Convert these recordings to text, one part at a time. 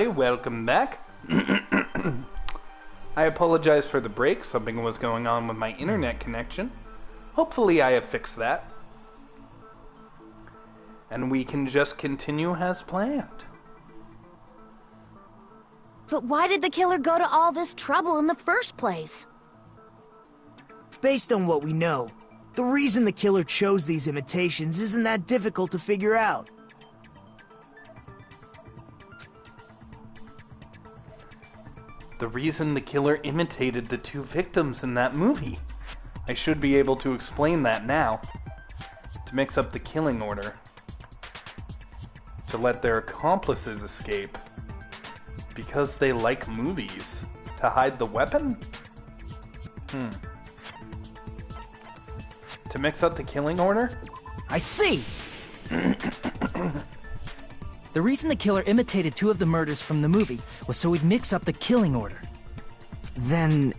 Hey, welcome back. I apologize for the break. Something was going on with my internet connection. Hopefully I have fixed that. And we can just continue as planned. But why did the killer go to all this trouble in the first place? Based on what we know, the reason the killer chose these imitations isn't that difficult to figure out. The reason the killer imitated the two victims in that movie. I should be able to explain that now. To mix up the killing order. To let their accomplices escape. Because they like movies. To hide the weapon? To mix up the killing order? I see! The reason the killer imitated two of the murders from the movie was so he'd mix up the killing order. Then...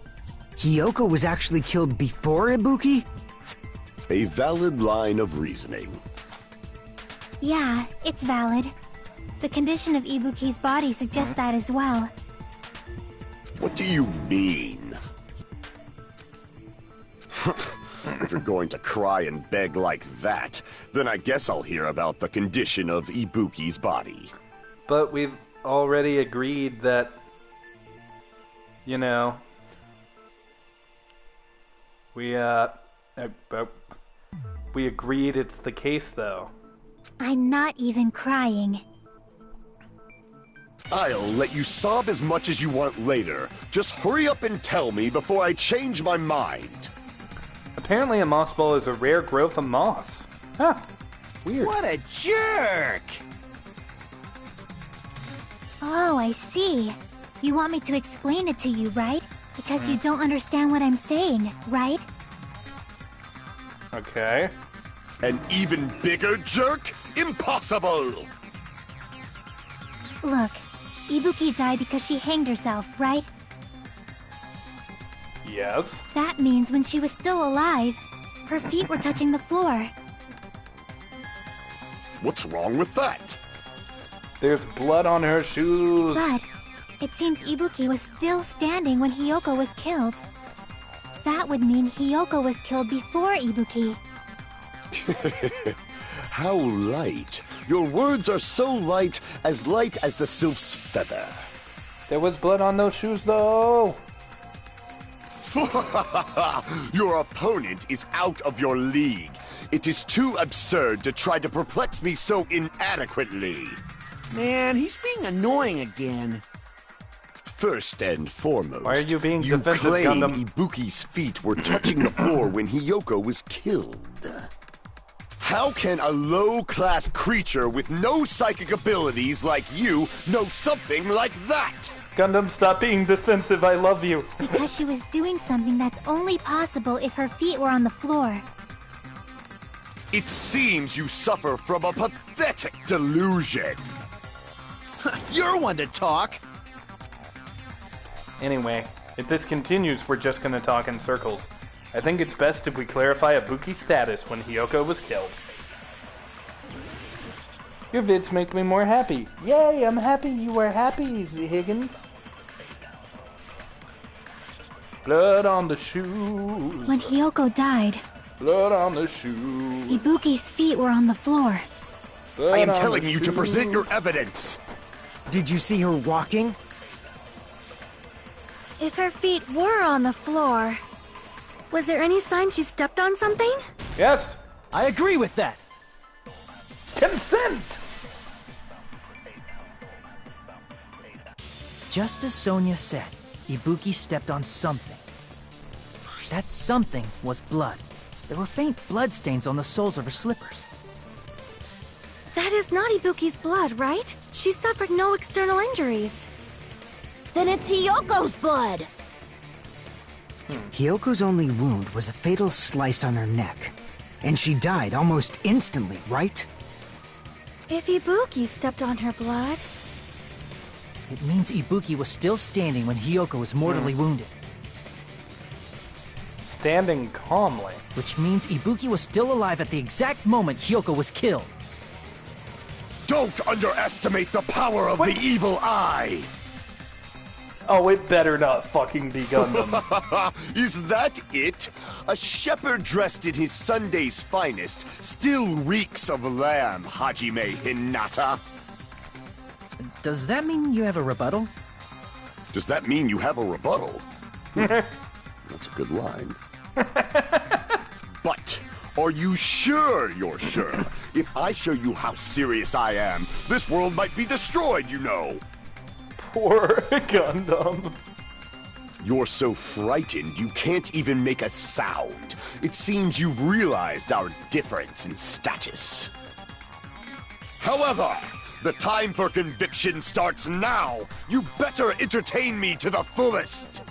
Hiyoko was actually killed before Ibuki? A valid line of reasoning. Yeah, it's valid. The condition of Ibuki's body suggests that as well. What do you mean? If you're going to cry and beg like that, then I guess I'll hear about the condition of Ibuki's body. But we've already agreed that, you know, we agreed it's the case, though. I'm not even crying. I'll let you sob as much as you want later. Just hurry up and tell me before I change my mind. Apparently a moss ball is a rare growth of moss. Huh. Weird. What a jerk! Oh, I see. You want me to explain it to you, right? Because you don't understand what I'm saying, right? Okay. An even bigger jerk? Impossible! Look, Ibuki died because she hanged herself, right? Yes. That means when she was still alive, her feet were touching the floor. What's wrong with that? There's blood on her shoes. But it seems Ibuki was still standing when Hiyoko was killed. That would mean Hiyoko was killed before Ibuki. How light. Your words are so light as the sylph's feather. There was blood on those shoes, though. Your opponent is out of your league. It is too absurd to try to perplex me so inadequately. Man, he's being annoying again. First and foremost, why are you being you defensive, claim Gundam? Ibuki's feet were touching the floor when Hiyoko was killed. How can a low-class creature with no psychic abilities like you know something like that? Gundam, stop being defensive. I love you. Because she was doing something that's only possible if her feet were on the floor. It seems you suffer from a pathetic delusion. You're one to talk! Anyway, if this continues, we're just gonna talk in circles. I think it's best if we clarify Ibuki's status when Hiyoko was killed. Your vids make me more happy. Yay, I'm happy you were happy, Higgins. Blood on the shoes. When Hiyoko died, Blood on the shoes. Ibuki's feet were on the floor. Blood I am on telling the you to shoes. present your evidence. Did you see her walking? If her feet were on the floor, was there any sign she stepped on something? Yes. I agree with that. Consent. Just as Sonia said, Ibuki stepped on something. That something was blood. There were faint blood stains on the soles of her slippers. That is not Ibuki's blood, right? She suffered no external injuries. Then it's Hiyoko's blood! Hiyoko's only wound was a fatal slice on her neck. And she died almost instantly, right? If Ibuki stepped on her blood... It means Ibuki was still standing when Hiyoko was mortally wounded. Standing calmly. Which means Ibuki was still alive at the exact moment Hiyoko was killed. Don't underestimate the power of the evil eye! Oh, it better not fucking be Gundam. Is that it? A shepherd dressed in his Sunday's finest still reeks of lamb, Hajime Hinata. Does that mean you have a rebuttal? Does that mean you have a rebuttal? That's a good line. But, are you sure you're sure? If I show you how serious I am, this world might be destroyed, you know. Poor Gundam. You're so frightened you can't even make a sound. It seems you've realized our difference in status. However, the time for conviction starts now. You better entertain me to the fullest.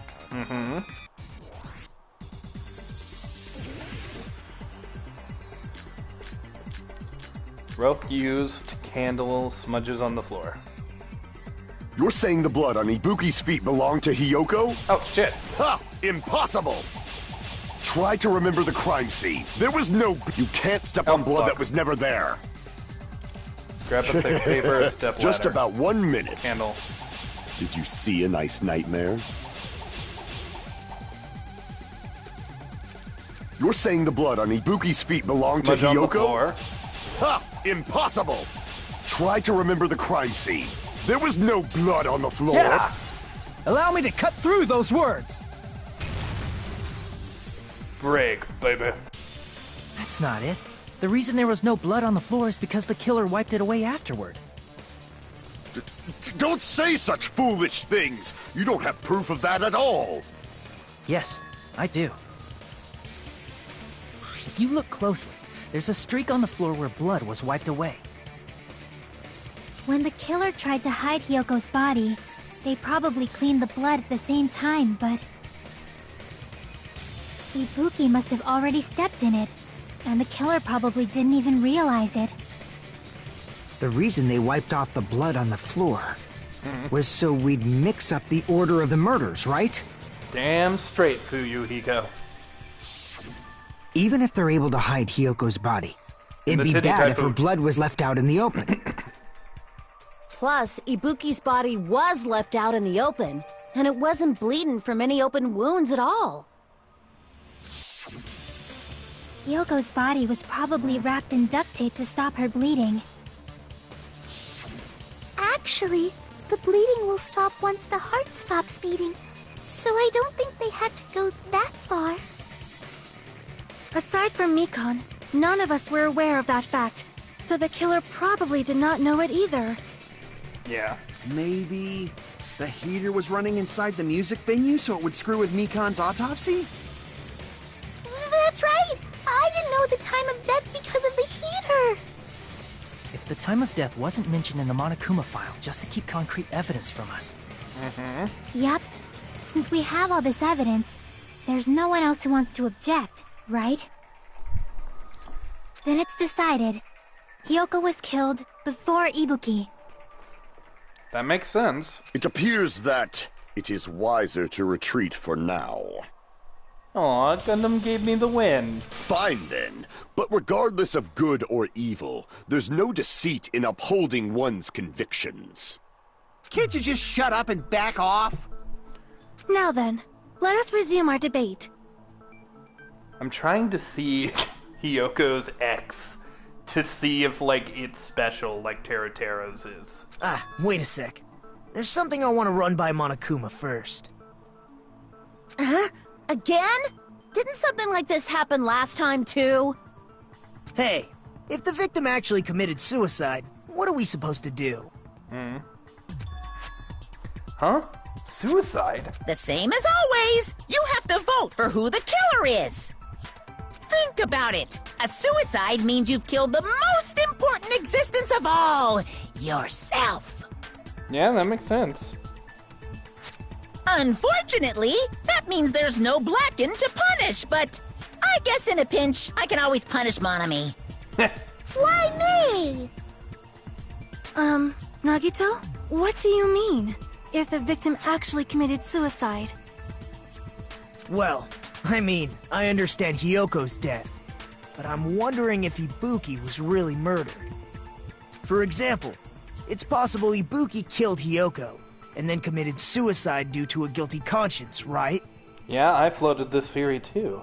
Rope used, candle smudges on the floor. You're saying the blood on Ibuki's feet belonged to Hiyoko? Oh, shit. Ha! Impossible! Try to remember the crime scene. There was no... You can't step on blood that was never there. Grab a thick paper, step ladder. Just about 1 minute. Candle. Did you see a nice nightmare? You're saying the blood on Ibuki's feet belonged to Smudge on the Hiyoko? floor. Ha! Impossible! Try to remember the crime scene. There was no blood on the floor. Yeah! Allow me to cut through those words! Break, baby. That's not it. The reason there was no blood on the floor is because the killer wiped it away afterward. Don't say such foolish things! You don't have proof of that at all! Yes, I do. If you look closely, there's a streak on the floor where blood was wiped away. When the killer tried to hide Hyoko's body, they probably cleaned the blood at the same time, but... Ibuki must have already stepped in it, and the killer probably didn't even realize it. The reason they wiped off the blood on the floor was so we'd mix up the order of the murders, right? Damn straight, Fuyuhiko. Even if they're able to hide Hyoko's body, it'd be titty bad if her typhoon. blood was left out in the open. Plus, Ibuki's body was left out in the open, and it wasn't bleeding from any open wounds at all. Hyoko's body was probably wrapped in duct tape to stop her bleeding. Actually, the bleeding will stop once the heart stops beating, so I don't think they had to go that far. Aside from Mikon, none of us were aware of that fact, so the killer probably did not know it either. Yeah. Maybe the heater was running inside the music venue so it would screw with Mikon's autopsy? That's right! I didn't know the time of death because of the heater! If the time of death wasn't mentioned in the Monokuma file just to keep concrete evidence from us. Yep. Since we have all this evidence, there's no one else who wants to object, right? Then it's decided. Hyoko was killed before Ibuki. That makes sense. It appears that it is wiser to retreat for now. Aw, Gundam gave me the win. Fine then, but regardless of good or evil, there's no deceit in upholding one's convictions. Can't you just shut up and back off? Now then, let us resume our debate. I'm trying to see Hyoko's X to see if, like, it's special like Terutero's is. Ah, wait a sec. There's something I want to run by Monokuma first. Huh? Again? Didn't something like this happen last time, too? Hey, if the victim actually committed suicide, what are we supposed to do? Huh? Suicide? The same as always. You have to vote for who the killer is. Think about it. A suicide means you've killed the most important existence of all, yourself. Yeah, that makes sense. Unfortunately, that means there's no Blacken to punish, but I guess in a pinch, I can always punish Monami. Why me? Nagito? What do you mean? If the victim actually committed suicide? Well, I mean, I understand Hyoko's death, but I'm wondering if Ibuki was really murdered. For example, it's possible Ibuki killed Hiyoko, and then committed suicide due to a guilty conscience, right? Yeah, I floated this theory too.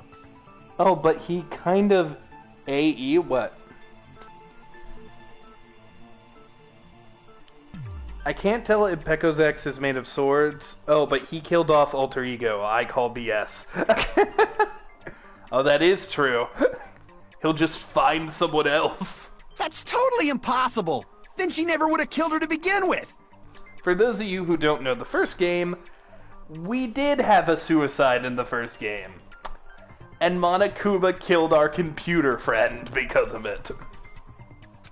Oh, but he kind of AE what? I can't tell if Pecco's X is made of swords. Oh, but he killed off Alter Ego. I call BS. Oh, that is true. He'll just find someone else. That's totally impossible! Then she never would have killed her to begin with! For those of you who don't know the first game, we did have a suicide in the first game. And Monokuma killed our computer friend because of it.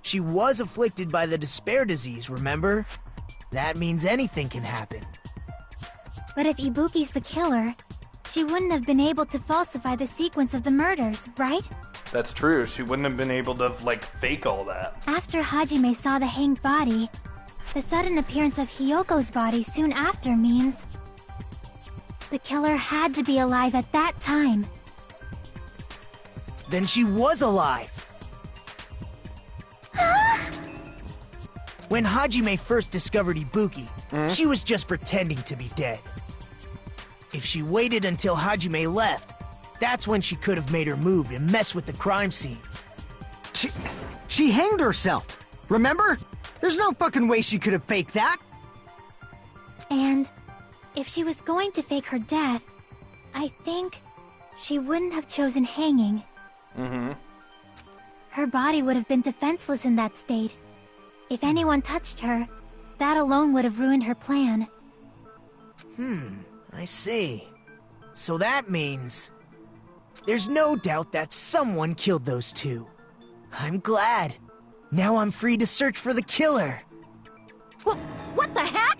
She was afflicted by the despair disease, remember? That means anything can happen. But if Ibuki's the killer, she wouldn't have been able to falsify the sequence of the murders, right? That's true. She wouldn't have been able to, fake all that. After Hajime saw the hanged body, the sudden appearance of Hiyoko's body soon after means the killer had to be alive at that time. Then she was alive! When Hajime first discovered Ibuki, she was just pretending to be dead. If she waited until Hajime left, that's when she could have made her move and mess with the crime scene. She hanged herself, remember? There's no fucking way she could have faked that. And if she was going to fake her death, I think she wouldn't have chosen hanging. Her body would have been defenseless in that state. If anyone touched her, that alone would have ruined her plan. I see. So that means there's no doubt that someone killed those two. I'm glad. Now I'm free to search for the killer. What the heck?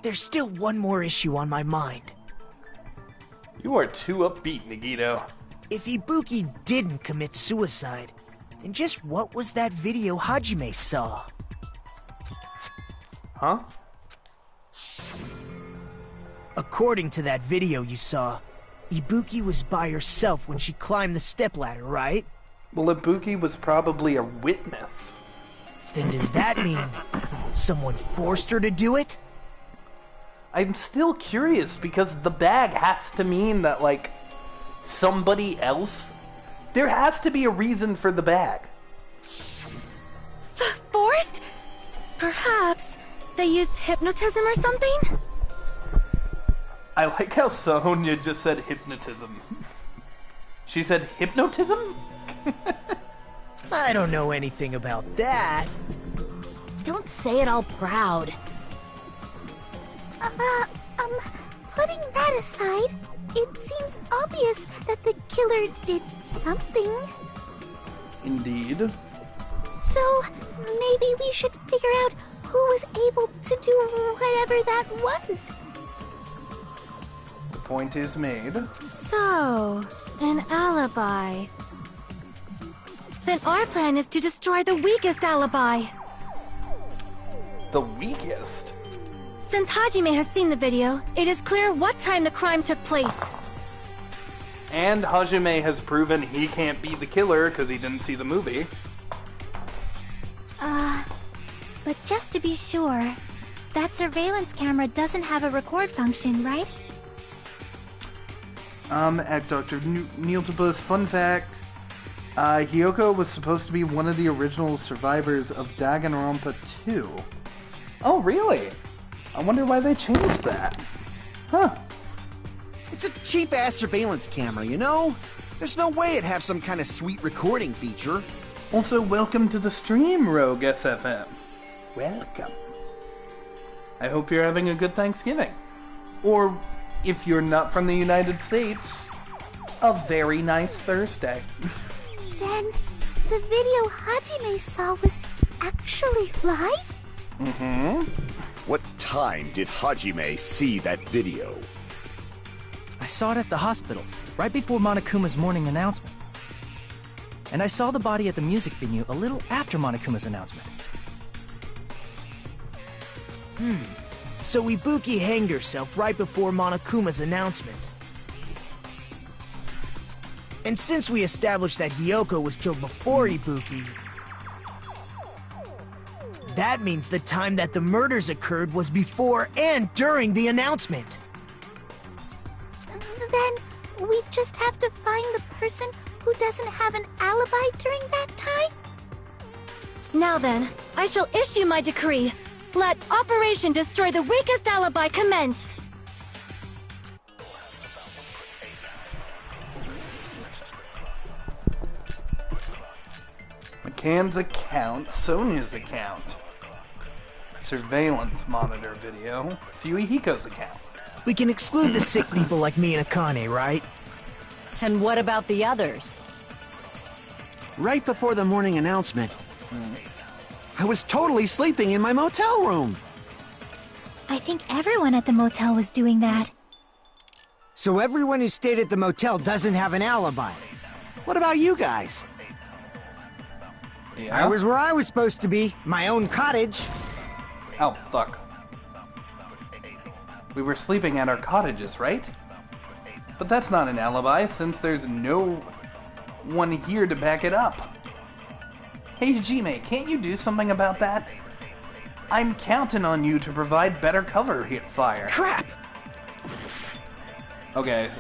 There's still one more issue on my mind. You are too upbeat, Nagito. If Ibuki didn't commit suicide, then just what was that video Hajime saw? Huh? According to that video you saw, Ibuki was by herself when she climbed the stepladder, right? Well, Ibuki was probably a witness. Then does that mean someone forced her to do it? I'm still curious because the bag has to mean that, somebody else. There has to be a reason for the bag. Forced? Perhaps they used hypnotism or something? I like how Sonya just said hypnotism. She said hypnotism? I don't know anything about that. Don't say it all proud. Putting that aside, it seems obvious that the killer did something. Indeed. So, maybe we should figure out who was able to do whatever that was. The point is made. So, an alibi. Then our plan is to destroy the weakest alibi. The weakest? Since Hajime has seen the video, it is clear what time the crime took place. And Hajime has proven he can't be the killer because he didn't see the movie. But just to be sure, that surveillance camera doesn't have a record function, right? At Dr. Knealetapus, fun fact, Hiyoko was supposed to be one of the original survivors of Danganronpa 2. Oh, really? I wonder why they changed that. Huh. It's a cheap-ass surveillance camera, you know? There's no way it'd have some kind of sweet recording feature. Also, welcome to the stream, Rogue SFM. Welcome. I hope you're having a good Thanksgiving. Or, if you're not from the United States, a very nice Thursday. Then, the video Hajime saw was actually live? Mm-hmm. What time did Hajime see that video? I saw it at the hospital, right before Monokuma's morning announcement. And I saw the body at the music venue a little after Monokuma's announcement. So Ibuki hanged herself right before Monokuma's announcement. And since we established that Hiyoko was killed before Ibuki, That means the time that the murders occurred was before and during the announcement. Then we just have to find the person who doesn't have an alibi during that time? Now then, I shall issue my decree. Let Operation Destroy the Weakest Alibi commence! McCann's account, Sonia's account, surveillance monitor video, Fuyuhiko's account. We can exclude the sick people like me and Akane, right? And what about the others? Right before the morning announcement, I was totally sleeping in my motel room. I think everyone at the motel was doing that. So everyone who stayed at the motel doesn't have an alibi. What about you guys? Yeah? I was where I was supposed to be, my own cottage. Oh, fuck. We were sleeping at our cottages, right? But that's not an alibi, since there's no one here to back it up. Hey, Hajime, can't you do something about that? I'm counting on you to provide better cover fire. Crap! Okay,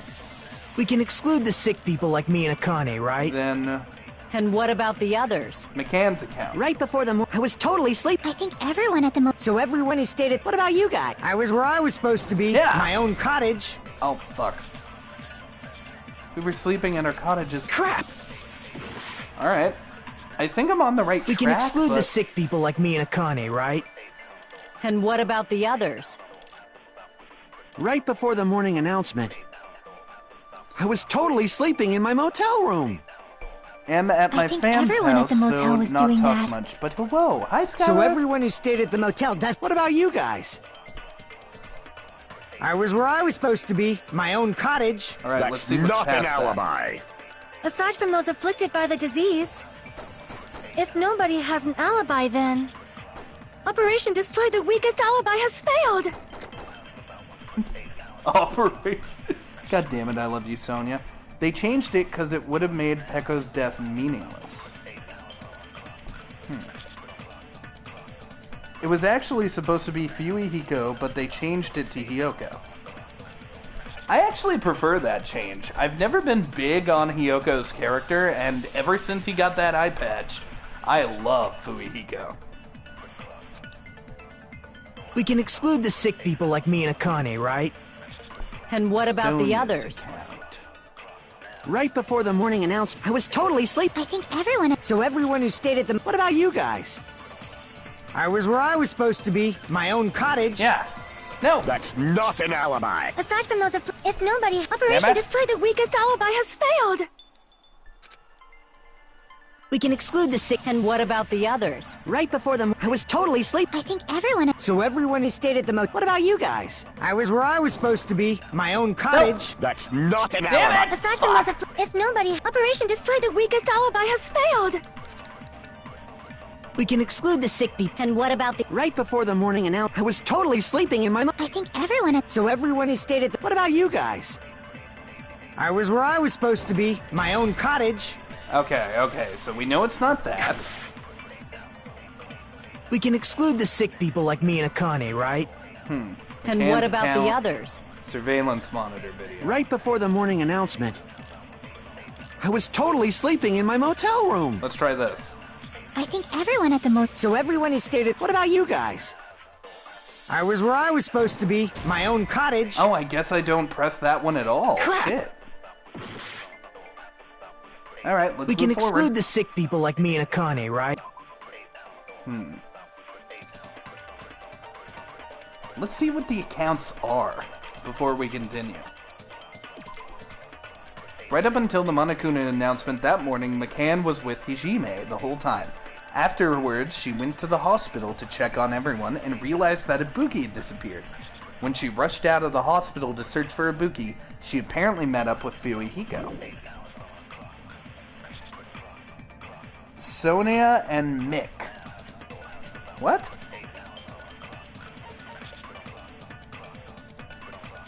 We can exclude the sick people like me and Akane, right? then And what about the others? McCann's account. Right before the I was totally sleeping. I think everyone at the So everyone who stayed at... What about you guys? I was where I was supposed to be, Yeah. my own cottage. Oh, fuck. We were sleeping at our cottages. Crap! Alright. I think I'm on the right We track, can exclude but... the sick people like me and Akane, right? And what about the others? Right before the morning announcement, I was totally sleeping in my motel room. am at my think fam's everyone at house, the motel so was not doing talk that. much. But whoa, hi Skylar. So everyone who stayed at the motel does... What about you guys? I was where I was supposed to be, my own cottage. All right, let's That's see what's not an past that. alibi. Aside from those afflicted by the disease, if nobody has an alibi, then Operation Destroy the Weakest Alibi has failed. Operation. God damn it, I love you, Sonia. They changed it because it would have made Pekko's death meaningless. It was actually supposed to be Fuyuhiko, but they changed it to Hiyoko. I actually prefer that change. I've never been big on Hiyoko's character, and ever since he got that eye patch, I love Fuyuhiko. We can exclude the sick people like me and Akane, right? And what about the Sonia's others? account. Right before the morning announcement, I was totally sleeping. I think everyone at... So everyone who stayed at the... What about you guys? I was where I was supposed to be, my own cottage. Yeah. No. That's not an alibi. Aside from those if nobody... Operation Damn it. Destroy the Weakest Alibi has failed. We can exclude the sick... And what about the others? Right before the... I was totally sleeping. I think everyone at... So everyone who stayed at the motel... What about you guys? I was where I was supposed to be, my own cottage. That's not an Damn alibi. it. Aside from those if nobody... Operation Destroy the Weakest Alibi has failed. We can exclude the sick people. And what about the... Right before the morning announcement, I was totally sleeping in my... I think everyone at... So everyone who stayed at the... What about you guys? I was where I was supposed to be, my own cottage. Okay, so we know it's not that. We can exclude the sick people like me and Akane, right? And McCann's what about the account. others? Surveillance monitor video. Right before the morning announcement, I was totally sleeping in my motel room. Let's try this. I think everyone at the motel... So everyone who stayed at... What about you guys? I was where I was supposed to be, my own cottage. Oh, I guess I don't press that one at all. Crap. Shit. Alright, let's We can move forward. exclude the sick people like me and Akane, right? Let's see what the accounts are before we continue. Right up until the Monokuma announcement that morning, McCann was with Hajime the whole time. Afterwards, she went to the hospital to check on everyone and realized that Ibuki had disappeared. When she rushed out of the hospital to search for Ibuki, she apparently met up with Fuyuhiko. Sonia and Mick. What?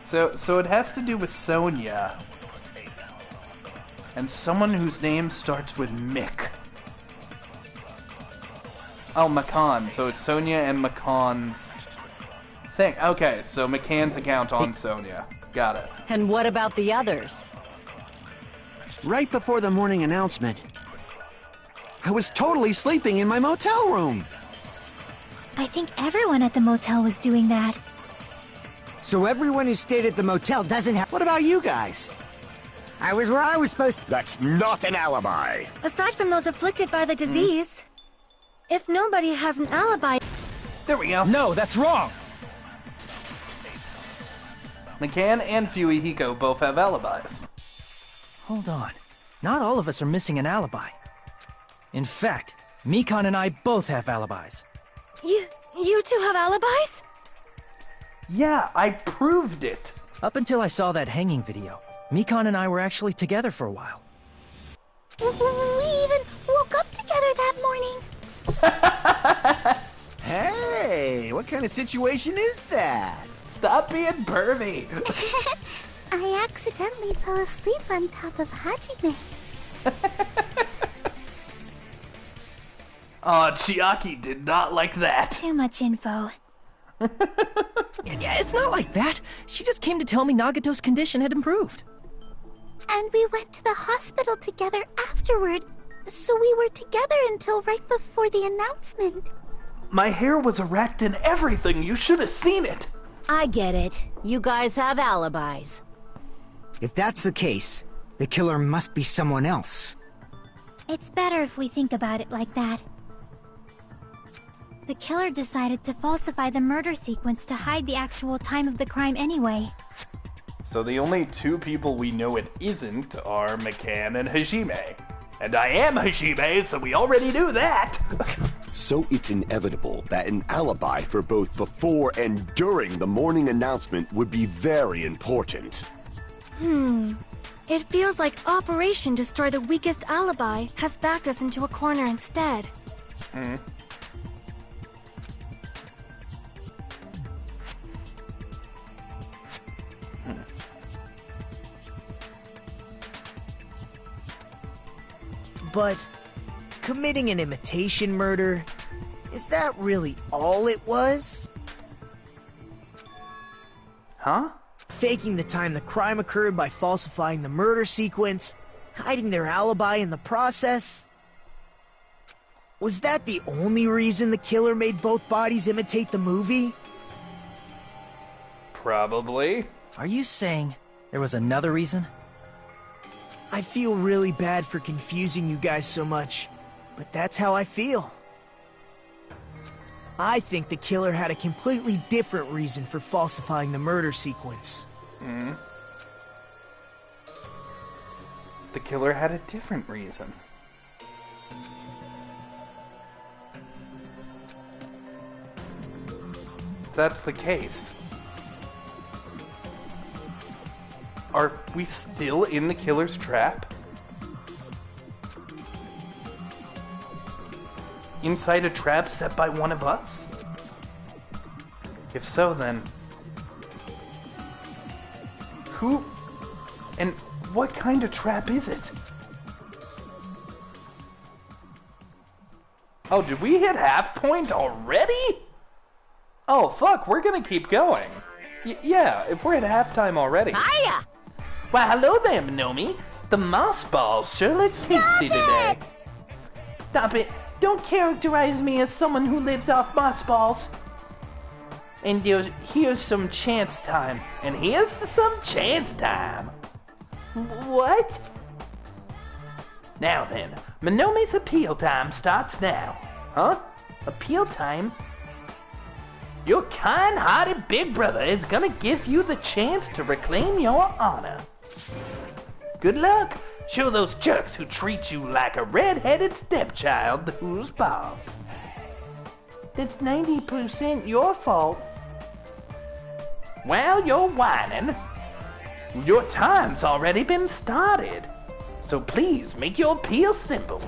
So it has to do with Sonia and someone whose name starts with Mick. Oh, McCann. So it's Sonia and McCann's thing. Okay, so McCann's account on Sonia. Got it. And what about the others? Right before the morning announcement, I was totally sleeping in my motel room. I think everyone at the motel was doing that. So everyone who stayed at the motel doesn't have... What about you guys? I was where I was supposed to... That's not an alibi. Aside from those afflicted by the disease, if nobody has an alibi... There we go. No, that's wrong! McCann and Fuyuhiko both have alibis. Hold on. Not all of us are missing an alibi. In fact, Mikan and I both have alibis. You two have alibis? Yeah, I proved it. Up until I saw that hanging video, Mikan and I were actually together for a while. We even woke up together that morning. Hey, what kind of situation is that? Stop being pervy. I accidentally fell asleep on top of Hajime. Aw, Chiaki did not like that. Too much info. Yeah, it's not like that. She just came to tell me Nagato's condition had improved. And we went to the hospital together afterward, so we were together until right before the announcement. My hair was erect and everything. You should have seen it. I get it. You guys have alibis. If that's the case, the killer must be someone else. It's better if we think about it like that. The killer decided to falsify the murder sequence to hide the actual time of the crime anyway. So the only two people we know it isn't are McCann and Hajime. And I am Hajime, so we already knew that. So it's inevitable that an alibi for both before and during the morning announcement would be very important. It feels like Operation Destroy the Weakest Alibi has backed us into a corner instead. But committing an imitation murder, is that really all it was? Huh? Faking the time the crime occurred by falsifying the murder sequence, hiding their alibi in the process? Was that the only reason the killer made both bodies imitate the movie? Probably. Are you saying there was another reason? I feel really bad for confusing you guys so much, but that's how I feel. I think the killer had a completely different reason for falsifying the murder sequence. The killer had a different reason. If that's the case, are we still in the killer's trap? Inside a trap set by one of us? If so, then... who... and what kind of trap is it? Oh, did we hit half point already? Oh, fuck, we're gonna keep going. Yeah, if we're at halftime already. Hiya! Why, hello there, Minomi. The moss balls sure look tasty today. Stop it. Don't characterize me as someone who lives off moss balls. And here's some chance time. And here's some chance time. What? Now then, Minomi's appeal time starts now. Huh? Appeal time? Your kind-hearted big brother is gonna give you the chance to reclaim your honor. Good luck. Show those jerks who treat you like a red-headed stepchild who's boss. That's 90% your fault. While you're whining, your time's already been started. So please make your appeal simple.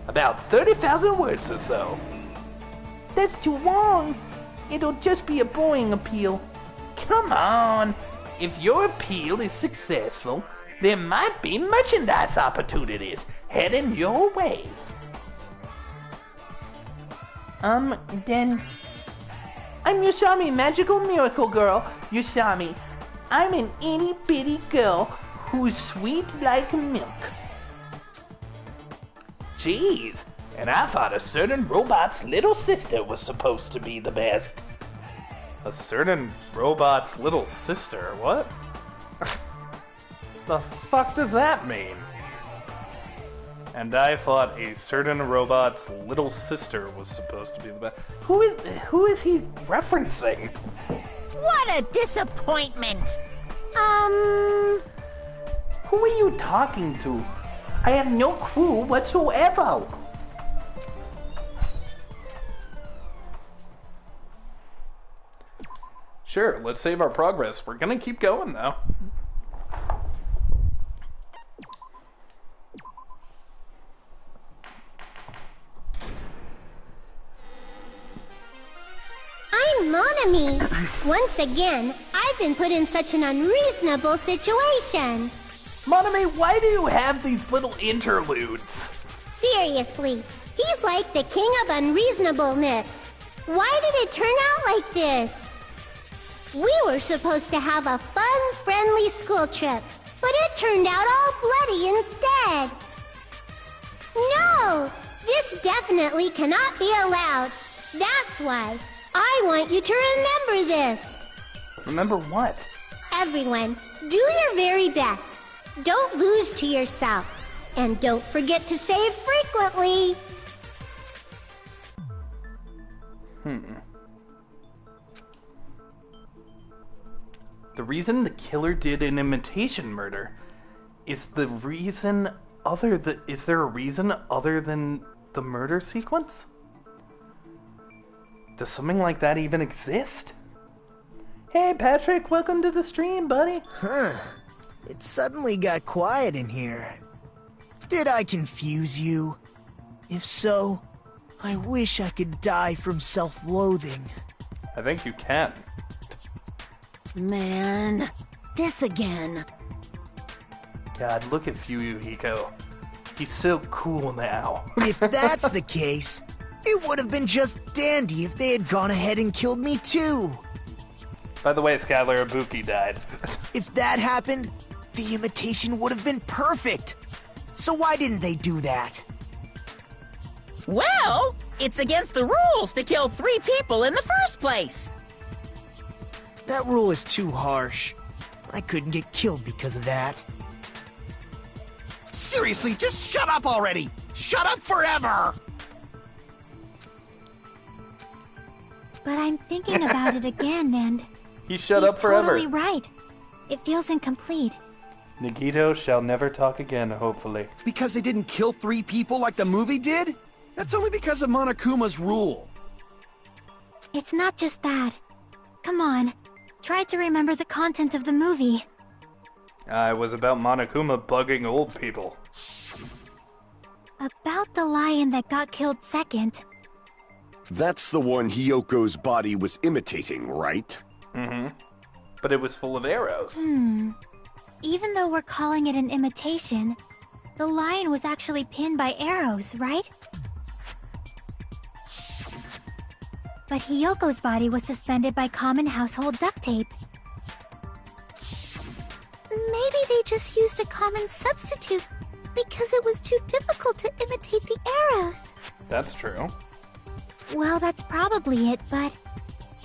About 30,000 words or so. That's too long. It'll just be a boring appeal. Come on. If your appeal is successful, there might be merchandise opportunities heading your way. Then... I'm Yusami, magical miracle girl. Yusami. I'm an itty-bitty girl who's sweet like milk. Jeez, and I thought a certain robot's little sister was supposed to be the best. A certain robot's little sister? What? The fuck does that mean? And I thought a certain robot's little sister was supposed to be the best. Who is he referencing? What a disappointment! Who are you talking to? I have no clue whatsoever. Sure, let's save our progress. We're gonna keep going though. I'm Monami. Once again, I've been put in such an unreasonable situation. Monami, why do you have these little interludes? Seriously, he's like the king of unreasonableness. Why did it turn out like this? We were supposed to have a fun, friendly school trip, but it turned out all bloody instead. No, this definitely cannot be allowed. That's why I want you to remember this. Remember what? Everyone, do your very best. Don't lose to yourself. And don't forget to save frequently. The reason the killer did an imitation murder is there a reason other than the murder sequence? Does something like that even exist? Hey Patrick, welcome to the stream, buddy. Huh. It suddenly got quiet in here. Did I confuse you? If so, I wish I could die from self-loathing. I think you can. Man, this again. God, look at Fuyuhiko. He's so cool now. If that's the case, it would have been just dandy if they had gone ahead and killed me too. By the way, Skylar Ibuki died. If that happened, the imitation would have been perfect. So why didn't they do that? Well, it's against the rules to kill 3 people in the first place. That rule is too harsh. I couldn't get killed because of that. Seriously, just shut up already! Shut up forever! But I'm thinking about it again, and He shut up forever. He's totally right. It feels incomplete. Nagito shall never talk again, hopefully. Because they didn't kill 3 people like the movie did? That's only because of Monokuma's rule. It's not just that. Come on, try to remember the content of the movie. It was about Monokuma bugging old people. About the lion that got killed second. That's the one Hiyoko's body was imitating, right? Mm-hmm. But it was full of arrows. Even though we're calling it an imitation, the lion was actually pinned by arrows, right? But Hiyoko's body was suspended by common household duct tape. Maybe they just used a common substitute because it was too difficult to imitate the arrows. That's true. Well, that's probably it, but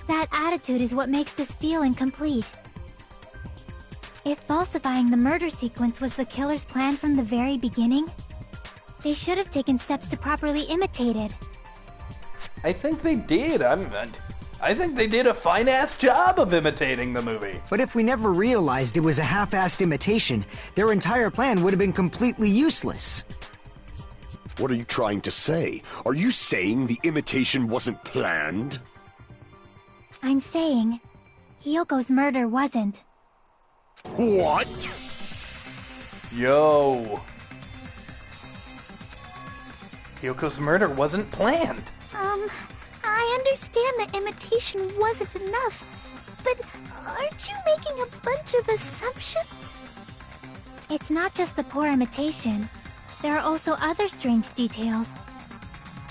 that attitude is what makes this feel incomplete. If falsifying the murder sequence was the killer's plan from the very beginning, they should have taken steps to properly imitate it. I think they did. I think they did a fine-ass job of imitating the movie. But if we never realized it was a half-assed imitation, their entire plan would have been completely useless. What are you trying to say? Are you saying the imitation wasn't planned? I'm saying, Hiyoko's murder wasn't. What? Yo. Hiyoko's murder wasn't planned. I understand that imitation wasn't enough, but aren't you making a bunch of assumptions? It's not just the poor imitation. There are also other strange details.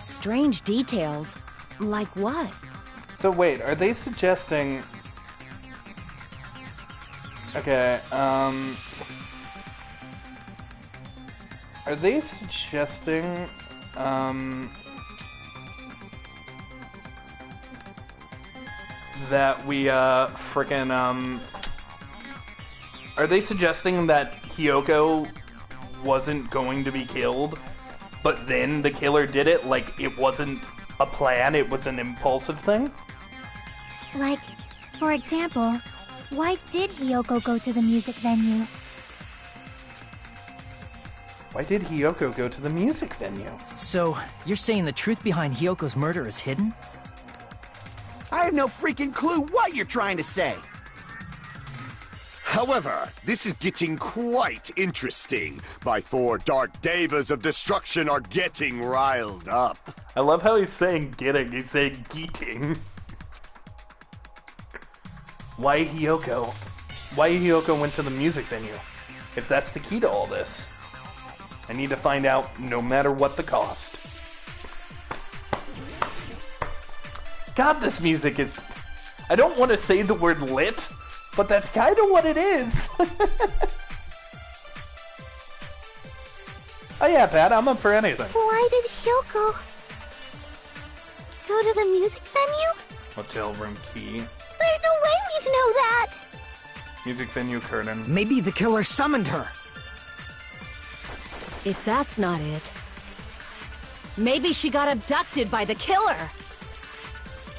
Strange details? Like what? So wait, are they suggesting... Okay, are they suggesting, that we, frickin', are they suggesting that Hiyoko wasn't going to be killed, but then the killer did it? Like, it wasn't a plan, it was an impulsive thing? Like, for example, why did Hiyoko go to the music venue? Why did Hiyoko go to the music venue? So, you're saying the truth behind Hiyoko's murder is hidden? I have no freaking clue what you're trying to say. However, this is getting quite interesting. My 4 dark devas of destruction are getting riled up. I love how he's saying getting, he's saying geeting. Why Hiyoko? Why Hiyoko went to the music venue? If that's the key to all this. I need to find out no matter what the cost. God, this music is... I don't want to say the word lit, but that's kind of what it is. Oh yeah, Pat, I'm up for anything. Why did Hiyoko go to the music venue? Hotel room key. There's no way we'd know that! Music venue curtain. Maybe the killer summoned her. If that's not it, maybe she got abducted by the killer.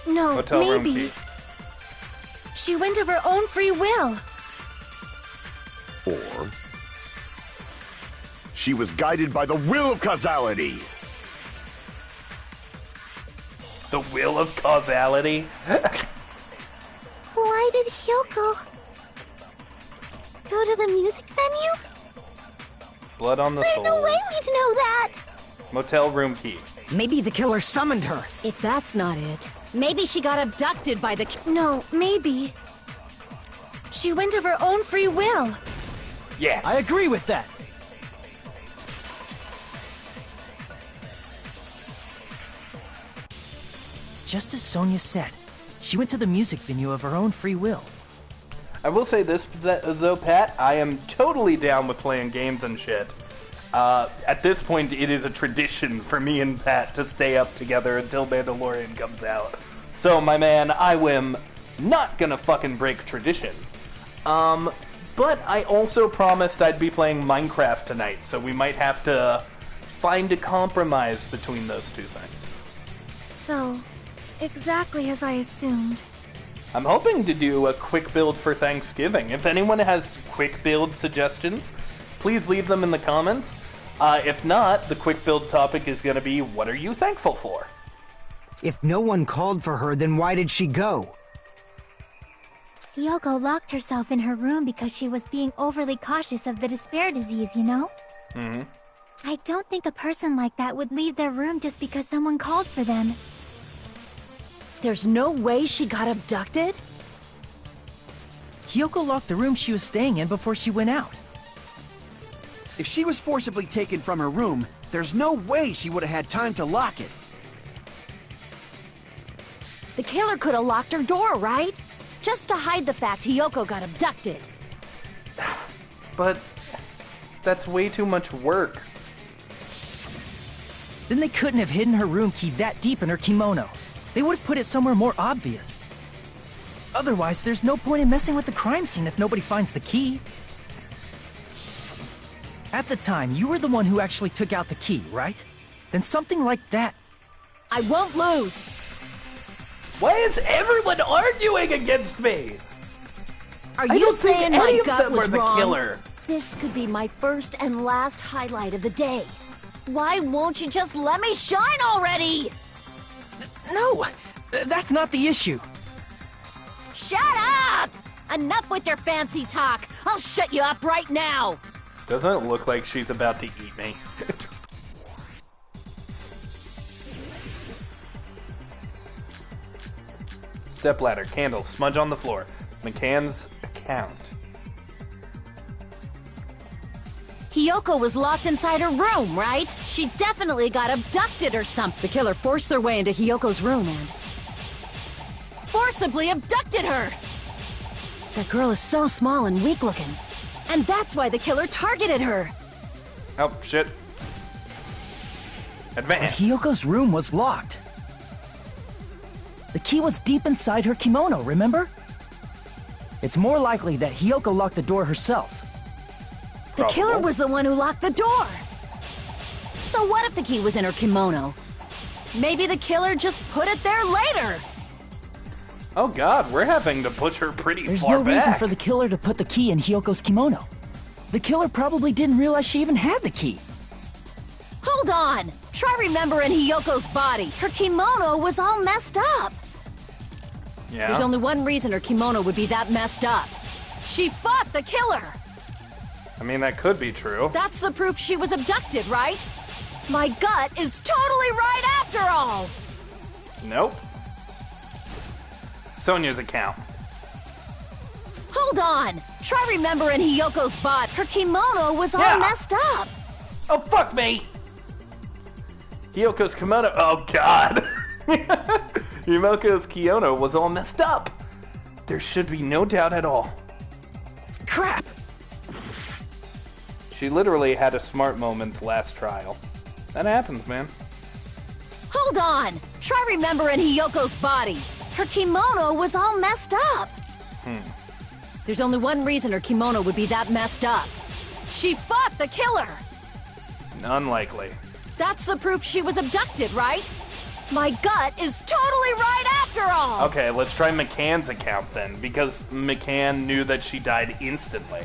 No, Hotel room maybe. key. She went of her own free will. Or she was guided by the will of causality. The will of causality? Why did Hiyoko go to the music venue? Blood on the There's soles. no way we'd know that! Motel room key. Maybe the killer summoned her. If that's not it, maybe she got abducted by the No, maybe. She went of her own free will. Yeah. I agree with that. It's just as Sonia said. She went to the music venue of her own free will. I will say this, though, Pat, I am totally down with playing games and shit. At this point, it is a tradition for me and Pat to stay up together until Mandalorian comes out. So, my man, I am not gonna fucking break tradition. But I also promised I'd be playing Minecraft tonight, so we might have to find a compromise between those two things. So, exactly as I assumed. I'm hoping to do a quick build for Thanksgiving. If anyone has quick build suggestions, please leave them in the comments. If not, the quick build topic is going to be, what are you thankful for? If no one called for her, then why did she go? Hiyoko locked herself in her room because she was being overly cautious of the despair disease, you know? Mm-hmm. I don't think a person like that would leave their room just because someone called for them. There's no way she got abducted? Hiyoko locked the room she was staying in before she went out. If she was forcibly taken from her room, there's no way she would have had time to lock it. The killer could have locked her door, right? Just to hide the fact Hiyoko got abducted. But that's way too much work. Then they couldn't have hidden her room key that deep in her kimono. They would have put it somewhere more obvious. Otherwise, there's no point in messing with the crime scene if nobody finds the key. At the time, you were the one who actually took out the key, right? Then something like that... I won't lose! Why is everyone arguing against me? Are I you don't think saying any my of gut them was are the wrong? killer. This could be my first and last highlight of the day. Why won't you just let me shine already? No! That's not the issue. Shut up! Enough with your fancy talk. I'll shut you up right now. Doesn't it look like she's about to eat me? Stepladder, candles, smudge on the floor. McCann's account. Hiyoko was locked inside her room, right? She definitely got abducted or something. The killer forced their way into Hiyoko's room and Forcibly abducted her! that girl is so small and weak looking. And that's why the killer targeted her. Oh, shit. But Advance. Hiyoko's room was locked. The key was deep inside her kimono, remember? It's more likely that Hiyoko locked the door herself. The killer was the one who locked the door. So what if the key was in her kimono? Maybe the killer just put it there later. Oh god, we're having to push her pretty There's far no back. reason for the killer to put the key in Hiyoko's kimono. The killer probably didn't realize she even had the key. Hold on. Try remembering Hiyoko's body. Her kimono was all messed up. Yeah. There's only one reason her kimono would be that messed up. She fought the killer. I mean, that could be true. That's the proof she was abducted, right? My gut is totally right after all. Nope. Sonya's account. Hold on. Try remembering Hiyoko's body. Her kimono was all messed up. Oh, fuck me! Hiyoko's kimono. Oh, God. Hiyoko's kimono was all messed up. There should be no doubt at all. Crap! She literally had a smart moment last trial. That happens, man. Hold on. Try remembering Hiyoko's body. Her kimono was all messed up. There's only one reason her kimono would be that messed up. She fought the killer. Unlikely. That's the proof she was abducted, right? My gut is totally right after all. Okay, let's try McCann's account then, because McCann knew that she died instantly.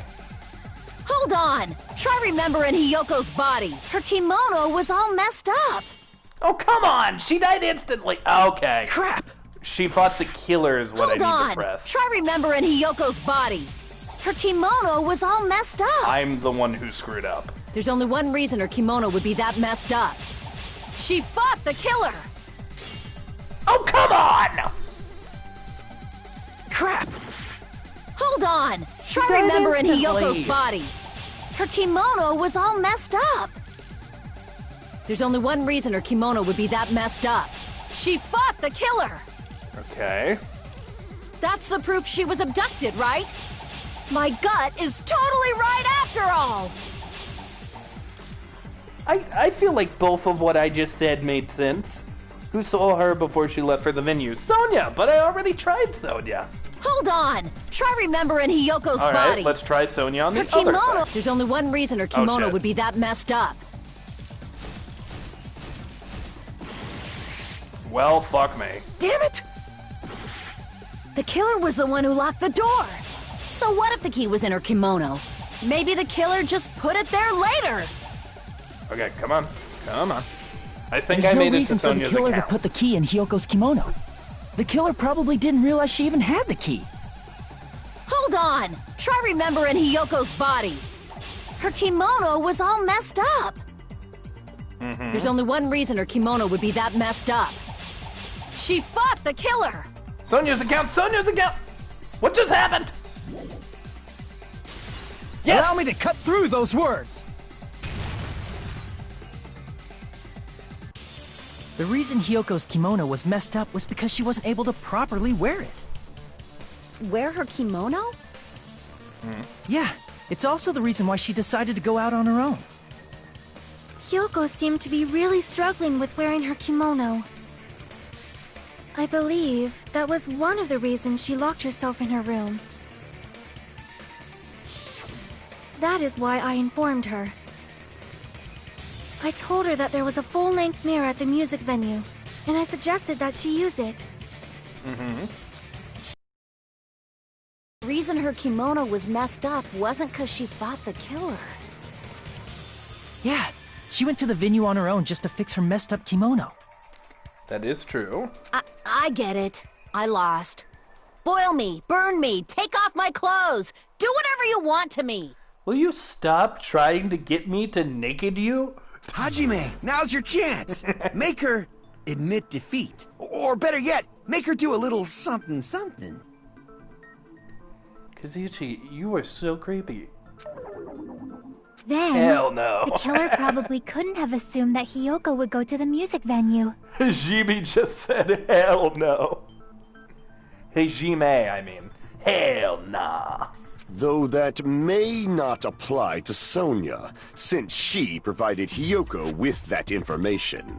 Hold on. Try remembering Hiyoko's body. Her kimono was all messed up. Oh, come on! She died instantly! Okay. Crap! She fought the killer is what Hold I need on. to press. Try remembering Hiyoko's body. Her kimono was all messed up. I'm the one who screwed up. There's only one reason her kimono would be that messed up. She fought the killer. Oh, come on! Crap! Hold on. Try died remembering instantly. Hiyoko's body. Her kimono was all messed up. There's only one reason her kimono would be that messed up. She fought the killer. Okay. That's the proof she was abducted, right? My gut is totally right after all. I feel like both of what I just said made sense. Who saw her before she left for the venue? Sonya, but I already tried Sonya. Hold on. Try remembering Hiyoko's All right, body. let's try Sonya on the Her other kimono. side. There's only one reason her kimono shit. would be that messed up. Well, fuck me. Damn it! The killer was the one who locked the door. So what if the key was in her kimono? Maybe the killer just put it there later. Okay, come on. Come on. I think There's I no made it to reason for the Sonya's killer account. to put the key in Hiyoko's kimono. The killer probably didn't realize she even had the key. Hold on. Try remembering Hiyoko's body. Her kimono was all messed up. There's only one reason her kimono would be that messed up. She fought the killer. Sonya's account! Sonya's account! What just happened? Yes! Allow me to cut through those words! The reason Hiyoko's kimono was messed up was because she wasn't able to properly wear it. Wear her kimono? Yeah, it's also the reason why she decided to go out on her own. Hiyoko seemed to be really struggling with wearing her kimono. I believe that was one of the reasons she locked herself in her room. That is why I informed her. I told her that there was a full-length mirror at the music venue, and I suggested that she use it. The reason her kimono was messed up wasn't because she fought the killer. Yeah, she went to the venue on her own just to fix her messed up kimono. That is true. I get it. I lost. Boil me, burn me, take off my clothes. Do whatever you want to me. Will you stop trying to get me to naked you? Hajime, now's your chance. Make her admit defeat. Or better yet, make her do a little something something. Kazuchi, you are so creepy. Then, Hell no. the killer probably couldn't have assumed that Hiyoko would go to the music venue. Hajime just said hell no. Hajime, I mean. Hell nah. Though that may not apply to Sonia, since she provided Hiyoko with that information.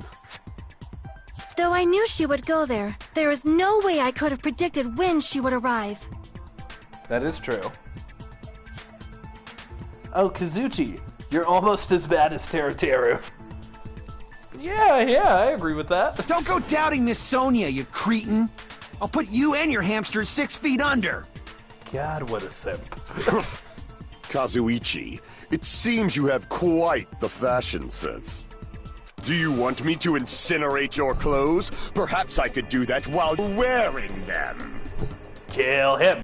Though I knew she would go there, there is no way I could have predicted when she would arrive. That is true. Oh, Kazuchi, you're almost as bad as Teruteru. Yeah, I agree with that. Don't go doubting Miss Sonia, you cretin. I'll put you and your hamsters 6 feet under. God, what a simp. Kazuichi, it seems you have quite the fashion sense. Do you want me to incinerate your clothes? Perhaps I could do that while wearing them. Kill him.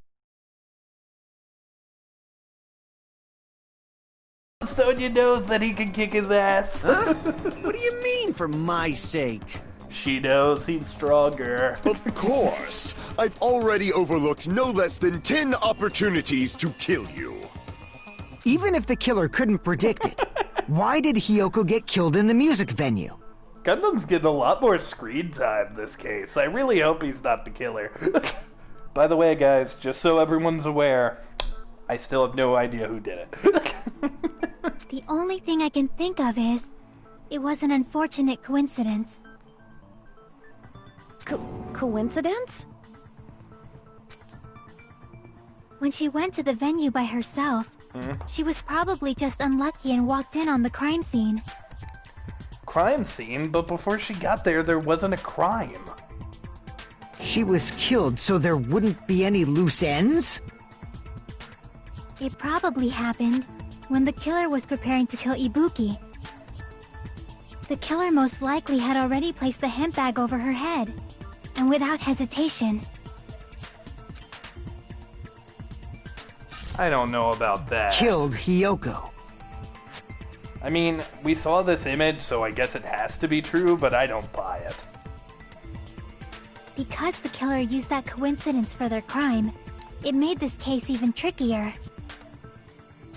Sonya knows that he can kick his ass. Huh? What do you mean, for my sake? She knows he's stronger. Of course. I've already overlooked no less than 10 opportunities to kill you. Even if the killer couldn't predict it, why did Hiyoko get killed in the music venue? Gundam's getting a lot more screen time this case. I really hope he's not the killer. By the way, guys, just so everyone's aware, I still have no idea who did it. The only thing I can think of is, it was an unfortunate coincidence. Coincidence? When she went to the venue by herself, she was probably just unlucky and walked in on the crime scene. Crime scene? But before she got there wasn't a crime. She was killed so there wouldn't be any loose ends? It probably happened when the killer was preparing to kill Ibuki. The killer most likely had already placed the hemp bag over her head, and without hesitation. I don't know about that. Killed Hiyoko. I mean, we saw this image, so I guess it has to be true, but I don't buy it. Because the killer used that coincidence for their crime, it made this case even trickier.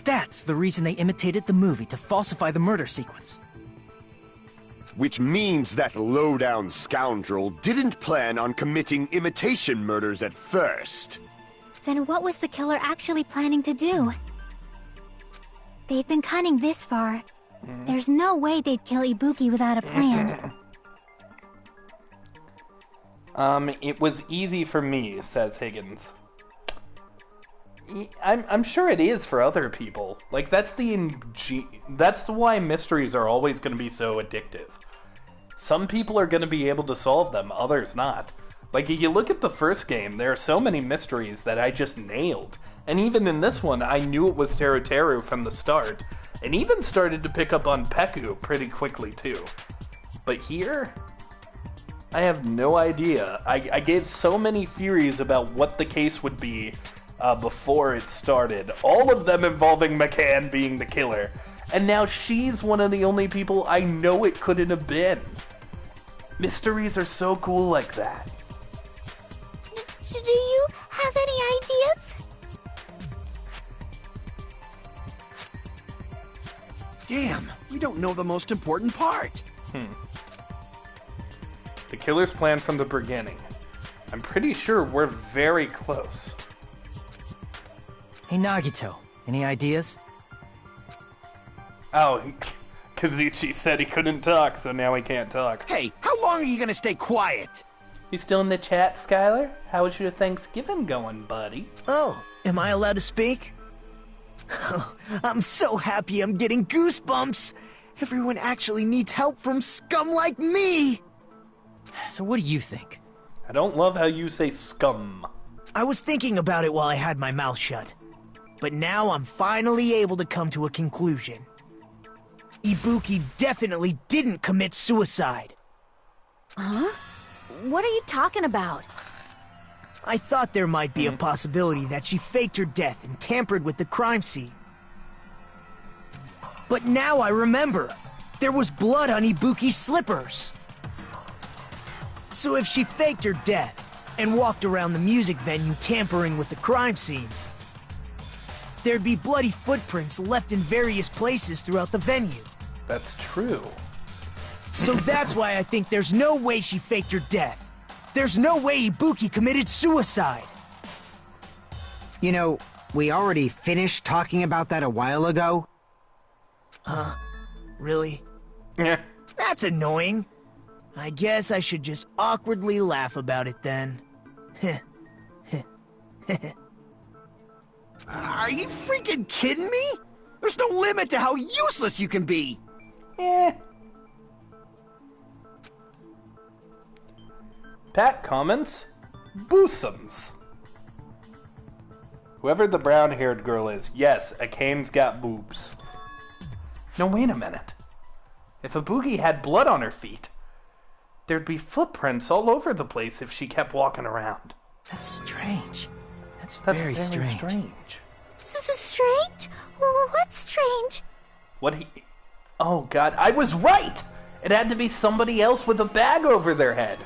That's the reason they imitated the movie to falsify the murder sequence. Which means that low-down scoundrel didn't plan on committing imitation murders at first. Then what was the killer actually planning to do? They've been cunning this far. There's no way they'd kill Ibuki without a plan. It was easy for me, says Higgins. I'm sure it is for other people. Like, that's why mysteries are always going to be so addictive. Some people are going to be able to solve them, others not. Like, if you look at the first game, there are so many mysteries that I just nailed. And even in this one, I knew it was Teruteru from the start, and even started to pick up on Peku pretty quickly, too. But here, I have no idea. I gave so many theories about what the case would be before it started, all of them involving McCann being the killer, and now she's one of the only people I know it couldn't have been. Mysteries are so cool like that. Do you have any ideas? Damn, we don't know the most important part. The killer's plan from the beginning. I'm pretty sure we're very close. Hey Nagito, any ideas? Oh, Kazuchi said he couldn't talk, so now he can't talk. Hey, how long are you gonna stay quiet? You still in the chat, Skylar? How was your Thanksgiving going, buddy? Oh, am I allowed to speak? I'm so happy I'm getting goosebumps! Everyone actually needs help from scum like me! So what do you think? I don't love how you say scum. I was thinking about it while I had my mouth shut. But now I'm finally able to come to a conclusion. Ibuki definitely didn't commit suicide. Huh? What are you talking about? I thought there might be a possibility that she faked her death and tampered with the crime scene. But now I remember, there was blood on Ibuki's slippers. So if she faked her death and walked around the music venue tampering with the crime scene, there'd be bloody footprints left in various places throughout the venue. That's true. So that's why I think there's no way she faked her death. There's no way Ibuki committed suicide. You know, we already finished talking about that a while ago. Huh? Really? Yeah. That's annoying. I guess I should just awkwardly laugh about it then. Are you freaking kidding me? There's no limit to how useless you can be. Pat comments, bosoms. Whoever the brown-haired girl is, yes, Akane's got boobs. No, wait a minute. If Ibuki had blood on her feet, there'd be footprints all over the place if she kept walking around. That's strange. That's very strange. Strange? What's strange? What he... Oh, God, I was right! It had to be somebody else with a bag over their head.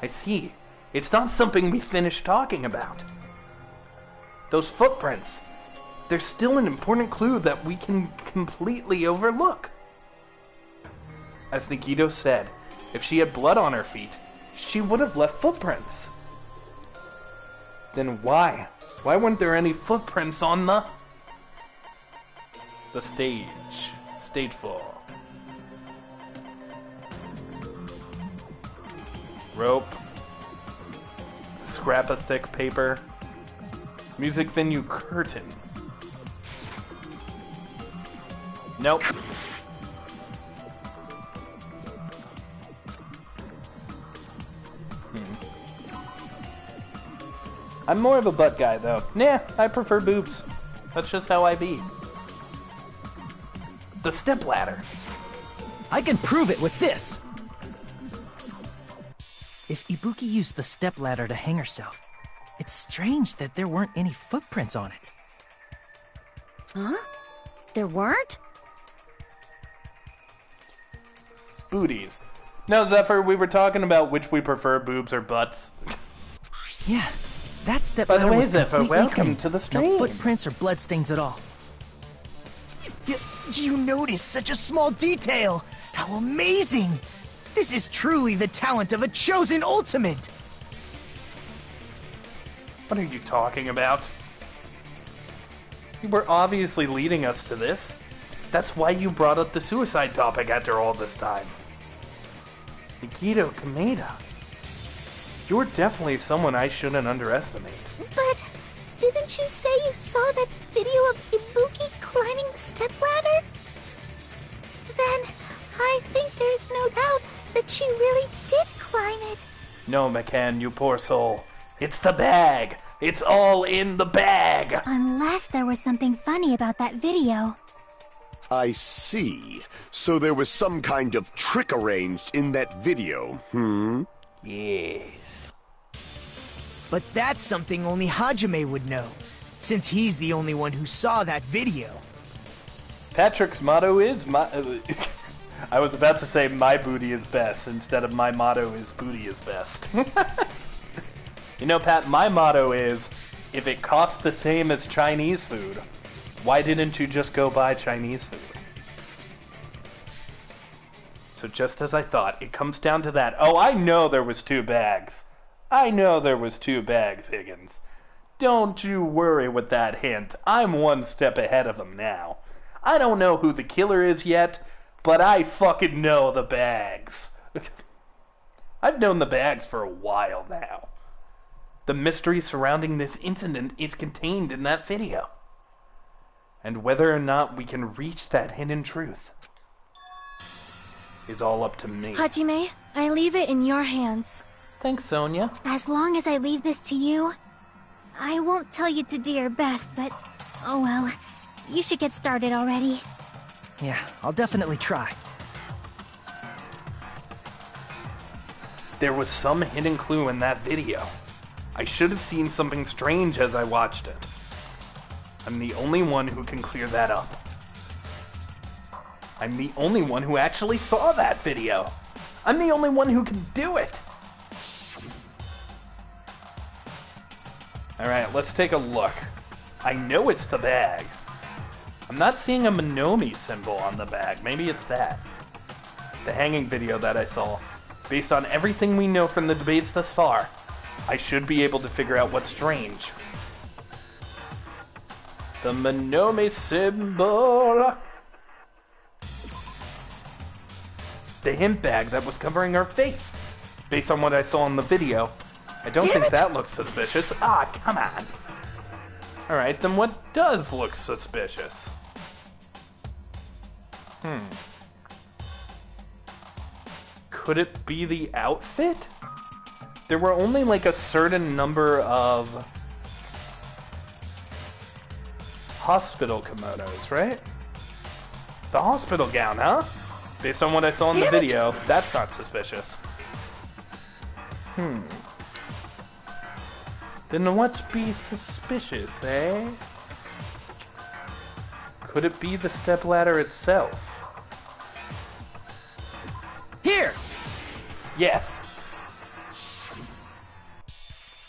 I see. It's not something we finished talking about. Those footprints, they're still an important clue that we can completely overlook. As Nikito said, if she had blood on her feet, she would have left footprints. Then why? Why weren't there any footprints on the stage? Stage 4. Rope. Scrap of thick paper. Music venue curtain. Nope. I'm more of a butt guy, though. Nah, I prefer boobs. That's just how I be. The stepladder. I can prove it with this! If Ibuki used the stepladder to hang herself, it's strange that there weren't any footprints on it. Huh? There weren't? Booties. Now, Zephyr, we were talking about which we prefer, boobs or butts. Yeah, that By stepladder the way, was Zephyr, completely welcome clean. to the stream. No footprints or bloodstains at all. You noticed such a small detail! How amazing! This is truly the talent of a chosen ultimate! What are you talking about? You were obviously leading us to this. That's why you brought up the suicide topic after all this time. Nikito Kameda. You're definitely someone I shouldn't underestimate. But didn't you say you saw that video of Ibuki climbing the stepladder? Then I think there's no doubt that she really did climb it. No, McCann, you poor soul. It's the bag. It's all in the bag. Unless there was something funny about that video. I see. So there was some kind of trick arranged in that video, Yes. But that's something only Hajime would know, since he's the only one who saw that video. Patrick's motto is I was about to say my booty is best instead of my motto is booty is best. You know, Pat, my motto is if it costs the same as Chinese food, why didn't you just go buy Chinese food? So just as I thought, it comes down to that. Oh, I know there was 2 bags. I know there was 2 bags, Higgins. Don't you worry with that hint. I'm one step ahead of them now. I don't know who the killer is yet, but I fucking know the bags. I've known the bags for a while now. The mystery surrounding this incident is contained in that video. And whether or not we can reach that hidden truth is all up to me. Hajime, I leave it in your hands. Thanks, Sonia. As long as I leave this to you, I won't tell you to do your best, but oh well. You should get started already. Yeah, I'll definitely try. There was some hidden clue in that video. I should have seen something strange as I watched it. I'm the only one who can clear that up. I'm the only one who actually saw that video. I'm the only one who can do it. Alright, let's take a look. I know it's the bag. I'm not seeing a Minomi symbol on the bag. Maybe it's that. The hanging video that I saw. Based on everything we know from the debates thus far, I should be able to figure out what's strange. The Minomi symbol. The hint bag that was covering her face. Based on what I saw in the video, I don't think that looks suspicious. Ah, come on. Alright, then what does look suspicious? Could it be the outfit? There were only like a certain number of hospital kimonos, right? The hospital gown, huh? Based on what I saw in the video, that's not suspicious. Then what's be suspicious, eh? Could it be the stepladder itself? Here! Yes.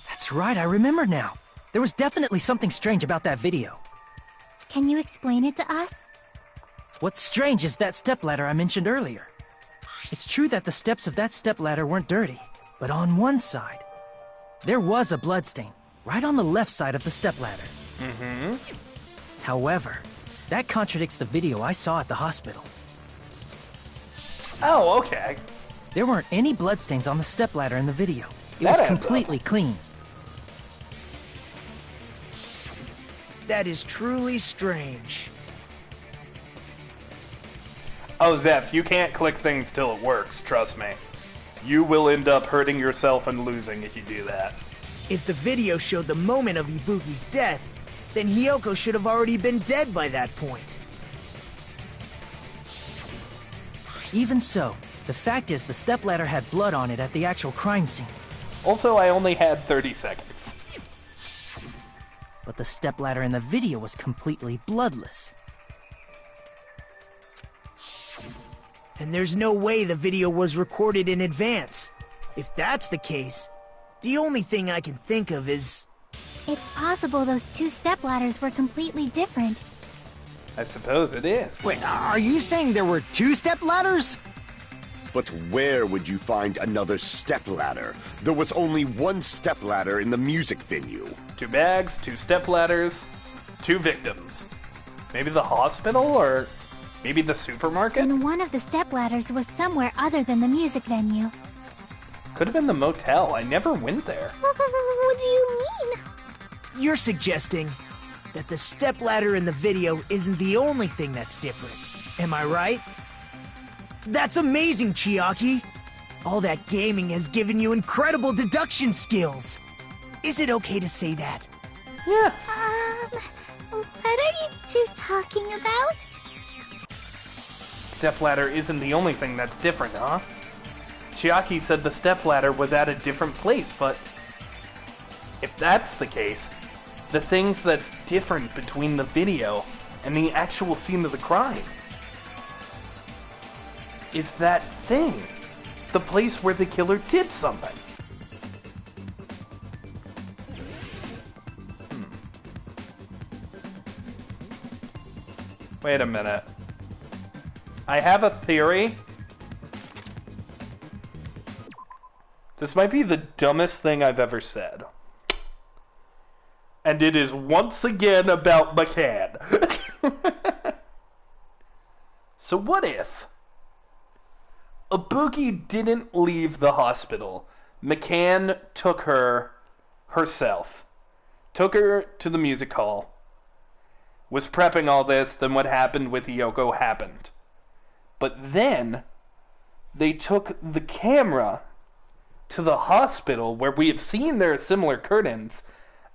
That's right, I remember now. There was definitely something strange about that video. Can you explain it to us? What's strange is that stepladder I mentioned earlier. It's true that the steps of that stepladder weren't dirty, but on one side, there was a bloodstain, right on the left side of the stepladder. However, that contradicts the video I saw at the hospital. Oh, okay. There weren't any bloodstains on the stepladder in the video. It was completely clean. That is truly strange. Oh, Zeph, you can't click things till it works, trust me. You will end up hurting yourself and losing if you do that. If the video showed the moment of Ibuki's death, then Hiyoko should have already been dead by that point. Even so, the fact is the stepladder had blood on it at the actual crime scene. Also, I only had 30 seconds. But the stepladder in the video was completely bloodless. And there's no way the video was recorded in advance. If that's the case, the only thing I can think of is... It's possible those two stepladders were completely different. I suppose it is. Wait, are you saying there were two stepladders? But where would you find another stepladder? There was only one stepladder in the music venue. 2 bags, 2 stepladders, 2 victims. Maybe the hospital, or maybe the supermarket? And one of the stepladders was somewhere other than the music venue. Could have been the motel. I never went there. What do you mean? You're suggesting that the stepladder in the video isn't the only thing that's different. Am I right? That's amazing, Chiaki! All that gaming has given you incredible deduction skills. Is it okay to say that? Yeah. What are you two talking about? Stepladder isn't the only thing that's different, huh? Chiaki said the stepladder was at a different place, but if that's the case, the things that's different between the video and the actual scene of the crime is that thing. The place where the killer did something. Wait a minute. I have a theory. This might be the dumbest thing I've ever said. And it is once again about McCann. So what if Ibuki didn't leave the hospital? McCann took her herself. Took her to the music hall. Was prepping all this, then what happened with Hiyoko happened. But then they took the camera to the hospital where we have seen there are similar curtains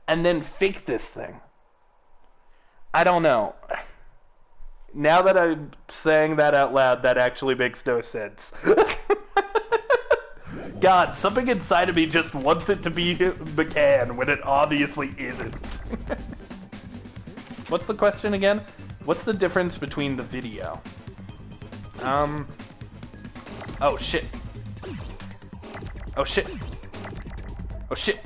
and then faked this thing. I don't know. Now that I'm saying that out loud, that actually makes no sense. God, something inside of me just wants it to be McCann when it obviously isn't. What's the question again? What's the difference between the video? Oh shit. Oh shit. Oh shit.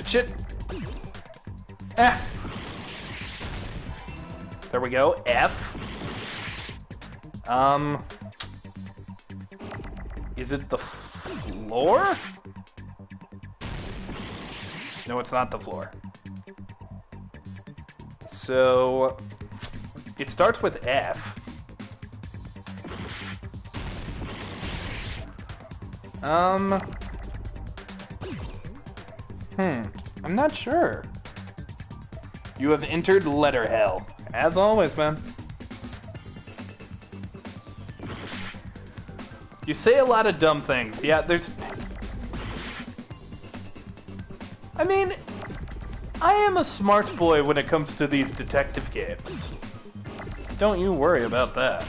Shit. Ah! There we go. F. Is it the floor? No, it's not the floor. So, it starts with F. I'm not sure. You have entered letter hell. As always, man. You say a lot of dumb things. Yeah, there's... I mean, I am a smart boy when it comes to these detective games. Don't you worry about that.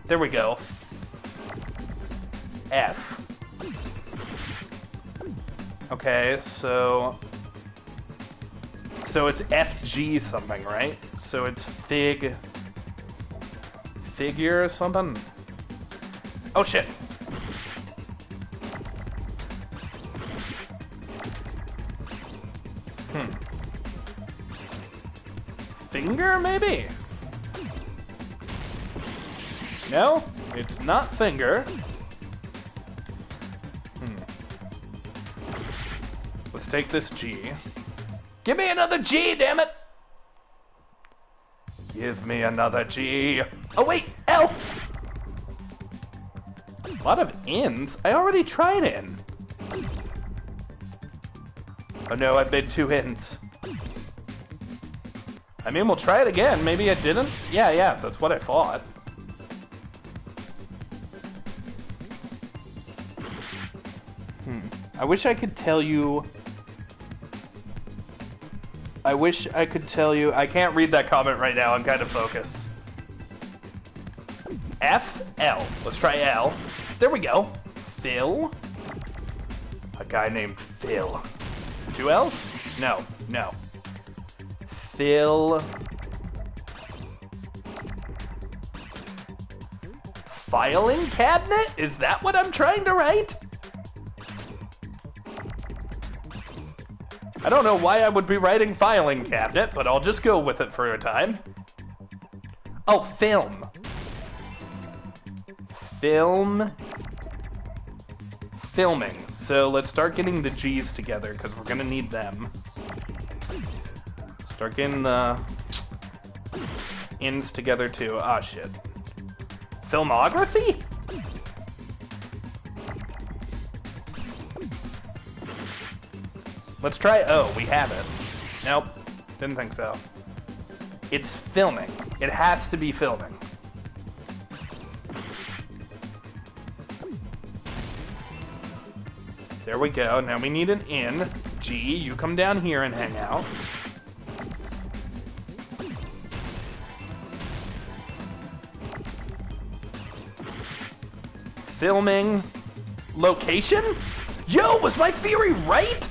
There we go. F. Okay, so it's FG something, right? So it's figure or something? Oh shit. Finger, maybe? No, it's not finger. Let's take this G. Give me another G, damn it! Give me another G. Oh wait, L! A lot of N's? I already tried N. Oh no, I made 2 N's. I mean, we'll try it again. Maybe I didn't? Yeah, that's what I thought. I wish I could tell you... I can't read that comment right now. I'm kind of focused. F, L. Let's try L. There we go. Phil. A guy named Phil. 2 L's? No. Phil. Filing cabinet? Is that what I'm trying to write? I don't know why I would be writing filing cabinet, but I'll just go with it for a time. Oh, film. Filming. So let's start getting the G's together, because we're going to need them. Start getting the N's together, too. Ah, shit. Filmography? Let's try O. We have it. Nope. Didn't think so. It's filming. It has to be filming. There we go. Now we need an N. G, you come down here and hang out. Filming. Location? Yo, was my theory right?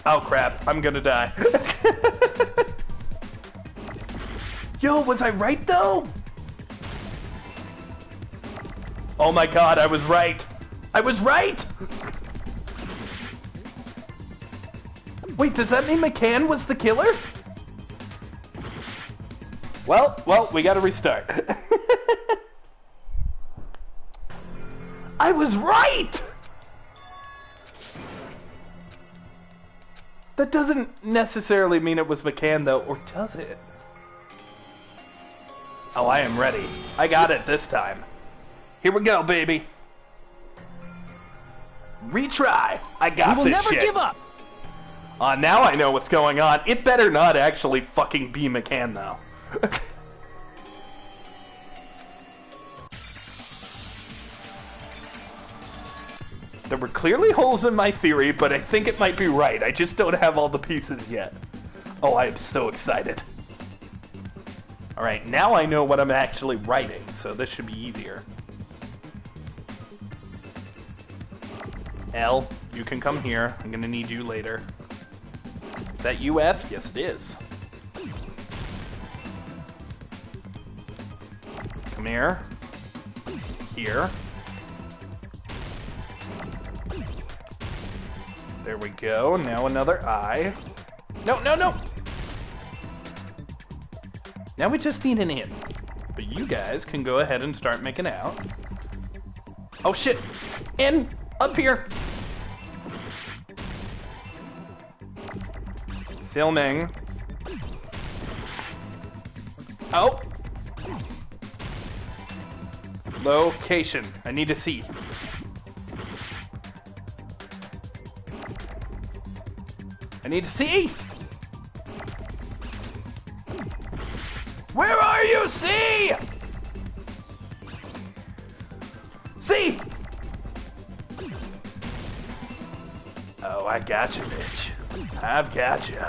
Oh crap, I'm gonna die. Yo, was I right though? Oh my god, I was right. I was right! Wait, does that mean McCann was the killer? Well, we gotta restart. I was right! That doesn't necessarily mean it was McCann, though, or does it? Oh, I am ready. I got it this time. Here we go, baby. Retry. I got this shit. We will never give up. Now I know what's going on. It better not actually fucking be McCann, though. There were clearly holes in my theory, but I think it might be right. I just don't have all the pieces yet. Oh, I am so excited. Alright, now I know what I'm actually writing, so this should be easier. L, you can come here. I'm gonna need you later. Is that UF? Yes, it is. Come here. Here. There we go. Now another eye. No, no, no! Now we just need an in. But you guys can go ahead and start making out. Oh shit! In! Up here! Filming. Oh! Location. I need to see. I need to see! Where are you? See! See! Oh, I got you, bitch. I've got you.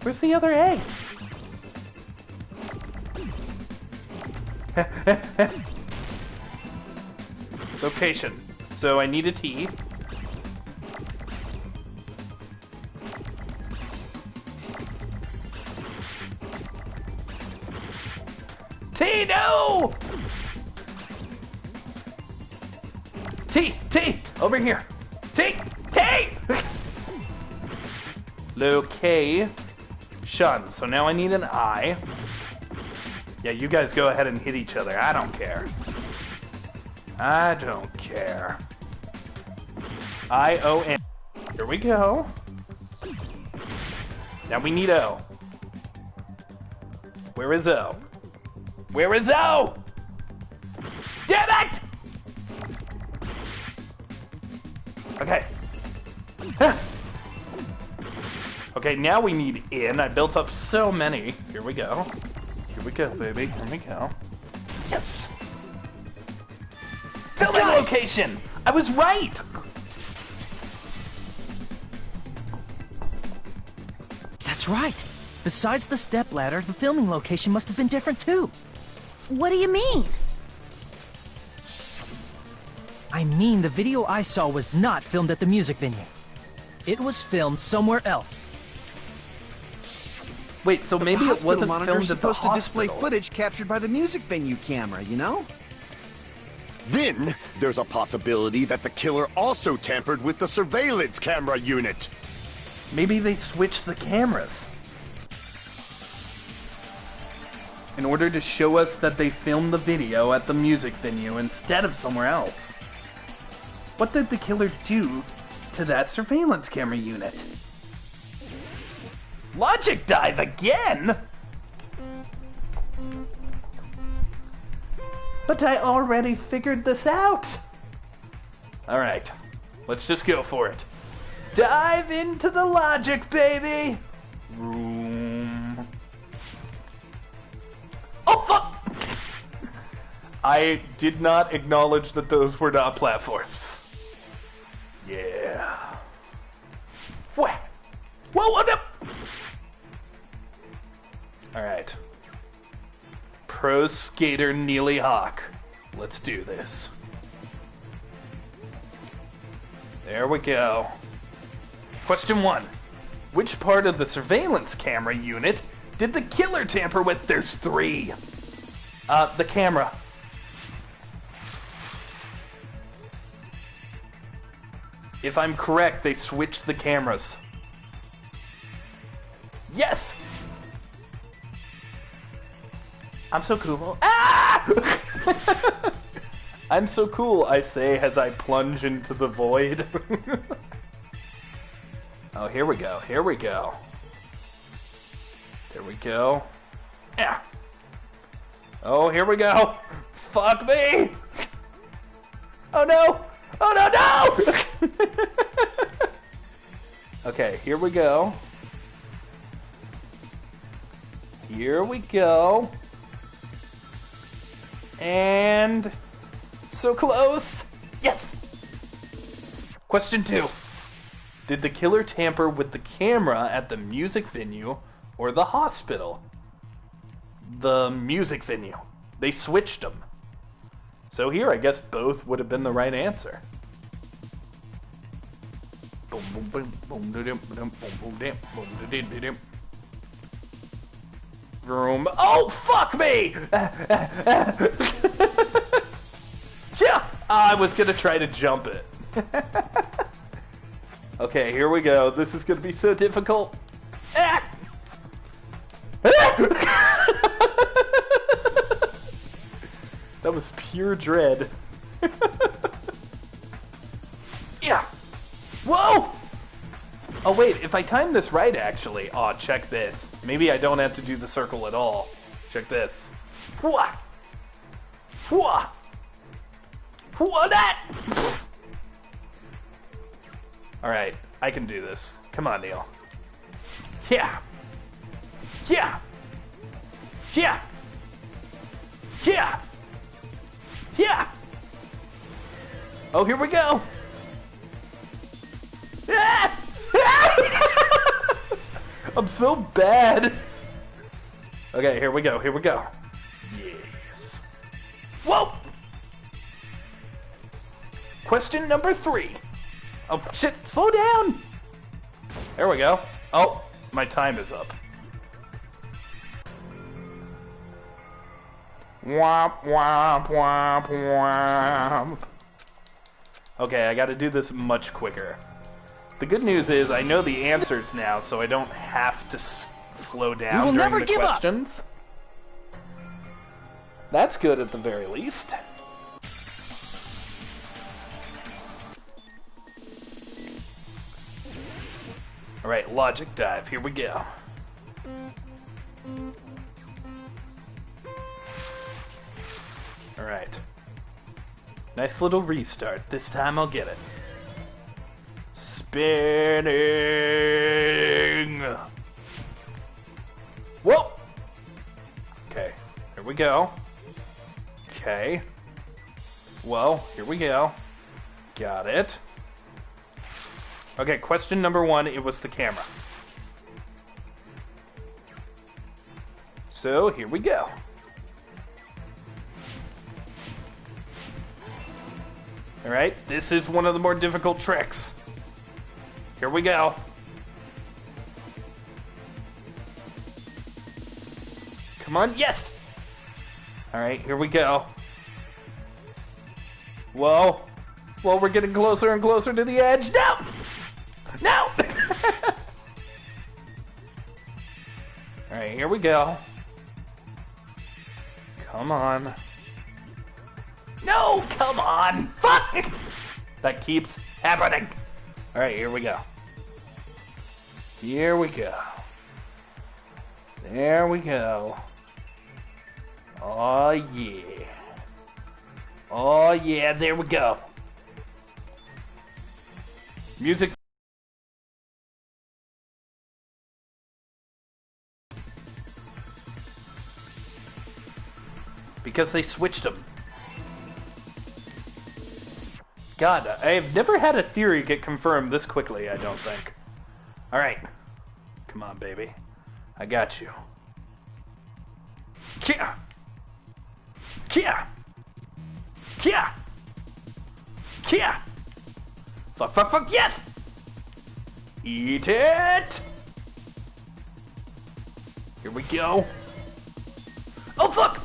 Where's the other egg? Location. So I need a T. T, no! T, over here. T! Location. So now I need an I. Yeah, you guys go ahead and hit each other. I don't care. I don't care. I-O-N. Here we go. Now we need O. Where is O? Where is O? Damn it! Okay. Okay, now we need in. I built up so many. Here we go. Here we go, baby. Here we go. Yes! Filming location! I was right! That's right. Besides the stepladder, the filming location must have been different too. What do you mean? I mean, the video I saw was not filmed at the music venue. It was filmed somewhere else. Wait, so maybe it wasn't filmed at the hospital. Supposed to display footage captured by the music venue camera, you know? Then, there's a possibility that the killer also tampered with the surveillance camera unit. Maybe they switched the cameras in order to show us that they filmed the video at the music venue instead of somewhere else. What did the killer do to that surveillance camera unit? Logic dive again? But I already figured this out. Alright, let's just go for it. Dive into the logic, baby! Room. Oh, fuck! I did not acknowledge that those were not platforms. Yeah. What? Whoa, what up? Alright. Pro skater Kneale Hawk. Let's do this. There we go. Question 1. Which part of the surveillance camera unit did the killer tamper with? There's 3. The camera. If I'm correct, they switched the cameras. Yes! I'm so cool. Ah! I'm so cool, I say as I plunge into the void. Oh, here we go. Here we go. There we go. Yeah. Oh, here we go. Fuck me. Oh no. Oh no, no! Okay, here we go. Here we go. And so close. Yes. Question 2. Did the killer tamper with the camera at the music venue or the hospital? The music venue. They switched them. So here, I guess both would have been the right answer. Boom, boom, boom, boom, boom, boom, boom, boom, boom, boom. Oh, fuck me! Yeah, I was gonna try to jump it. Okay, here we go. This is gonna be so difficult. Ah! Ah! That was pure dread. Yeah. Whoa! Oh wait, if I time this right, actually. Oh, check this. Maybe I don't have to do the circle at all. Check this. Whoa! Whoa! Whoa, that! Alright, I can do this. Come on, Kneale. Yeah! Yeah! Yeah! Yeah! Yeah! Oh, here we go! Ah! I'm so bad! Okay, here we go, here we go. Yes. Whoa! Question number 3. Oh, shit, slow down! There we go. Oh, my time is up. Womp, womp, womp, womp. Okay, I gotta do this much quicker. The good news is I know the answers now, so I don't have to slow down during the questions. That's good at the very least. Alright, logic dive, here we go. Alright. Nice little restart. This time I'll get it. Spinning! Whoa! Okay, here we go. Okay. Well, here we go. Got it. Okay, question number 1, it was the camera. So, here we go. Alright, this is one of the more difficult tricks. Here we go. Come on, yes! Alright, here we go. Whoa. Well, we're getting closer and closer to the edge. No! No! Alright, here we go. Come on. No, come on! Fuck! That keeps happening. Alright, here we go. Here we go. There we go. Oh, yeah. Oh, yeah, there we go. Music. Because they switched them. God, I have never had a theory get confirmed this quickly, I don't think. Alright. Come on, baby. I got you. Kia! Kia! Kia! Kia! Fuck, fuck, fuck, yes! Eat it! Here we go. Oh, fuck!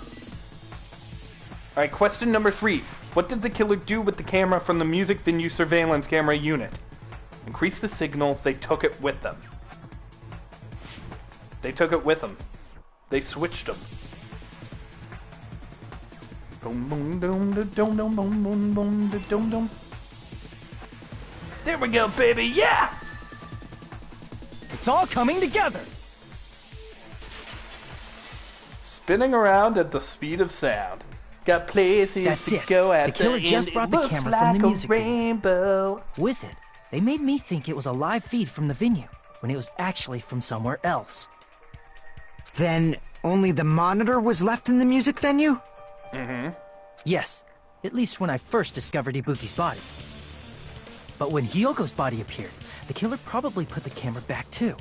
Alright, question number 3. What did the killer do with the camera from the music venue surveillance camera unit? Increase the signal, they took it with them. They took it with them. They switched them. There we go, baby, yeah! It's all coming together! Spinning around at the speed of sound. Got places That's to it. go at. The killer just brought the camera from the music rainbow. venue. With it, they made me think it was a live feed from the venue, when it was actually from somewhere else. Then only the monitor was left in the music venue? Mm-hmm. Yes, at least when I first discovered Ibuki's body. But when Hyoko's body appeared, the killer probably put the camera back too.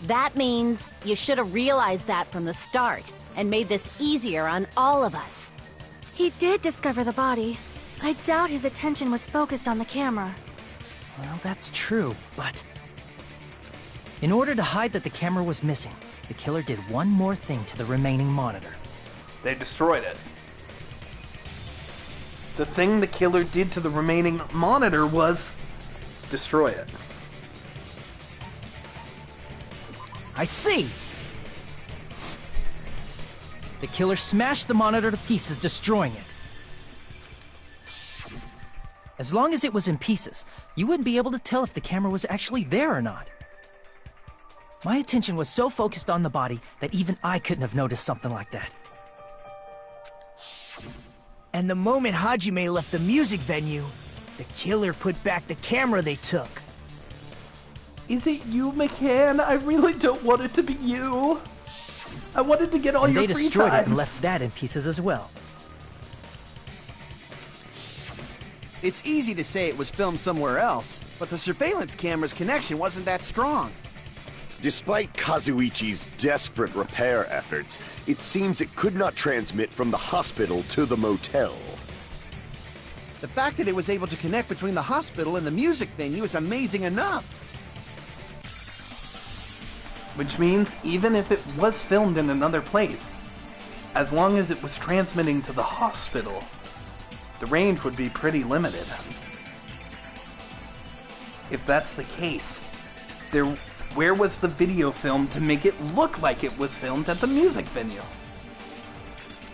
That means you should have realized that from the start and made this easier on all of us. He did discover the body. I doubt his attention was focused on the camera. Well, that's true, but... In order to hide that the camera was missing, the killer did one more thing to the remaining monitor. They destroyed it. The thing the killer did to the remaining monitor was destroy it. I see! The killer smashed the monitor to pieces, destroying it. As long as it was in pieces, you wouldn't be able to tell if the camera was actually there or not. My attention was so focused on the body that even I couldn't have noticed something like that. And the moment Hajime left the music venue, the killer put back the camera they took. Is it you, McCann? I really don't want it to be you. I wanted to get all your free time. They destroyed it and left that in pieces as well. It's easy to say it was filmed somewhere else, but the surveillance camera's connection wasn't that strong. Despite Kazuichi's desperate repair efforts, it seems it could not transmit from the hospital to the motel. The fact that it was able to connect between the hospital and the music venue is amazing enough. Which means, even if it was filmed in another place, as long as it was transmitting to the hospital, the range would be pretty limited. If that's the case, where was the video film to make it look like it was filmed at the music venue?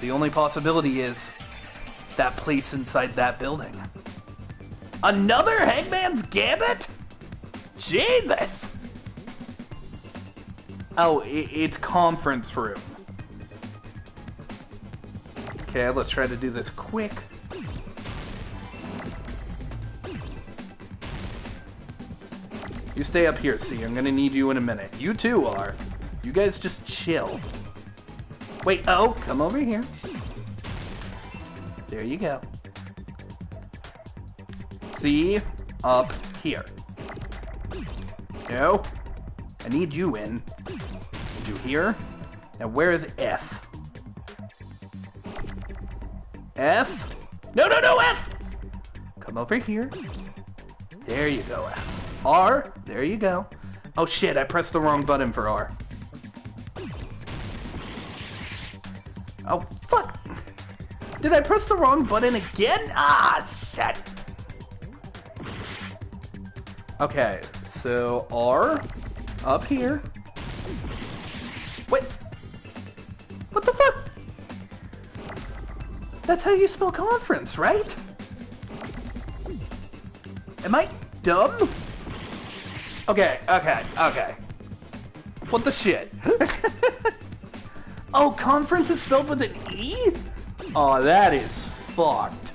The only possibility is that place inside that building. Another Hangman's Gambit? Jesus! Oh, it's conference room. Okay, let's try to do this quick. You stay up here, see, I'm gonna need you in a minute. You too are. You guys just chill. Wait, oh, come over here. There you go. See, up here. No, I need you in. Need you here. Now where is F? F? No, no, no, F! Come over here. There you go, F. R, there you go. Oh shit, I pressed the wrong button for R. Oh, fuck! Did I press the wrong button again? Ah, shit! Okay, so R, up here. Wait! What the fuck? That's how you spell conference, right? Am I dumb? Okay. What the shit? Oh, conference is spelled with an E? Oh, that is fucked.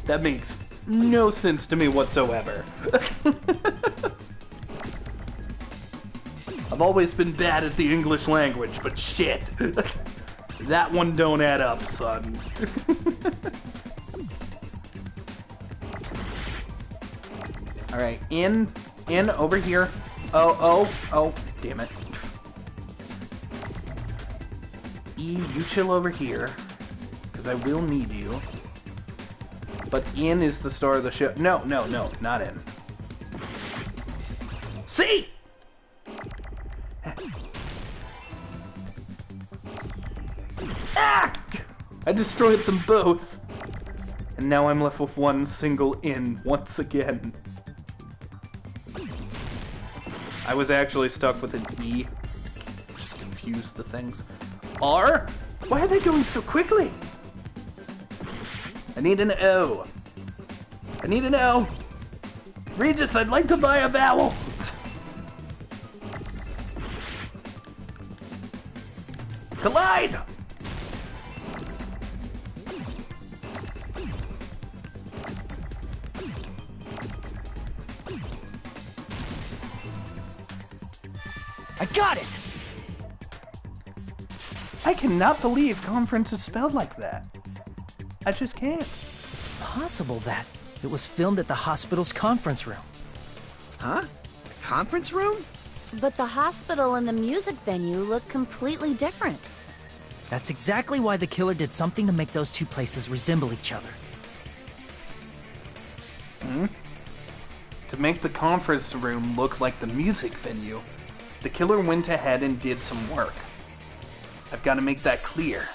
That makes no sense to me whatsoever. I've always been bad at the English language, but shit. That one don't add up, son. Alright, in, over here. Oh, damn it. E, you chill over here, because I will need you. But in is the star of the show. No, not in. C! Ah! I destroyed them both. And now I'm left with one single in once again. I was actually stuck with an E. Just confused the things. R? Why are they going so quickly? I need an O. I need an O. Regis, I'd like to buy a vowel. Collide! I got it! I cannot believe conference is spelled like that. I just can't. It's possible that it was filmed at the hospital's conference room. Huh? The conference room? But the hospital and the music venue look completely different. That's exactly why the killer did something to make those two places resemble each other. To make the conference room look like the music venue, the killer went ahead and did some work. I've got to make that clear.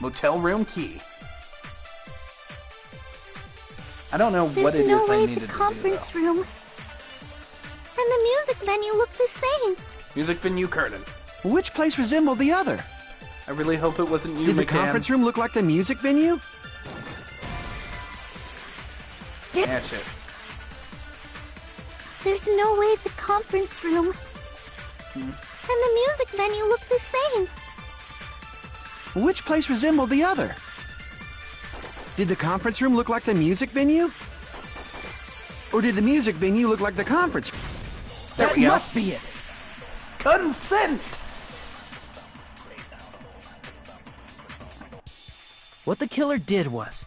Motel room key. I don't know what it There's no is I way needed the to do, conference though. room and the music venue look the same. Music venue curtain. Which place resembled the other? I really hope it wasn't you, Did the McCann. conference room look like the music venue? Yeah, shit. There's no way the conference room and the music venue look the same. Which place resembled the other? Did the conference room look like the music venue? Or did the music venue look like the conference? There That we go. must be it. Consent! What the killer did was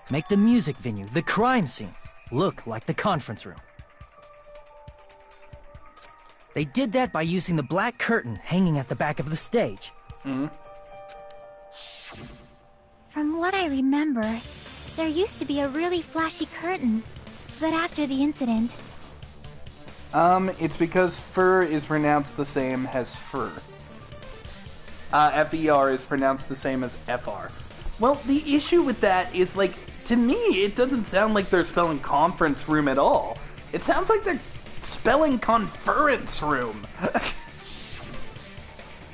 make the music venue, the crime scene, look like the conference room. They did that by using the black curtain hanging at the back of the stage. From what I remember, there used to be a really flashy curtain. But after the incident, It's because fur is pronounced the same as fur. FER is pronounced the same as FR. Well, the issue with that is, like, to me, it doesn't sound like they're spelling conference room at all. It sounds like they're spelling conference room.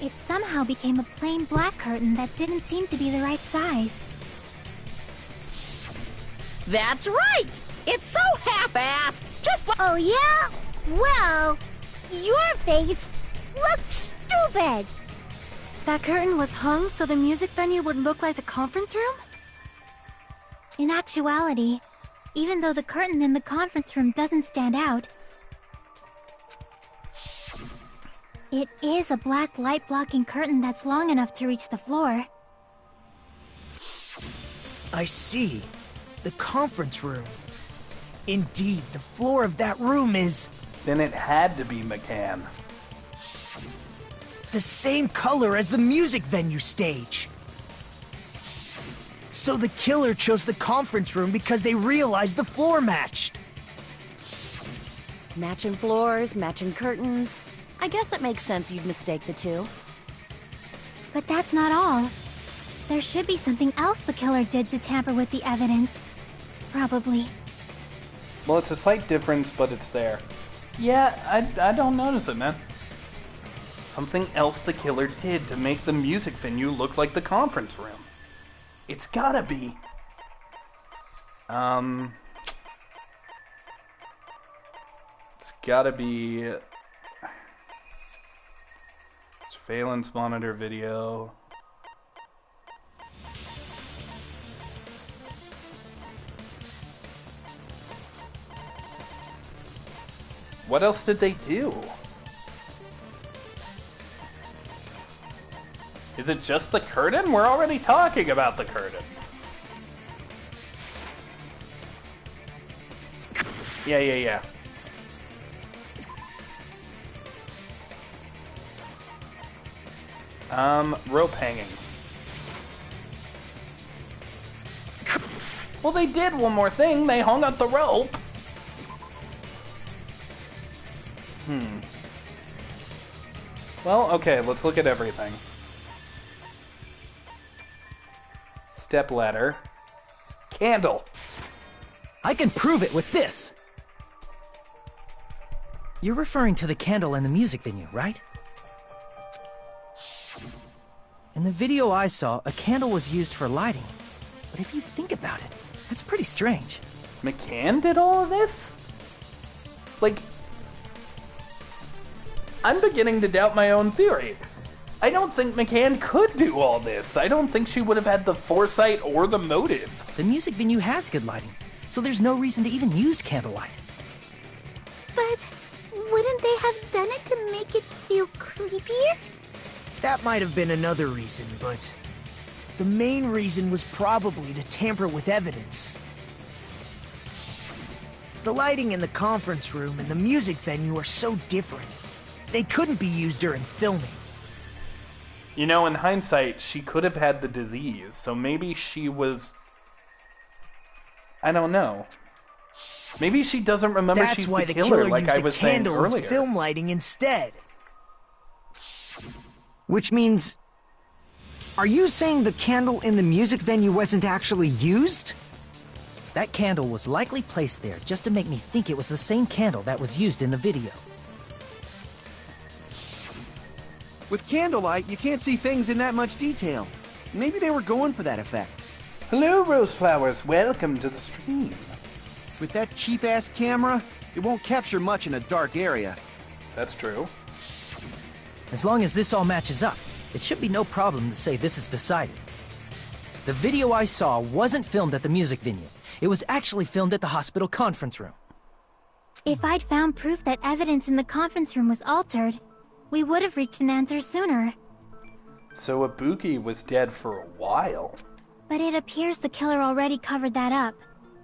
it somehow became a plain black curtain that didn't seem to be the right size. That's right! It's so half-assed! Just like— Oh, yeah? Well, your face looks stupid. That curtain was hung so the music venue would look like the conference room? In actuality, even though the curtain in the conference room doesn't stand out, it is a black light-blocking curtain that's long enough to reach the floor. I see. The conference room. Indeed, the floor of that room is Then it had to be McCann. the same color as the music venue stage. So the killer chose the conference room because they realized the floor matched. Matching floors, matching curtains. I guess it makes sense you'd mistake the two. But that's not all. There should be something else the killer did to tamper with the evidence. Probably. Well, it's a slight difference, but it's there. Yeah, I don't notice it, man. Something else the killer did to make the music venue look like the conference room. It's gotta be. It's gotta be surveillance monitor video. What else did they do? Is it just the curtain? We're already talking about the curtain. Yeah. Rope hanging. Well, they did one more thing. They hung up the rope. Well, okay, let's look at everything. Step ladder. Candle. I can prove it with this! You're referring to the candle in the music venue, right? In the video I saw, a candle was used for lighting. But if you think about it, that's pretty strange. McCann did all of this? Like, I'm beginning to doubt my own theory. I don't think McCann could do all this. I don't think she would have had the foresight or the motive. The music venue has good lighting, so there's no reason to even use candlelight. But wouldn't they have done it to make it feel creepier? That might have been another reason, but the main reason was probably to tamper with evidence. The lighting in the conference room and the music venue are so different. They couldn't be used during filming. You know, in hindsight, she could have had the disease, so maybe she was... I don't know. Maybe she doesn't remember That's she's why the the killer, killer like used I was a saying candle as earlier. film lighting instead. Which means Are you saying the candle in the music venue wasn't actually used? That candle was likely placed there just to make me think it was the same candle that was used in the video. With candlelight, you can't see things in that much detail. Maybe they were going for that effect. Hello, Roseflowers. Welcome to the stream. With that cheap-ass camera, it won't capture much in a dark area. That's true. As long as this all matches up, it should be no problem to say this is decided. The video I saw wasn't filmed at the music venue. It was actually filmed at the hospital conference room. If I'd found proof that evidence in the conference room was altered, we would have reached an answer sooner. So Ibuki was dead for a while. But it appears the killer already covered that up,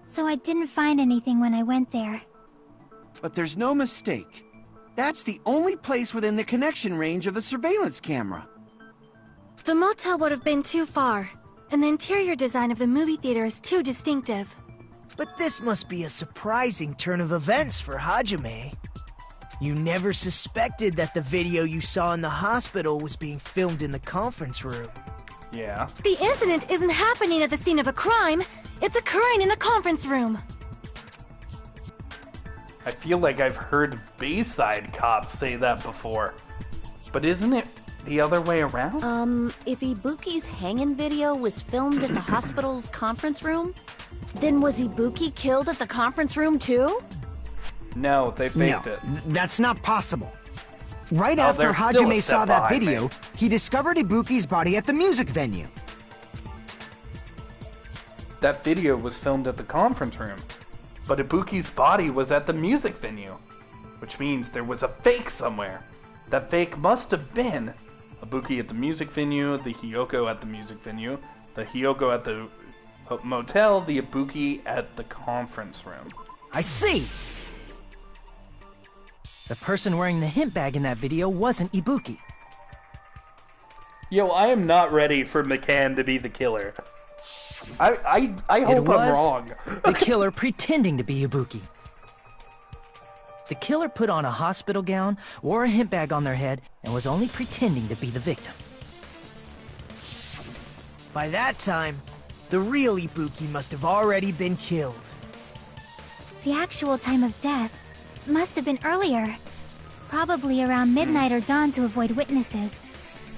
so I didn't find anything when I went there. But there's no mistake. That's the only place within the connection range of the surveillance camera. The motel would have been too far, and the interior design of the movie theater is too distinctive. But this must be a surprising turn of events for Hajime. You never suspected that the video you saw in the hospital was being filmed in the conference room. Yeah. The incident isn't happening at the scene of a crime. It's occurring in the conference room. I feel like I've heard Bayside cops say that before. But isn't it the other way around? If Ibuki's hanging video was filmed at the hospital's conference room, then was Ibuki killed at the conference room too? No, they faked it. That's not possible. Right after Hajime saw that video, he discovered Ibuki's body at the music venue. That video was filmed at the conference room, but Ibuki's body was at the music venue, which means there was a fake somewhere. That fake must have been Ibuki at the music venue, the Hiyoko at the music venue, the Hiyoko at the motel, the Ibuki at the conference room. I see! The person wearing the hint bag in that video wasn't Ibuki. Yo, I am not ready for McCann to be the killer. I hope I'm wrong. The killer pretending to be Ibuki. The killer put on a hospital gown, wore a hint bag on their head, and was only pretending to be the victim. By that time, the real Ibuki must have already been killed. The actual time of death must have been earlier. Probably around midnight or dawn to avoid witnesses.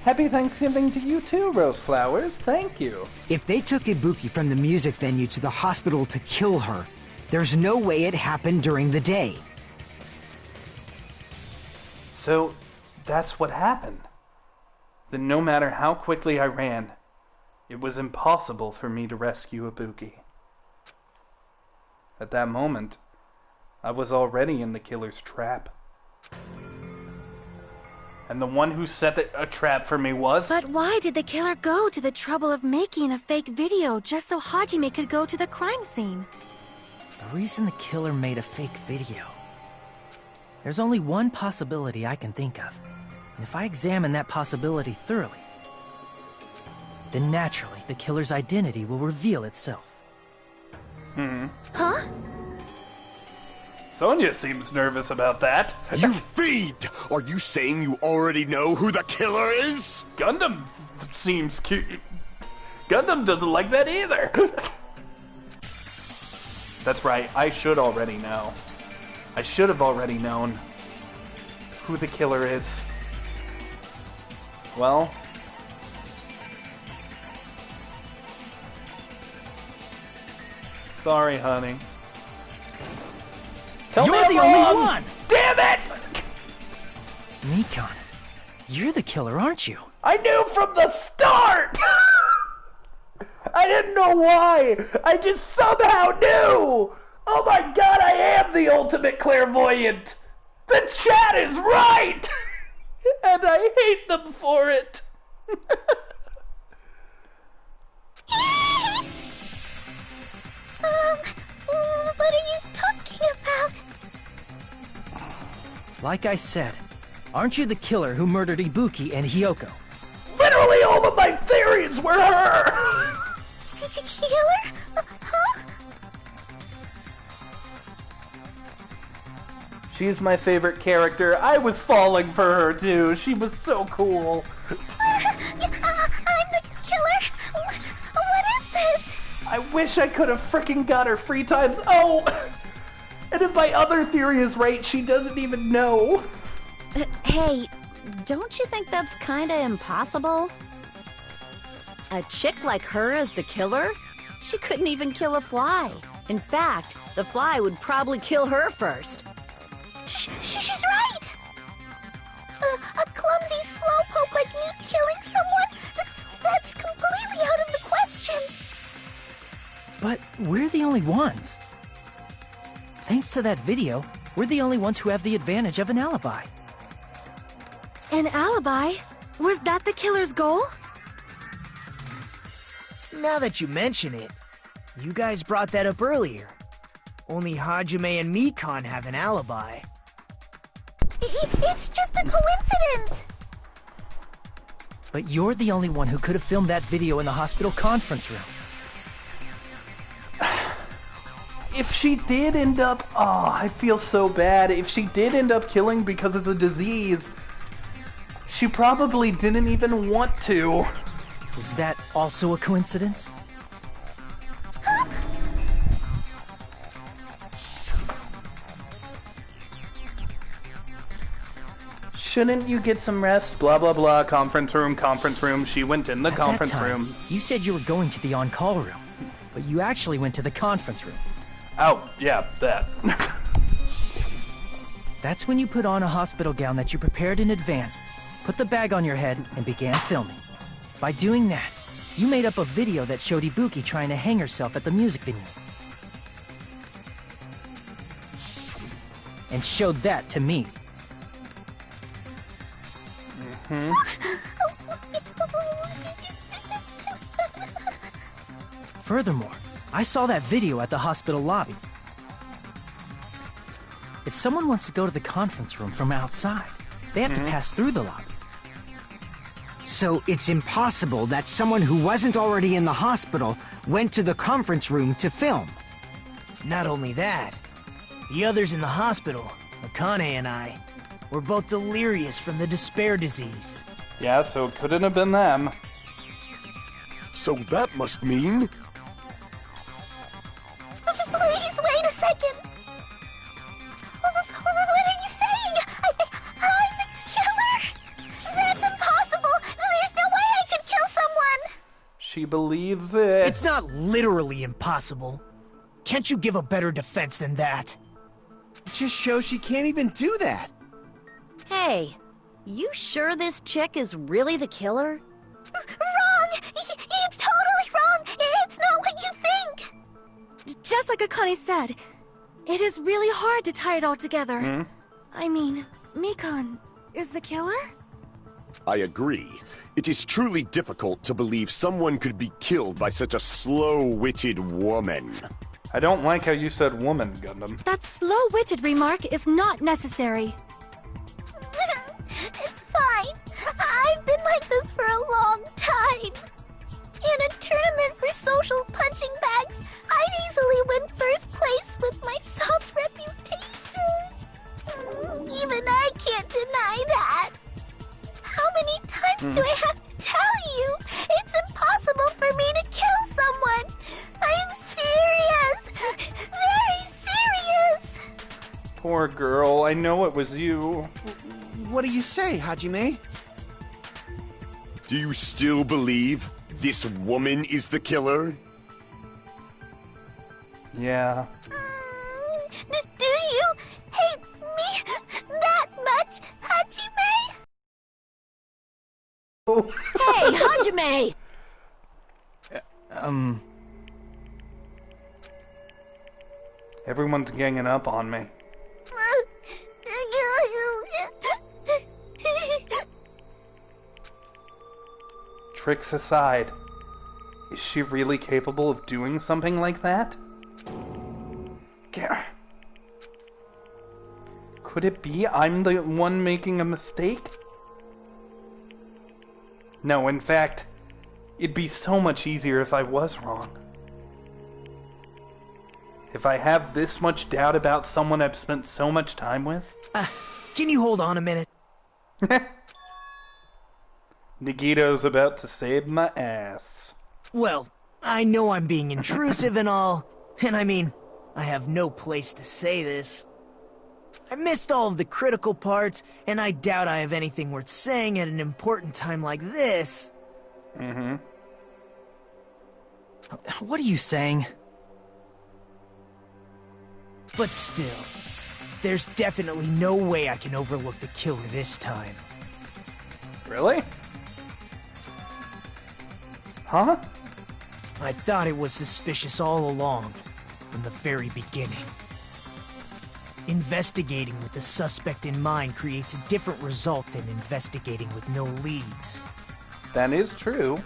Happy Thanksgiving to you too, Roseflowers. Thank you. If they took Ibuki from the music venue to the hospital to kill her, there's no way it happened during the day. So, that's what happened. Then no matter how quickly I ran, it was impossible for me to rescue Ibuki. At that moment, I was already in the killer's trap. And the one who set a trap for me was... But why did the killer go to the trouble of making a fake video just so Hajime could go to the crime scene? The reason the killer made a fake video... There's only one possibility I can think of. And if I examine that possibility thoroughly, then naturally the killer's identity will reveal itself. Huh? Sonya seems nervous about that. You fiend! Are you saying you already know who the killer is? Gundam seems cute. Gundam doesn't like that either. That's right, I should already know. I should have already known who the killer is. Well... Sorry, honey. You're the only one! Damn it! Nikon, you're the killer, aren't you? I knew from the start! I didn't know why! I just somehow knew! Oh my god, I am the ultimate clairvoyant! The chat is right! And I hate them for it! What are you talking about? Like I said, aren't you the killer who murdered Ibuki and Hiyoko? Literally all of my theories were her! Killer? Huh? She's my favorite character. I was falling for her too. She was so cool. I'm the I wish I could have frickin' got her 3 times. Oh! And if my other theory is right, she doesn't even know. Hey, don't you think that's kinda impossible? A chick like her as the killer? She couldn't even kill a fly. In fact, the fly would probably kill her first. She's right! A clumsy slowpoke like me killing someone? That's completely out of the question! But we're the only ones. Thanks to that video, we're the only ones who have the advantage of an alibi. An alibi? Was that the killer's goal? Now that you mention it, you guys brought that up earlier. Only Hajime and me can't have an alibi. It's just a coincidence! But you're the only one who could have filmed that video in the hospital conference room. If she did end up... Oh, I feel so bad. If she did end up killing because of the disease, she probably didn't even want to. Is that also a coincidence? Shouldn't you get some rest? Blah, blah, blah. Conference room, conference room. She went in the conference room. You said you were going to the on-call room, but you actually went to the conference room. Oh, yeah, that. That's when you put on a hospital gown that you prepared in advance, put the bag on your head, and began filming. By doing that, you made up a video that showed Ibuki trying to hang herself at the music venue. And showed that to me. Furthermore, I saw that video at the hospital lobby. If someone wants to go to the conference room from outside, they have to pass through the lobby. So it's impossible that someone who wasn't already in the hospital went to the conference room to film. Not only that, the others in the hospital, Akane and I, were both delirious from the despair disease. Yeah, so it couldn't have been them. So that must mean... Please wait a second! What are you saying? I'm the killer? That's impossible! There's no way I could kill someone! She believes it. It's not literally impossible. Can't you give a better defense than that? It just shows she can't even do that. Hey, you sure this chick is really the killer? Wrong! It's totally wrong! It's not what you think! Just like Akane said, it is really hard to tie it all together. I mean, Mikan is the killer? I agree. It is truly difficult to believe someone could be killed by such a slow-witted woman. I don't like how you said woman, Gundam. That slow-witted remark is not necessary. It's fine. I've been like this for a long time. In a tournament for social punching bags, I'd easily win first place with my soft reputation. Even I can't deny that. How many times do I have to tell you? It's impossible for me to kill someone. I'm serious. Very serious. Poor girl, I know it was you. What do you say, Hajime? Do you still believe this woman is the killer? Yeah. Do you hate me that much, Hajime? Hey, Hajime! Everyone's ganging up on me. Tricks aside, is she really capable of doing something like that? Could it be I'm the one making a mistake? No, in fact, it'd be so much easier if I was wrong. If I have this much doubt about someone I've spent so much time with... Can you hold on a minute? Nagito's about to save my ass. Well, I know I'm being intrusive and all, and I mean, I have no place to say this. I missed all of the critical parts, and I doubt I have anything worth saying at an important time like this. Mm-hmm. What are you saying? But still, there's definitely no way I can overlook the killer this time. Really? Huh? I thought it was suspicious all along, from the very beginning. Investigating with the suspect in mind creates a different result than investigating with no leads. That is true.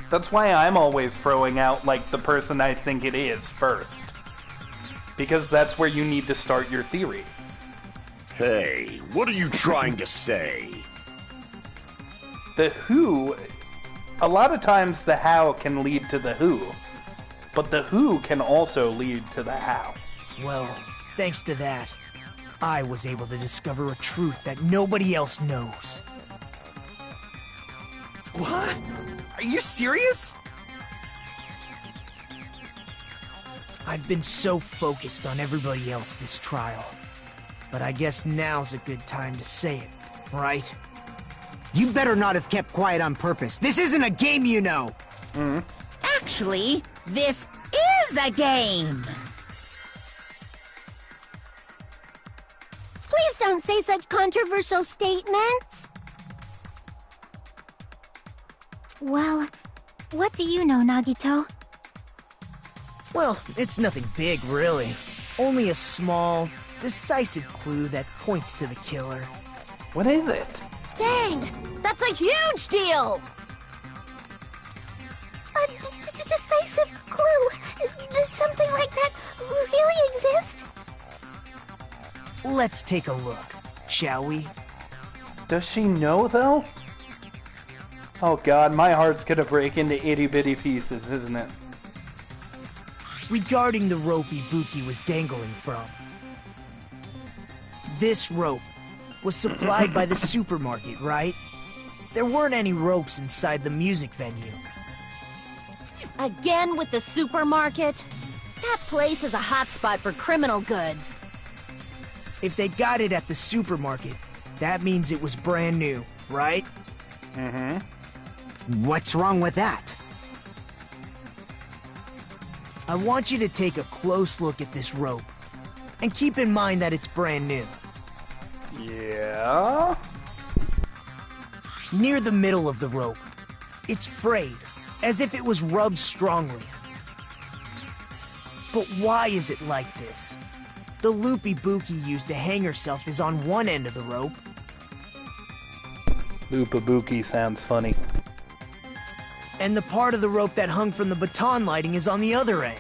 That's why I'm always throwing out, like, the person I think it is first. Because that's where you need to start your theory. Hey, what are you trying to say? The who... A lot of times the how can lead to the who. But the who can also lead to the how. Well, thanks to that, I was able to discover a truth that nobody else knows. What? Are you serious? I've been so focused on everybody else this trial. But I guess now's a good time to say it, right? You better not have kept quiet on purpose. This isn't a game, you know! Actually, this is a game! Please don't say such controversial statements. Well, what do you know, Nagito? Well, it's nothing big, really. Only a small, decisive clue that points to the killer. What is it? Dang! That's a huge deal! A decisive clue? Does something like that really exist? Let's take a look, shall we? Does she know, though? Oh god, my heart's gonna break into itty-bitty pieces, isn't it? Regarding the rope Ibuki was dangling from. This rope was supplied by the supermarket, right? There weren't any ropes inside the music venue. Again with the supermarket? That place is a hotspot for criminal goods. If they got it at the supermarket, that means it was brand new, right? Mm-hmm. What's wrong with that? I want you to take a close look at this rope. And keep in mind that it's brand new. Yeah? Near the middle of the rope, it's frayed, as if it was rubbed strongly. But why is it like this? The loop Ibuki used to hang herself is on one end of the rope. Loopabuki sounds funny. And the part of the rope that hung from the baton lighting is on the other end.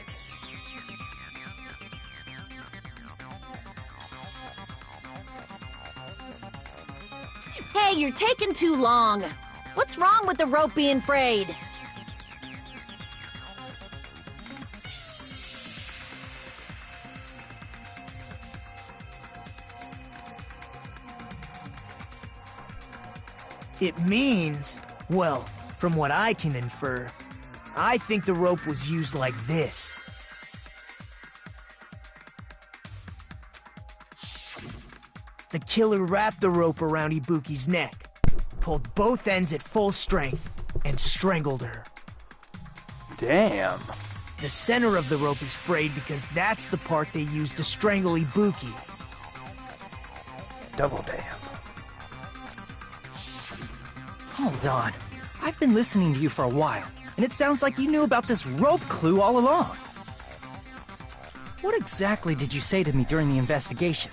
Hey, you're taking too long. What's wrong with the rope being frayed? It means, well, from what I can infer, I think the rope was used like this. The killer wrapped the rope around Ibuki's neck, pulled both ends at full strength, and strangled her. Damn. The center of the rope is frayed because that's the part they used to strangle Ibuki. Double damn. Hold on. I've been listening to you for a while, and it sounds like you knew about this rope clue all along. What exactly did you say to me during the investigation?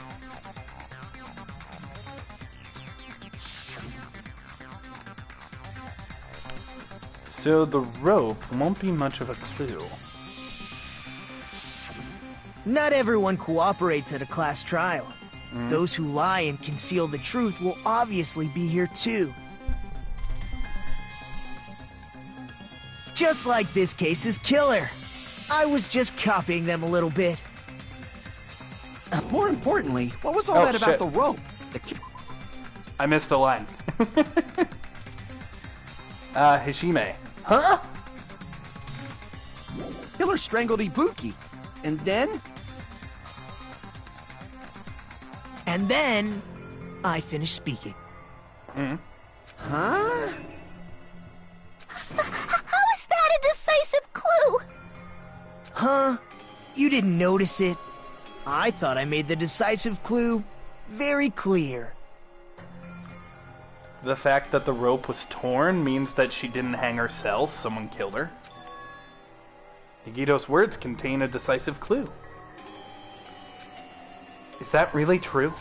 So the rope won't be much of a clue. Not everyone cooperates at a class trial. Those who lie and conceal the truth will obviously be here too. Just like this case's killer. I was just copying them a little bit. More importantly, what was all Oh, that about shit. the rope? I missed a line. Hishime. Huh? Killer strangled Ibuki. And then? And then, I finished speaking. Huh? How is that a decisive clue? Huh? You didn't notice it? I thought I made the decisive clue very clear. The fact that the rope was torn means that she didn't hang herself, someone killed her. Higito's words contain a decisive clue. Is that really true?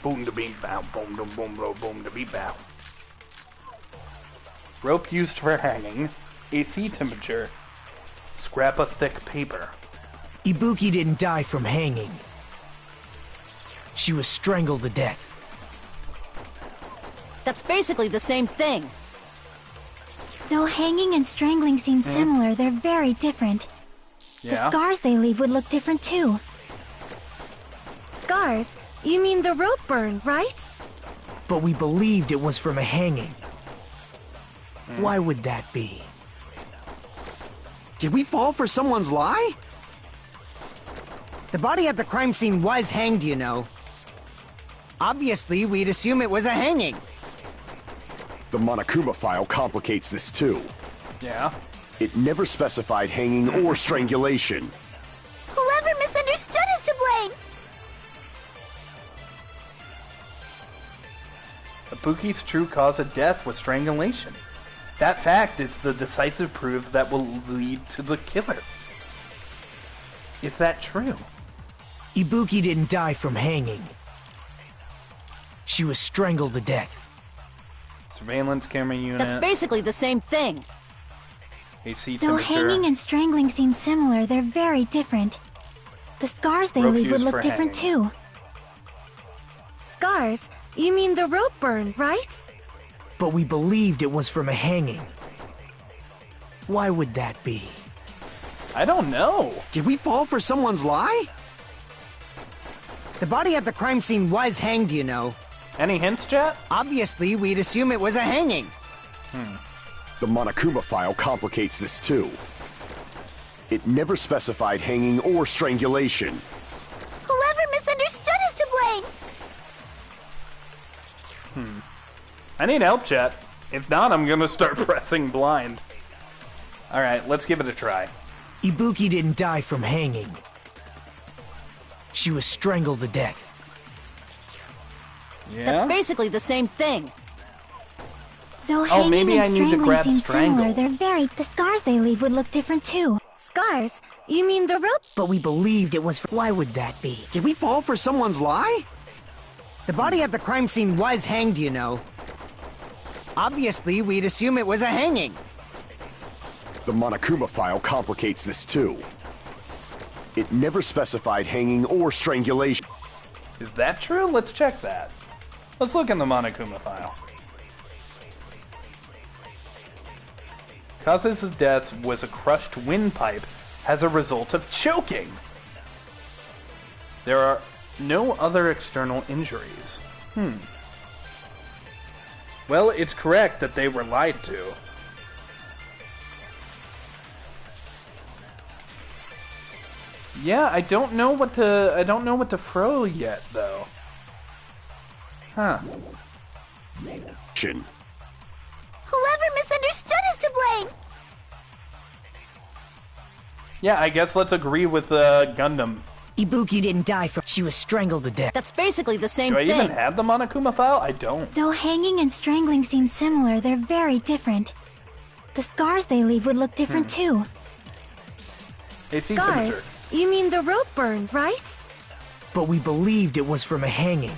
Boom da beep bow, boom da boom blow, boom da beep bow. Rope used for hanging, AC temperature, scrap of thick paper. Ibuki didn't die from hanging. She was strangled to death. That's basically the same thing. Though hanging and strangling seem similar, they're very different. The scars they leave would look different too. Scars? You mean the rope burn, right? But we believed it was from a hanging. Why would that be? Did we fall for someone's lie? The body at the crime scene was hanged, you know. Obviously, we'd assume it was a hanging. The Monokuma file complicates this too. Yeah. It never specified hanging or strangulation. Whoever misunderstood is to blame! Ibuki's true cause of death was strangulation. That fact is the decisive proof that will lead to the killer. Is that true? Ibuki didn't die from hanging. She was strangled to death. Surveillance camera unit. That's basically the same thing. AC Though temperature. hanging and strangling seem similar, they're very different. The scars they Rope leave would used look for different hanging. too. Scars? You mean the rope burn, right? But we believed it was from a hanging. Why would that be? I don't know. Did we fall for someone's lie? The body at the crime scene was hanged, you know. Any hints, chat? Obviously, we'd assume it was a hanging. The Monokuma file complicates this too. It never specified hanging or strangulation. Whoever misunderstood is to blame! I need help, chat. If not, I'm gonna start pressing blind. Alright, let's give it a try. Ibuki didn't die from hanging. She was strangled to death. Yeah? That's basically the same thing. Though hanging maybe and I need to strangling grab seem strangle. similar, they're very... The scars they leave would look different too. Scars? You mean the rope? But we believed it was from... Why would that be? Did we fall for someone's lie? The body at the crime scene was hanged, you know. Obviously, we'd assume it was a hanging. The Monokuma file complicates this too. It never specified hanging or strangulation. Is that true? Let's check that. Let's look in the Monokuma file. Causes of death was a crushed windpipe as a result of choking. There are no other external injuries. Well, it's correct that they were lied to. Yeah, I don't know what to throw yet though. Huh. Whoever misunderstood is to blame! Yeah, I guess let's agree with Gundam. Ibuki didn't die from... She was strangled to death. That's basically the same Do I thing. even have the Monokuma file? I don't. Though hanging and strangling seem similar, they're very different. The scars they leave would look different too. AC Scars? temperature. You mean the rope burn, right? But we believed it was from a hanging.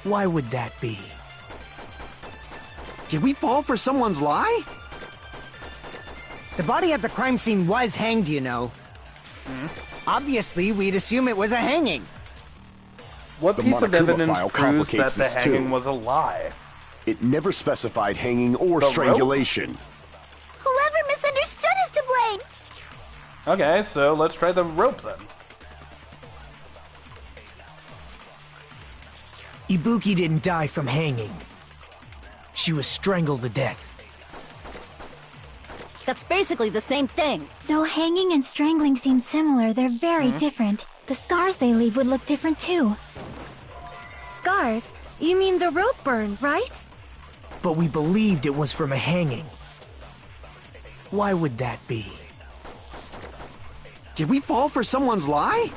Why would that be? Did we fall for someone's lie? The body at the crime scene was hanged, you know. Obviously, we'd assume it was a hanging. What The piece of Monokuma evidence file proves that complicates the this hanging too. was a lie? It never specified hanging or The rope? strangulation. Whoever misunderstood is to blame! Okay, so let's try the rope then. Ibuki didn't die from hanging. She was strangled to death. That's basically the same thing. Though hanging and strangling seem similar, they're very different. The scars they leave would look different too. Scars? You mean the rope burn, right? But we believed it was from a hanging. Why would that be? Did we fall for someone's lie?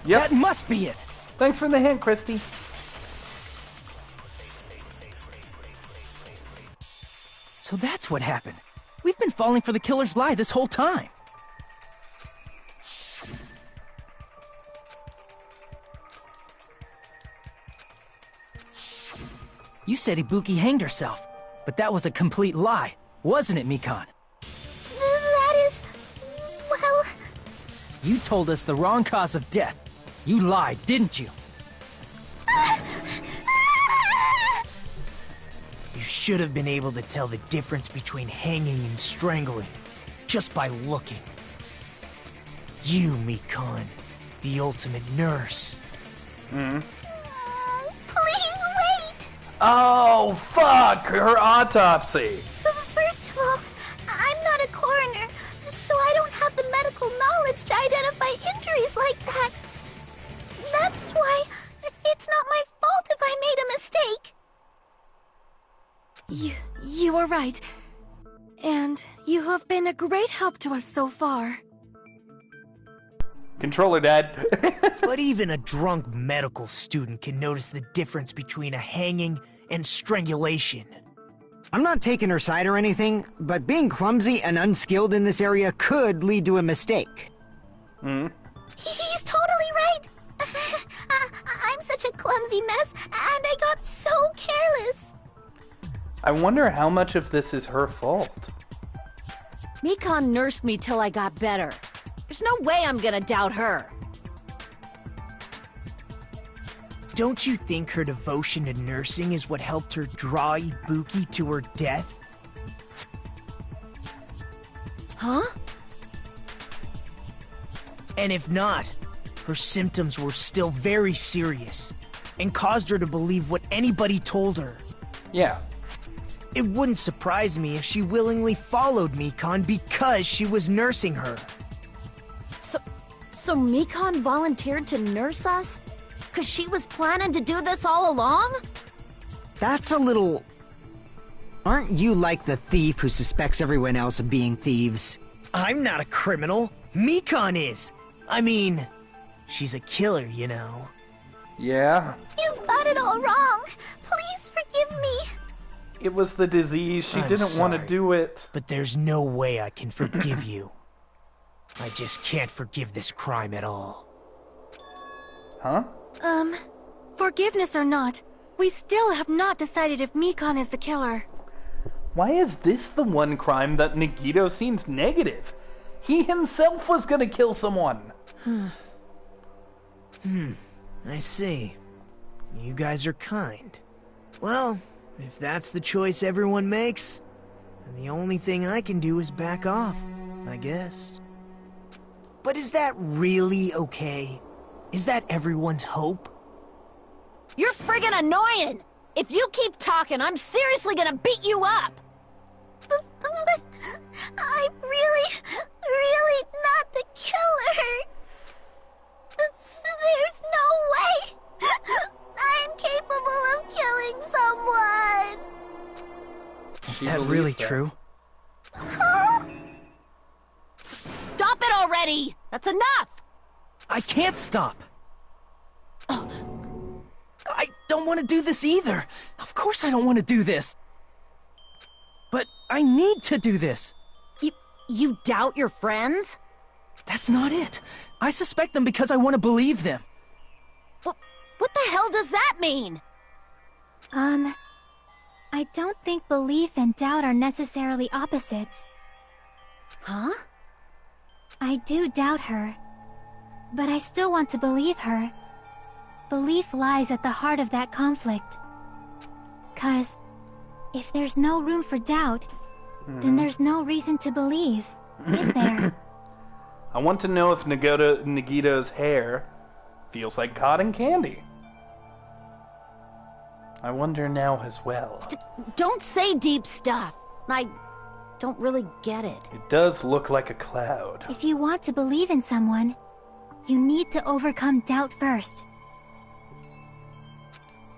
Yep. That must be it. Thanks for the hint, Christy. So that's what happened. We've been falling for the killer's lie this whole time. You said Ibuki hanged herself, but that was a complete lie, wasn't it, Mikan? That is... well... You told us the wrong cause of death. You lied, didn't you? You should have been able to tell the difference between hanging and strangling, just by looking. You, Mikan, the ultimate nurse. Please wait! Oh, fuck! Her autopsy! First of all, I'm not a coroner, so I don't have the medical knowledge to identify injuries like that. That's why it's not my fault if I made a mistake. You were right. And you have been a great help to us so far. Controller, Dad. But even a drunk medical student can notice the difference between a hanging and strangulation. I'm not taking her side or anything, but being clumsy and unskilled in this area could lead to a mistake. He's totally right. I'm such a clumsy mess, and I got so careless. I wonder how much of this is her fault. Mikan nursed me till I got better. There's no way I'm gonna doubt her. Don't you think her devotion to nursing is what helped her draw Ibuki to her death? Huh? And if not, her symptoms were still very serious and caused her to believe what anybody told her. Yeah. It wouldn't surprise me if she willingly followed Mikan because she was nursing her. So Mikan volunteered to nurse us? 'Cause she was planning to do this all along? That's a little... Aren't you like the thief who suspects everyone else of being thieves? I'm not a criminal. Mikan is. I mean, she's a killer, you know. Yeah. You've got it all wrong. Please forgive me. It was the disease. She I'm didn't want to sorry, do it. But there's no way I can forgive you. I just can't forgive this crime at all. Huh? Forgiveness or not, we still have not decided if Mikan is the killer. Why is this the one crime that Nagito seems negative? He himself was gonna kill someone. I see. You guys are kind. Well, if that's the choice everyone makes, then the only thing I can do is back off, I guess. But is that really okay? Is that everyone's hope? You're friggin' annoying! If you keep talking, I'm seriously gonna beat you up! But I'm really not the killer. There's no way. I'm capable of killing someone. Is that really true? Huh? Stop it already! That's enough! I can't stop. Oh, I don't want to do this either. Of course I don't want to do this. But I need to do this. You doubt your friends? That's not it. I suspect them because I want to believe them. What the hell does that mean? I don't think belief and doubt are necessarily opposites. Huh? I do doubt her, but I still want to believe her. Belief lies at the heart of that conflict. 'Cause if there's no room for doubt, then there's no reason to believe, is there? I want to know if Nagito's hair feels like cotton candy. I wonder now as well. Don't say deep stuff. I don't really get it. It does look like a cloud. If you want to believe in someone, you need to overcome doubt first.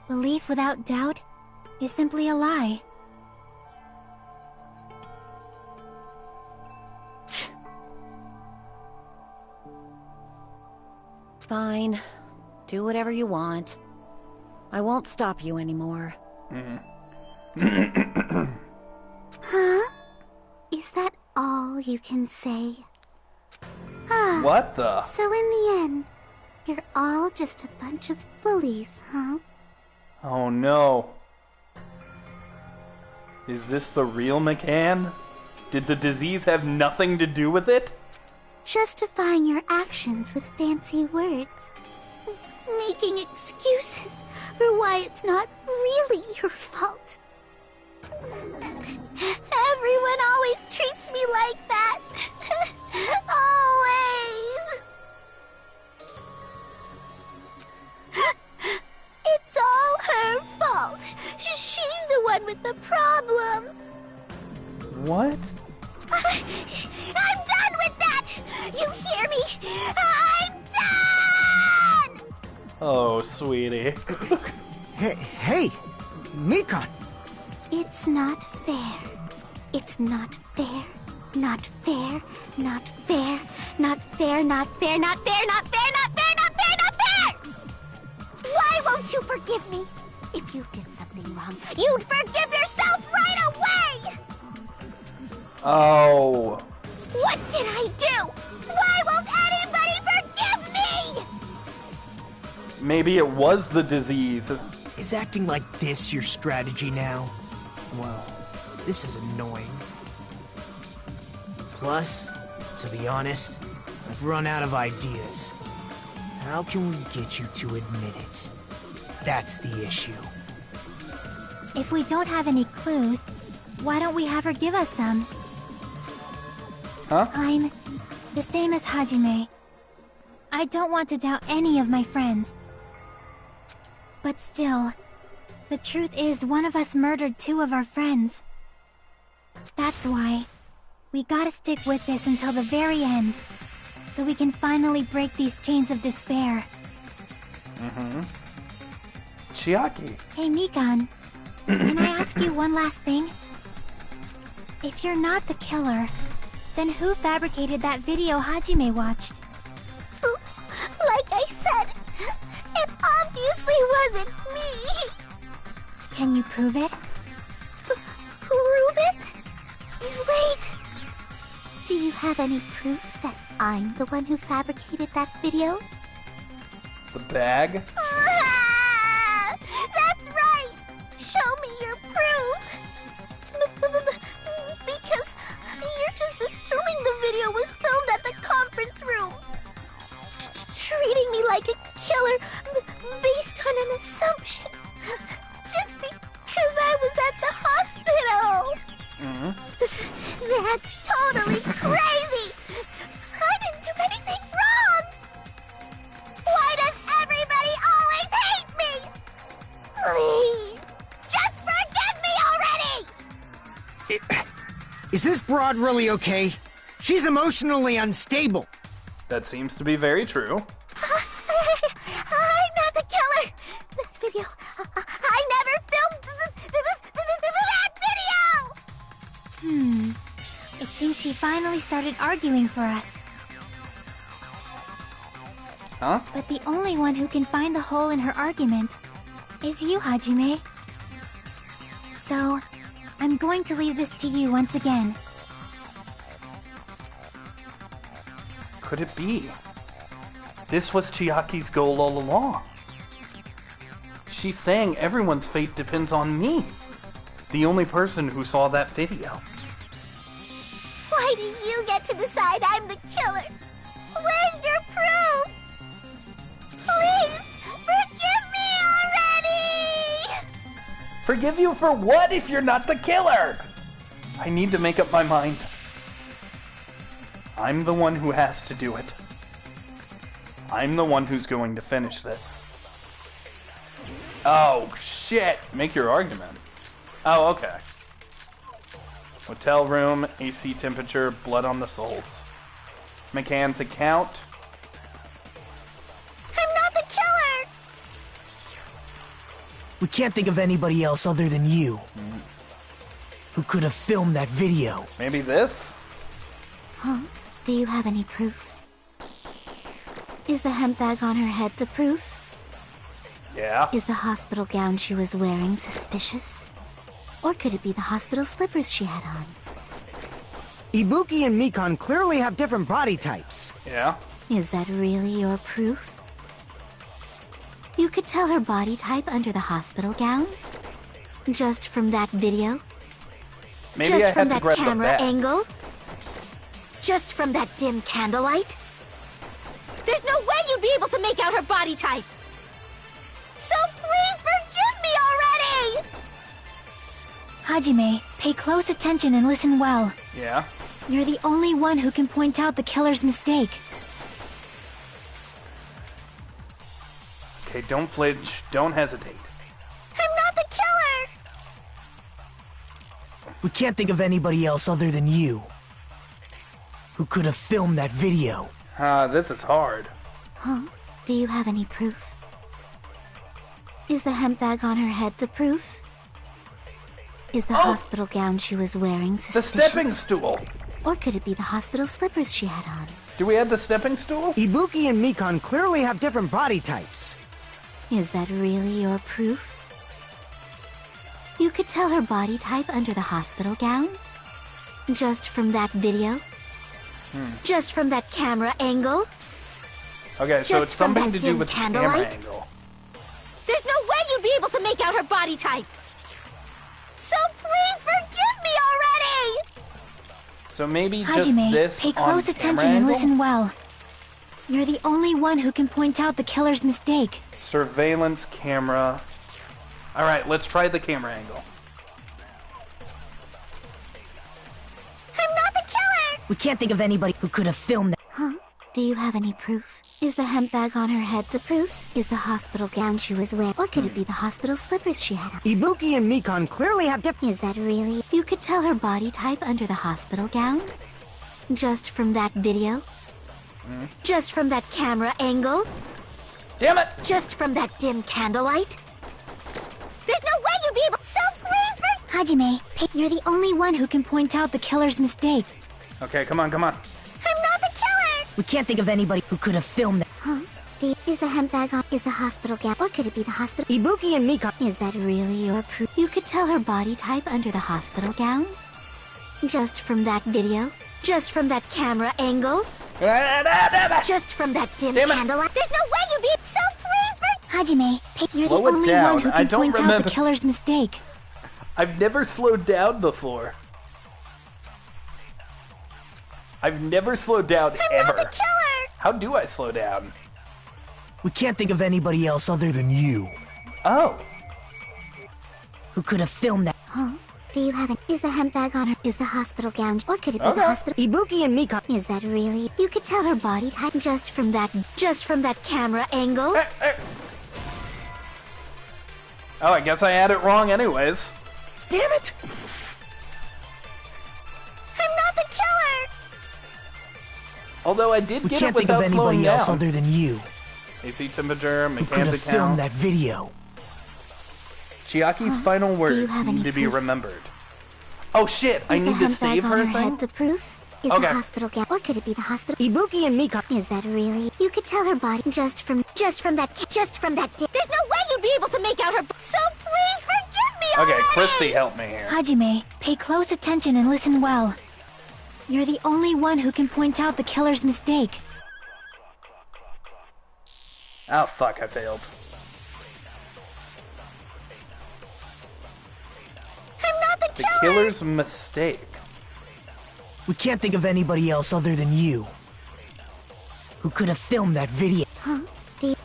Belief without doubt is simply a lie. Fine. Do whatever you want. I won't stop you anymore. Huh? Is that all you can say? What the? So in the end, you're all just a bunch of bullies, huh? Oh no. Is this the real McCann? Did the disease have nothing to do with it? Justifying your actions with fancy words. Making excuses for why it's not really your fault. Everyone always treats me like that. Always. It's all her fault. She's the one with the problem. What? I'm done with that! You hear me? I'm done! Oh, sweetie. Hey, Mikan. It's not fair. It's not fair. Not fair. Not fair. Not fair. Not fair. Not fair. Not fair. Not fair. Not fair. Not fair! Why won't you forgive me? If you did something wrong, you'd forgive yourself right away! Oh. What did I do? Why won't anybody forgive me? Maybe it was the disease. Is acting like this your strategy now? Well, this is annoying. Plus, to be honest, I've run out of ideas. How can we get you to admit it? That's the issue. If we don't have any clues, why don't we have her give us some? Huh? I'm the same as Hajime. I don't want to doubt any of my friends. But still, the truth is one of us murdered 2 of our friends. That's why we gotta stick with this until the very end, so we can finally break these chains of despair. Chiaki. Hey, Mikan, can I ask you one last thing? If you're not the killer, then who fabricated that video Hajime watched? Like I said, it obviously wasn't me. Can you prove it? Prove it? Wait. Do you have any proof that I'm the one who fabricated that video? The bag? That's right! Show me your proof! Because you're just assuming the video was filmed at the conference room. Treating me like a killer based on an assumption. Just because I was at the hospital. That's totally crazy! I didn't do anything wrong! Why does everybody always hate me? Please, just forgive me already! Is this broad really okay? She's emotionally unstable. That seems to be very true. I'm not the killer! The video... I never filmed that video! It seems she finally started arguing for us. Huh? But the only one who can find the hole in her argument is you, Hajime. So, I'm going to leave this to you once again. Could it be? This was Chiaki's goal all along. She's saying everyone's fate depends on me. The only person who saw that video. Why do you get to decide I'm the killer? Where's your proof? Please, forgive me already! Forgive you for what if you're not the killer? I need to make up my mind. I'm the one who has to do it. I'm the one who's going to finish this. Oh, shit! Make your argument. Oh, okay. Hotel room, AC temperature, blood on the soles. McCann's account. I'm not the killer! We can't think of anybody else other than you. Who could have filmed that video? Maybe this? Huh? Do you have any proof? Is the hemp bag on her head the proof? Yeah. Is the hospital gown she was wearing suspicious? Or could it be the hospital slippers she had on? Ibuki and Mikon clearly have different body types. Yeah. Is that really your proof? You could tell her body type under the hospital gown? Just from that video? Maybe Just I from have to that grab camera the bat. angle? Just from that dim candlelight? There's no way you'd be able to make out her body type! So please forgive me already! Hajime, pay close attention and listen well. Yeah. You're the only one who can point out the killer's mistake. Okay, don't flinch. Don't hesitate. I'm not the killer! We can't think of anybody else other than you. Who could have filmed that video? This is hard. Huh? Do you have any proof? Is the hemp bag on her head the proof? Is the hospital gown she was wearing suspicious? The stepping stool! Or could it be the hospital slippers she had on? Do we have the stepping stool? Ibuki and Mikon clearly have different body types. Is that really your proof? You could tell her body type under the hospital gown? Just from that video? Just from that camera angle? Okay, so Just it's from something that to do dim with the camera candlelight? angle. There's no way you'd be able to make out her body type! So please forgive me already! So maybe just Hajime, this pay on close camera attention and angle? listen well. You're the only one who can point out the killer's mistake. Surveillance camera. Alright, let's try the camera angle. I'm not the killer! We can't think of anybody who could have filmed that. Huh? Do you have any proof? Is the hemp bag on her head the proof? Is the hospital gown she was wearing? Or could it be the hospital slippers she had on? Ibuki and Mikon clearly have different... Is that really? You could tell her body type under the hospital gown? Just from that video? Just from that camera angle? Damn it! Just from that dim candlelight? There's no way you'd be able... So please for... Hajime, you're the only one who can point out the killer's mistake. Okay, come on, come on. I'm not the killer! We can't think of anybody who could have filmed that. Huh? Is the hemp bag on? Is the hospital gown? Or could it be the hospital? Ibuki and Mikon... Is that really your proof? You could tell her body type under the hospital gown? Just from that video? Just from that camera angle? Just from that dim candlelight? There's no way you'd be... So please for... Hajime, you're Slow the it only down. one who I can don't point out remember- the killer's mistake. I've never slowed down before. I've never slowed down I'm ever. not the killer! How do I slow down? We can't think of anybody else other than you. Oh. Who could have filmed that. Huh? Do you have it? Is the hemp bag on her? Is the hospital gown? Or could it be Okay. the hospital? Ibuki and Mikon... Is that really? You could tell her body type just from that camera angle? Oh, I guess I had it wrong anyways. Damn it! I'm not the killer! Although I did We get can't it think of without slowing anybody else down. other than you. AC temperature, Who could McCann's have filmed account. that video. Chiaki's final you words have need any to be proof? remembered. Oh shit, I Is the need to hemp bag save on her her head thing? the proof? Is Okay. the hospital gown? Or could it be the hospital? Ibuki and Mikon... Is that really? You could tell her body just from that. There's no way you'd be able to make out her. So please forgive me Okay, already! Christy, help me here. Hajime, pay close attention and listen well. You're the only one who can point out the killer's mistake. Oh fuck, I failed. I'm not the The killer! killer's mistake. We can't think of anybody else other than you. Who could have filmed that video. Huh?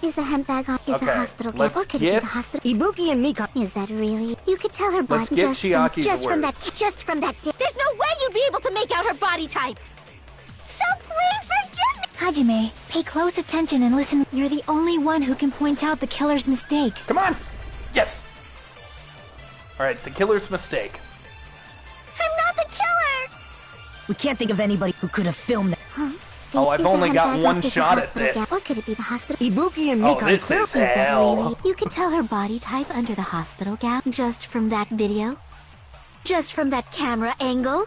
Is the hemp bag on? Is Okay, the hospital gown? let's Or could it be get- the hospital? Ibuki and Mikon... Is that really? You could tell her body Let's get Chiaki's just from that. There's no way you'd be able to make out her body type. So please forgive me. Hajime, pay close attention and listen. You're the only one who can point out the killer's mistake. Come on! Yes! Alright, the killer's mistake. I'm not the killer. We can't think of anybody who could have filmed that. Huh? Oh, I've Is the only got handbag one up the shot at hospital this. gown? Or could it be the hospital? Ibuki and Oh, Mikan this clearly is hell. Really? You could tell her body type under the hospital gown just from that video? Just from that camera angle?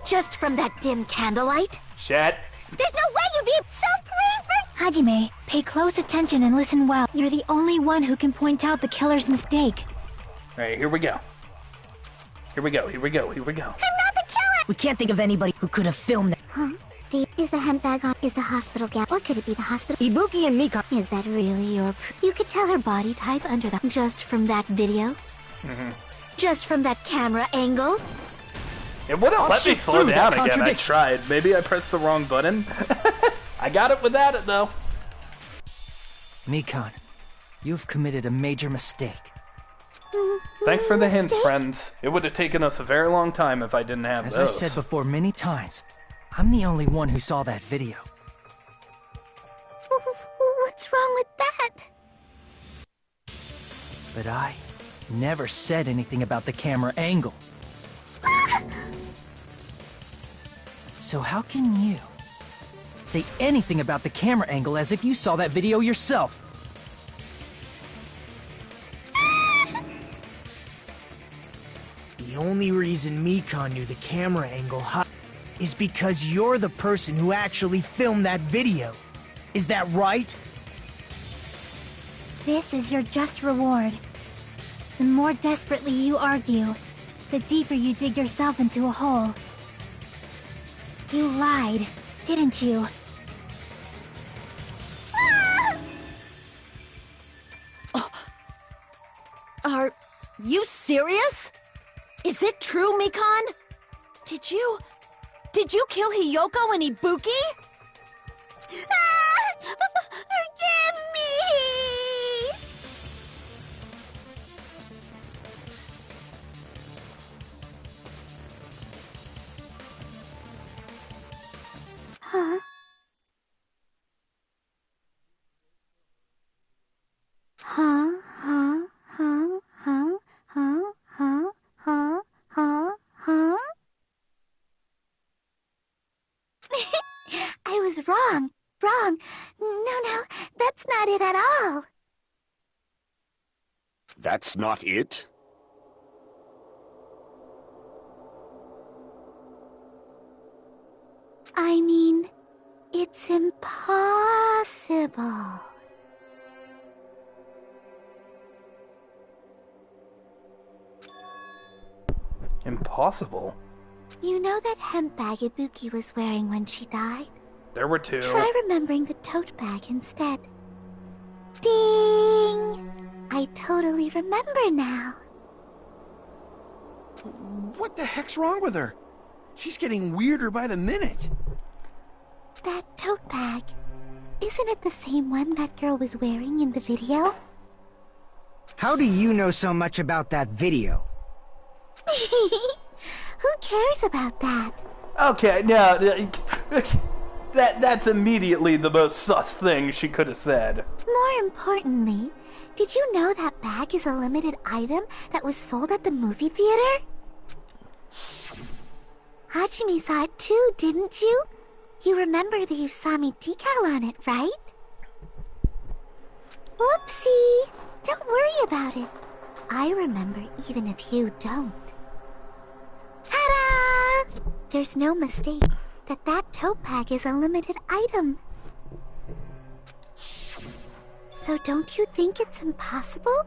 Just from that dim candlelight? Shit. There's no way you'd be so pleased for— Hajime, pay close attention and listen well. You're the only one who can point out the killer's mistake. Alright, here we go. Here we go, here we go, here we go. I'm not the killer! We can't think of anybody who could have filmed that. Huh? Is the handbag on— is the hospital gown? Or could it be the hospital— Ibuki and Mikan. Is that really your— You could tell her body type under the— just from that video? Just from that camera angle? It wouldn't let me shift slow through down that again. I contradiction. tried. Maybe I pressed the wrong button. I got it without it, though. Mikan, you've committed a major mistake. Thanks for the hints, friends. It would have taken us a very long time if I didn't have As those. I said before many times, I'm the only one who saw that video. What's wrong with that? But I never said anything about the camera angle. So how can you say anything about the camera angle as if you saw that video yourself? The only reason Mikan knew the camera angle is because you're the person who actually filmed that video. Is that right? This is your just reward. The more desperately you argue, the deeper you dig yourself into a hole. You lied, didn't you? Are you serious? Is it true, Mikan? Did you kill Hiyoko and Ibuki? Forgive me! Huh? Huh? Huh? Huh? Huh? Huh? Huh? Huh? Huh? Huh? I was wrong. Wrong. No, that's not it at all. That's not it? I mean, it's impossible. Impossible? You know that hemp bag Ibuki was wearing when she died? There were two. Try remembering the tote bag instead. Ding! I totally remember now. What the heck's wrong with her? She's getting weirder by the minute. That tote bag. Isn't it the same one that girl was wearing in the video? How do you know so much about that video? Who cares about that? Okay, now that's immediately the most sus thing she could have said. More importantly, did you know that bag is a limited item that was sold at the movie theater? Hajime saw it too, didn't you? You remember the Usami decal on it, right? Whoopsie! Don't worry about it. I remember even if you don't. Ta-da! There's no mistake that tote bag is a limited item. So don't you think it's impossible?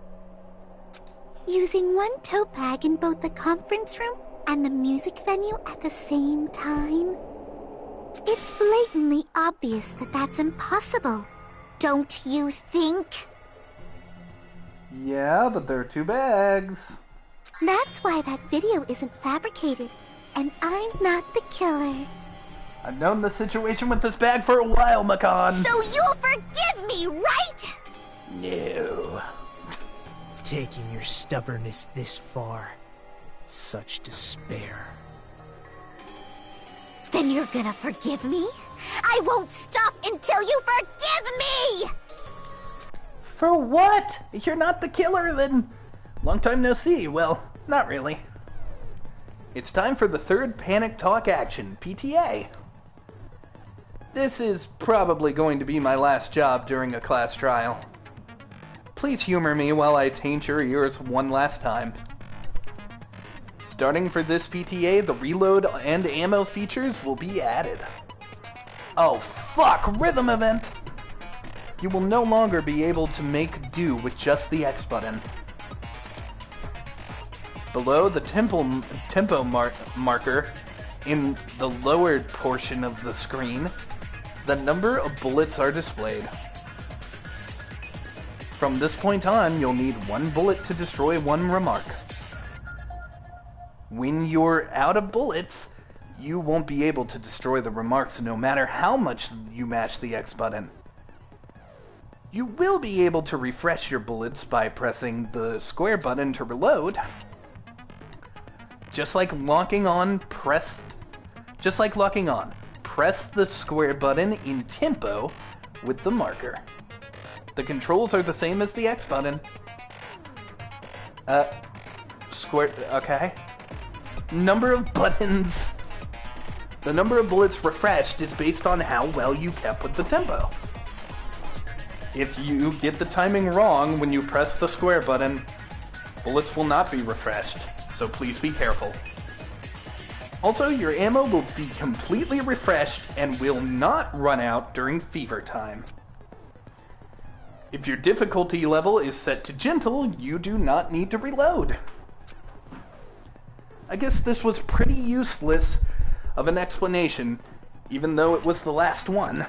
Using one tote bag in both the conference room and the music venue at the same time? It's blatantly obvious that that's impossible. Don't you think? Yeah, but there are two bags. That's why that video isn't fabricated, and I'm not the killer. I've known the situation with this bag for a while, Mikan. So you'll forgive me, right? No. Taking your stubbornness this far. Such despair. Then you're gonna forgive me? I won't stop until you forgive me! For what? If you're not the killer, then long time no see. Well, not really. It's time for the third Panic Talk action, PTA. This is probably going to be my last job during a class trial. Please humor me while I taint your ears one last time. Starting for this PTA, the reload and ammo features will be added. Oh fuck, rhythm event! You will no longer be able to make do with just the X button. Below the tempo marker in the lower portion of the screen, the number of bullets are displayed. From this point on, you'll need 1 bullet to destroy 1 remark. When you're out of bullets, you won't be able to destroy the remarks no matter how much you mash the X button. You will be able to refresh your bullets by pressing the square button to reload. Just like locking on, press the square button in tempo with the marker. The controls are the same as the X button. Okay. Number of buttons. The number of bullets refreshed is based on how well you kept with the tempo. If you get the timing wrong when you press the square button, bullets will not be refreshed, so please be careful. Also, your ammo will be completely refreshed and will not run out during fever time. If your difficulty level is set to gentle, you do not need to reload. I guess this was pretty useless of an explanation, even though it was the last one.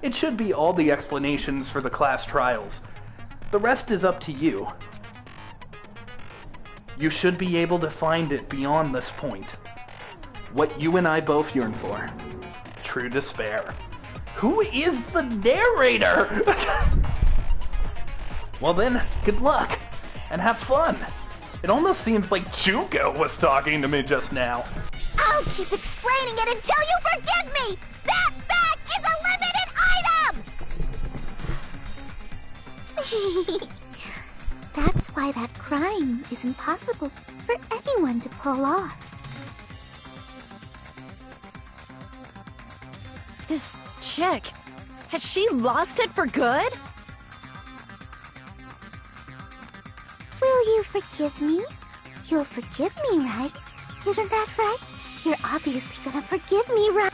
It should be all the explanations for the class trials. The rest is up to you. You should be able to find it beyond this point. What you and I both yearn for. True despair. Who is the narrator? Well then, good luck, and have fun. It almost seems like Juko was talking to me just now. I'll keep explaining it until you forgive me! That bag is a limited item! That's why that crime is impossible for anyone to pull off. This chick, has she lost it for good? Will you forgive me? You'll forgive me, right? Isn't that right? You're obviously gonna forgive me, right?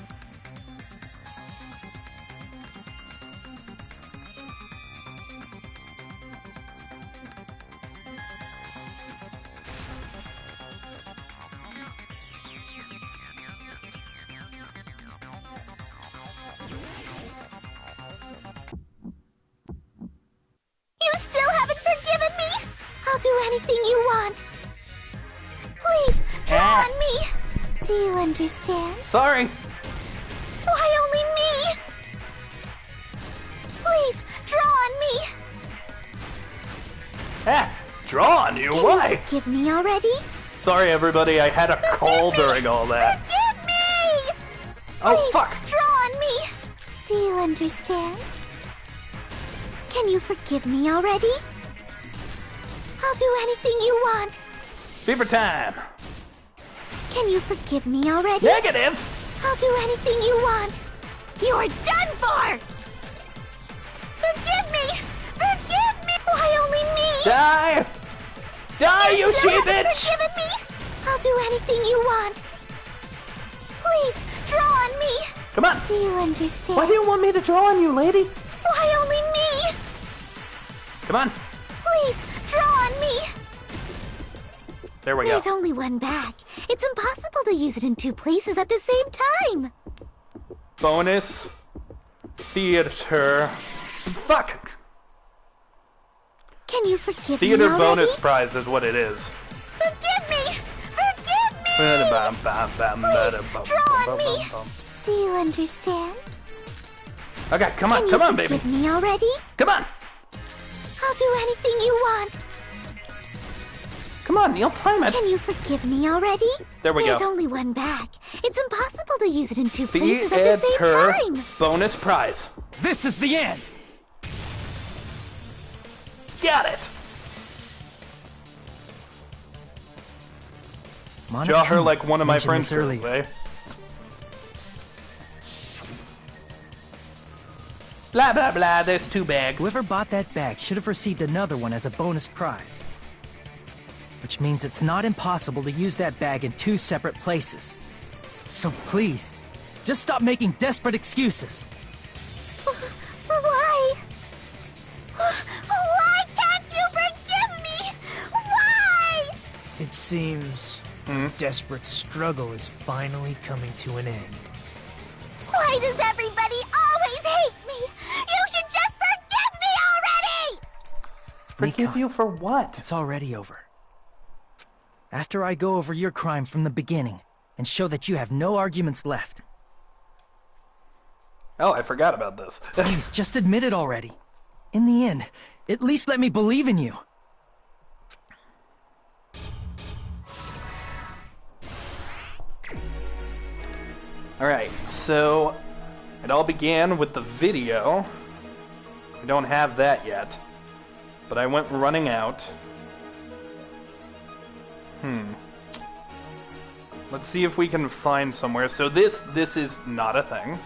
You still haven't forgiven me? I'll do anything you want. Please, draw on me. Do you understand? Sorry. Why only me? Please, draw on me. Draw on you? Why? You forgive me already? Sorry everybody, I had a call during all that. Forgive me! Oh, Please, fuck! draw on me. Do you understand? Can you forgive me already? I'll do anything you want. Fever time! Can you forgive me already? Negative! I'll do anything you want. You're done for! Forgive me! Forgive me! Why only me? Die! Die, you still she haven't bitch! forgiven me? I'll do anything you want. Please, draw on me. Come on! Do you understand? Why do you want me to draw on you, lady? Why only me? Come on! Please, draw on me. There we go. There's only one bag. It's impossible to use it in 2 places at the same time. Bonus. Theater. Fuck! Can you forgive Theater me already? bonus prize is what it is. Forgive me! Forgive me! Please, draw on me. Do you understand? Okay, come on, come on, baby. Can you forgive me already? Come on! I'll do anything you want. Come on, Neil, time it. Can you forgive me already? There we There's go. only one bag. It's impossible to use it in 2 places at the same Theater time. bonus prize. This is the end! Got it! Draw her like one of my mentioned friends this girls, earlier. eh? Blah, blah, blah, there's 2 bags. Whoever bought that bag should have received another one as a bonus prize. Which means it's not impossible to use that bag in 2 separate places. So please, just stop making desperate excuses. Why? Why can't you forgive me? Why? It seems desperate struggle is finally coming to an end. Why does everybody always hate me? You should just forgive me already! Forgive Mika, you for what? It's already over. After I go over your crime from the beginning and show that you have no arguments left. Oh, I forgot about this. Please, just admit it already. In the end, at least let me believe in you. Alright, so it all began with the video. We don't have that yet. But I went running out. Let's see if we can find somewhere. So this is not a thing.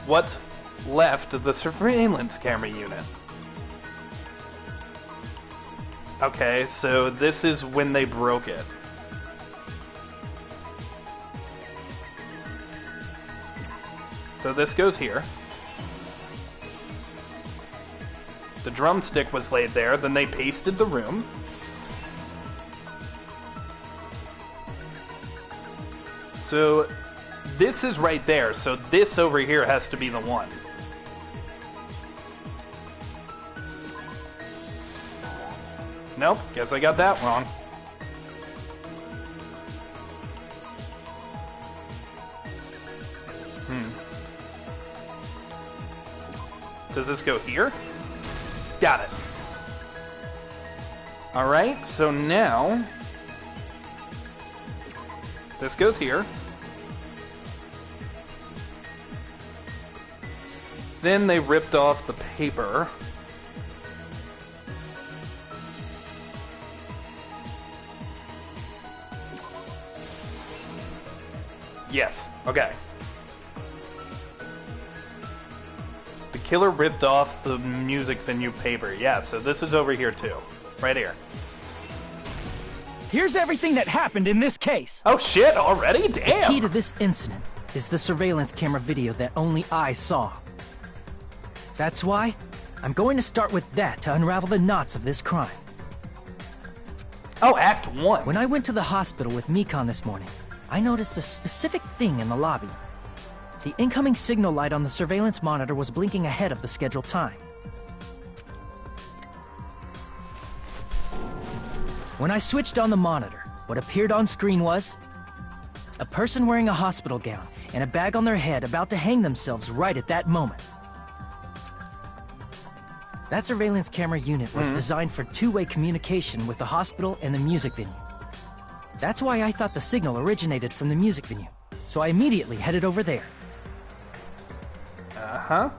What's left of the surveillance camera unit? Okay, so this is when they broke it. So this goes here. The drumstick was laid there, then they pasted the room. So this is right there, so this over here has to be the one. Nope, guess I got that wrong. Does this go here? Got it. Alright, so now this goes here. Then they ripped off the paper. Yes, okay. The killer ripped off the music venue paper. Yeah, so this is over here too. Right here. Here's everything that happened in this case. Oh shit, already? Damn! The key to this incident is the surveillance camera video that only I saw. That's why I'm going to start with that to unravel the knots of this crime. Oh, Act 1. When I went to the hospital with Mikon this morning, I noticed a specific thing in the lobby. The incoming signal light on the surveillance monitor was blinking ahead of the scheduled time. When I switched on the monitor, what appeared on screen was a person wearing a hospital gown and a bag on their head about to hang themselves right at that moment. That surveillance camera unit was designed for two-way communication with the hospital and the music venue. That's why I thought the signal originated from the music venue, so I immediately headed over there. Uh-huh.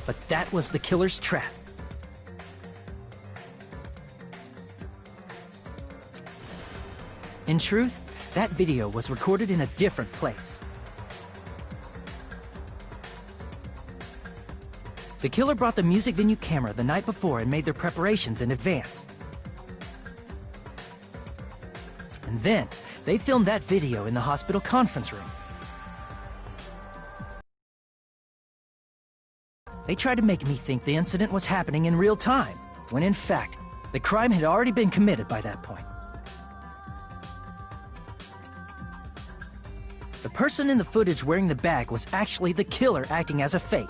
But that was the killer's trap. In truth, that video was recorded in a different place. The killer brought the music venue camera the night before and made their preparations in advance. And then, they filmed that video in the hospital conference room. They tried to make me think the incident was happening in real time, when in fact, the crime had already been committed by that point. The person in the footage wearing the bag was actually the killer acting as a fake.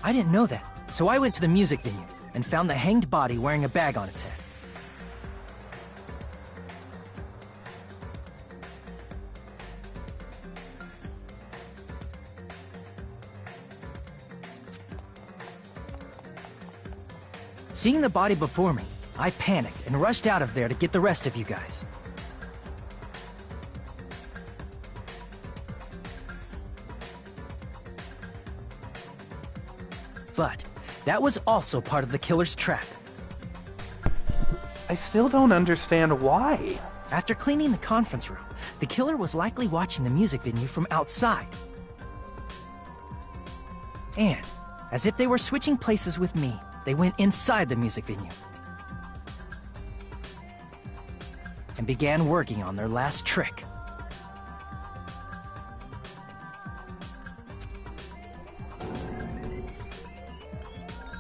I didn't know that, so I went to the music venue and found the hanged body wearing a bag on its head. Seeing the body before me, I panicked and rushed out of there to get the rest of you guys. But that was also part of the killer's trap. I still don't understand why. After cleaning the conference room, the killer was likely watching the music venue from outside. And, as if they were switching places with me, they went inside the music venue and began working on their last trick.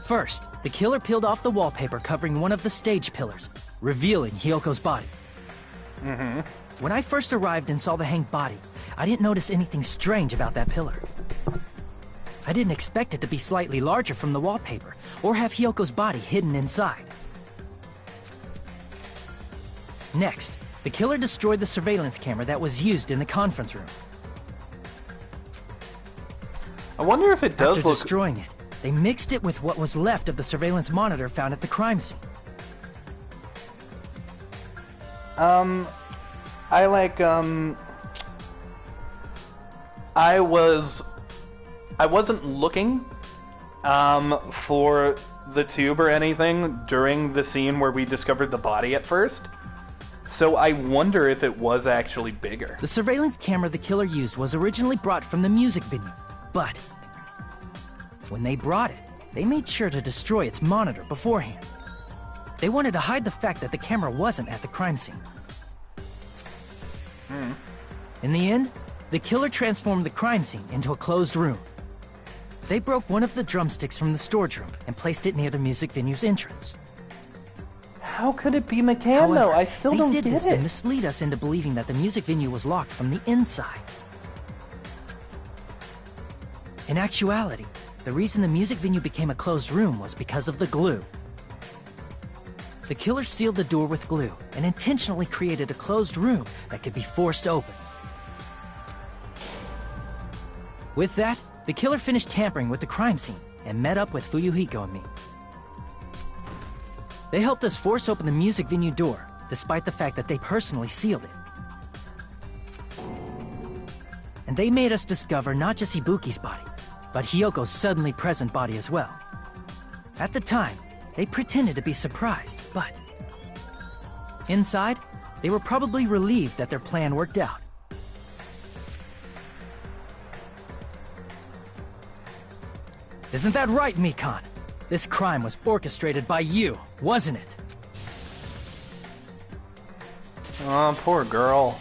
First, the killer peeled off the wallpaper covering one of the stage pillars, revealing Hyoko's body. When I first arrived and saw the hanged body, I didn't notice anything strange about that pillar. I didn't expect it to be slightly larger from the wallpaper, or have Hyoko's body hidden inside. Next, the killer destroyed the surveillance camera that was used in the conference room. I wonder if it does After look... destroying it, they mixed it with what was left of the surveillance monitor found at the crime scene. I wasn't looking, for the tube or anything during the scene where we discovered the body at first. So I wonder if it was actually bigger. The surveillance camera the killer used was originally brought from the music venue, but when they brought it, they made sure to destroy its monitor beforehand. They wanted to hide the fact that the camera wasn't at the crime scene. In the end, the killer transformed the crime scene into a closed room. They broke one of the drumsticks from the storage room and placed it near the music venue's entrance. How could it be McCann, though? I still don't get it. They did this to mislead us into believing that the music venue was locked from the inside. In actuality, the reason the music venue became a closed room was because of the glue. The killer sealed the door with glue and intentionally created a closed room that could be forced open. With that, the killer finished tampering with the crime scene and met up with Fuyuhiko and me. They helped us force open the music venue door, despite the fact that they personally sealed it. And they made us discover not just Ibuki's body, but Hyoko's suddenly present body as well. At the time, they pretended to be surprised, but inside, they were probably relieved that their plan worked out. Isn't that right, Mikan? This crime was orchestrated by you, wasn't it? Oh, poor girl.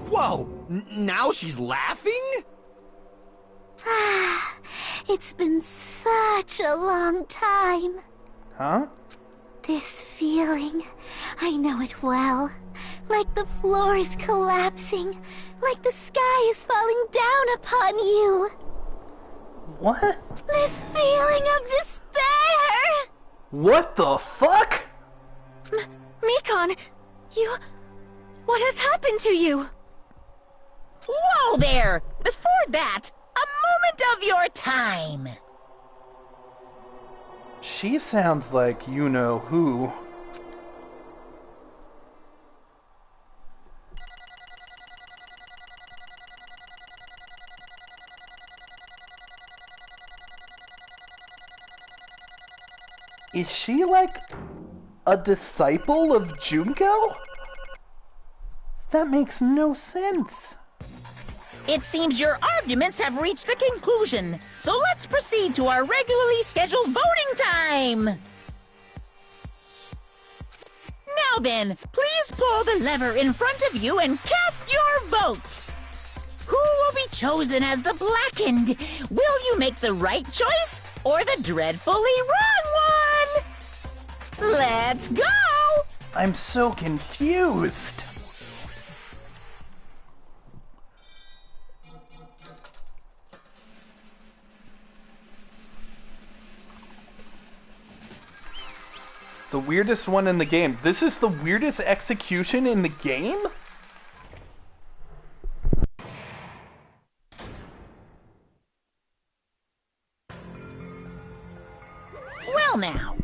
Whoa! Now she's laughing? It's been such a long time. Huh? This feeling, I know it well. Like the floor is collapsing, like the sky is falling down upon you. What? This feeling of despair! What the fuck? Mikan, you... What has happened to you? Whoa there! Before that, a moment of your time! She sounds like you-know-who. Is she like a disciple of Junko? That makes no sense. It seems your arguments have reached a conclusion, so let's proceed to our regularly scheduled voting time! Now then, please pull the lever in front of you and cast your vote! Who will be chosen as the blackened? Will you make the right choice, or the dreadfully wrong one? Let's go! I'm so confused. The weirdest one in the game. This is the weirdest execution in the game? well now.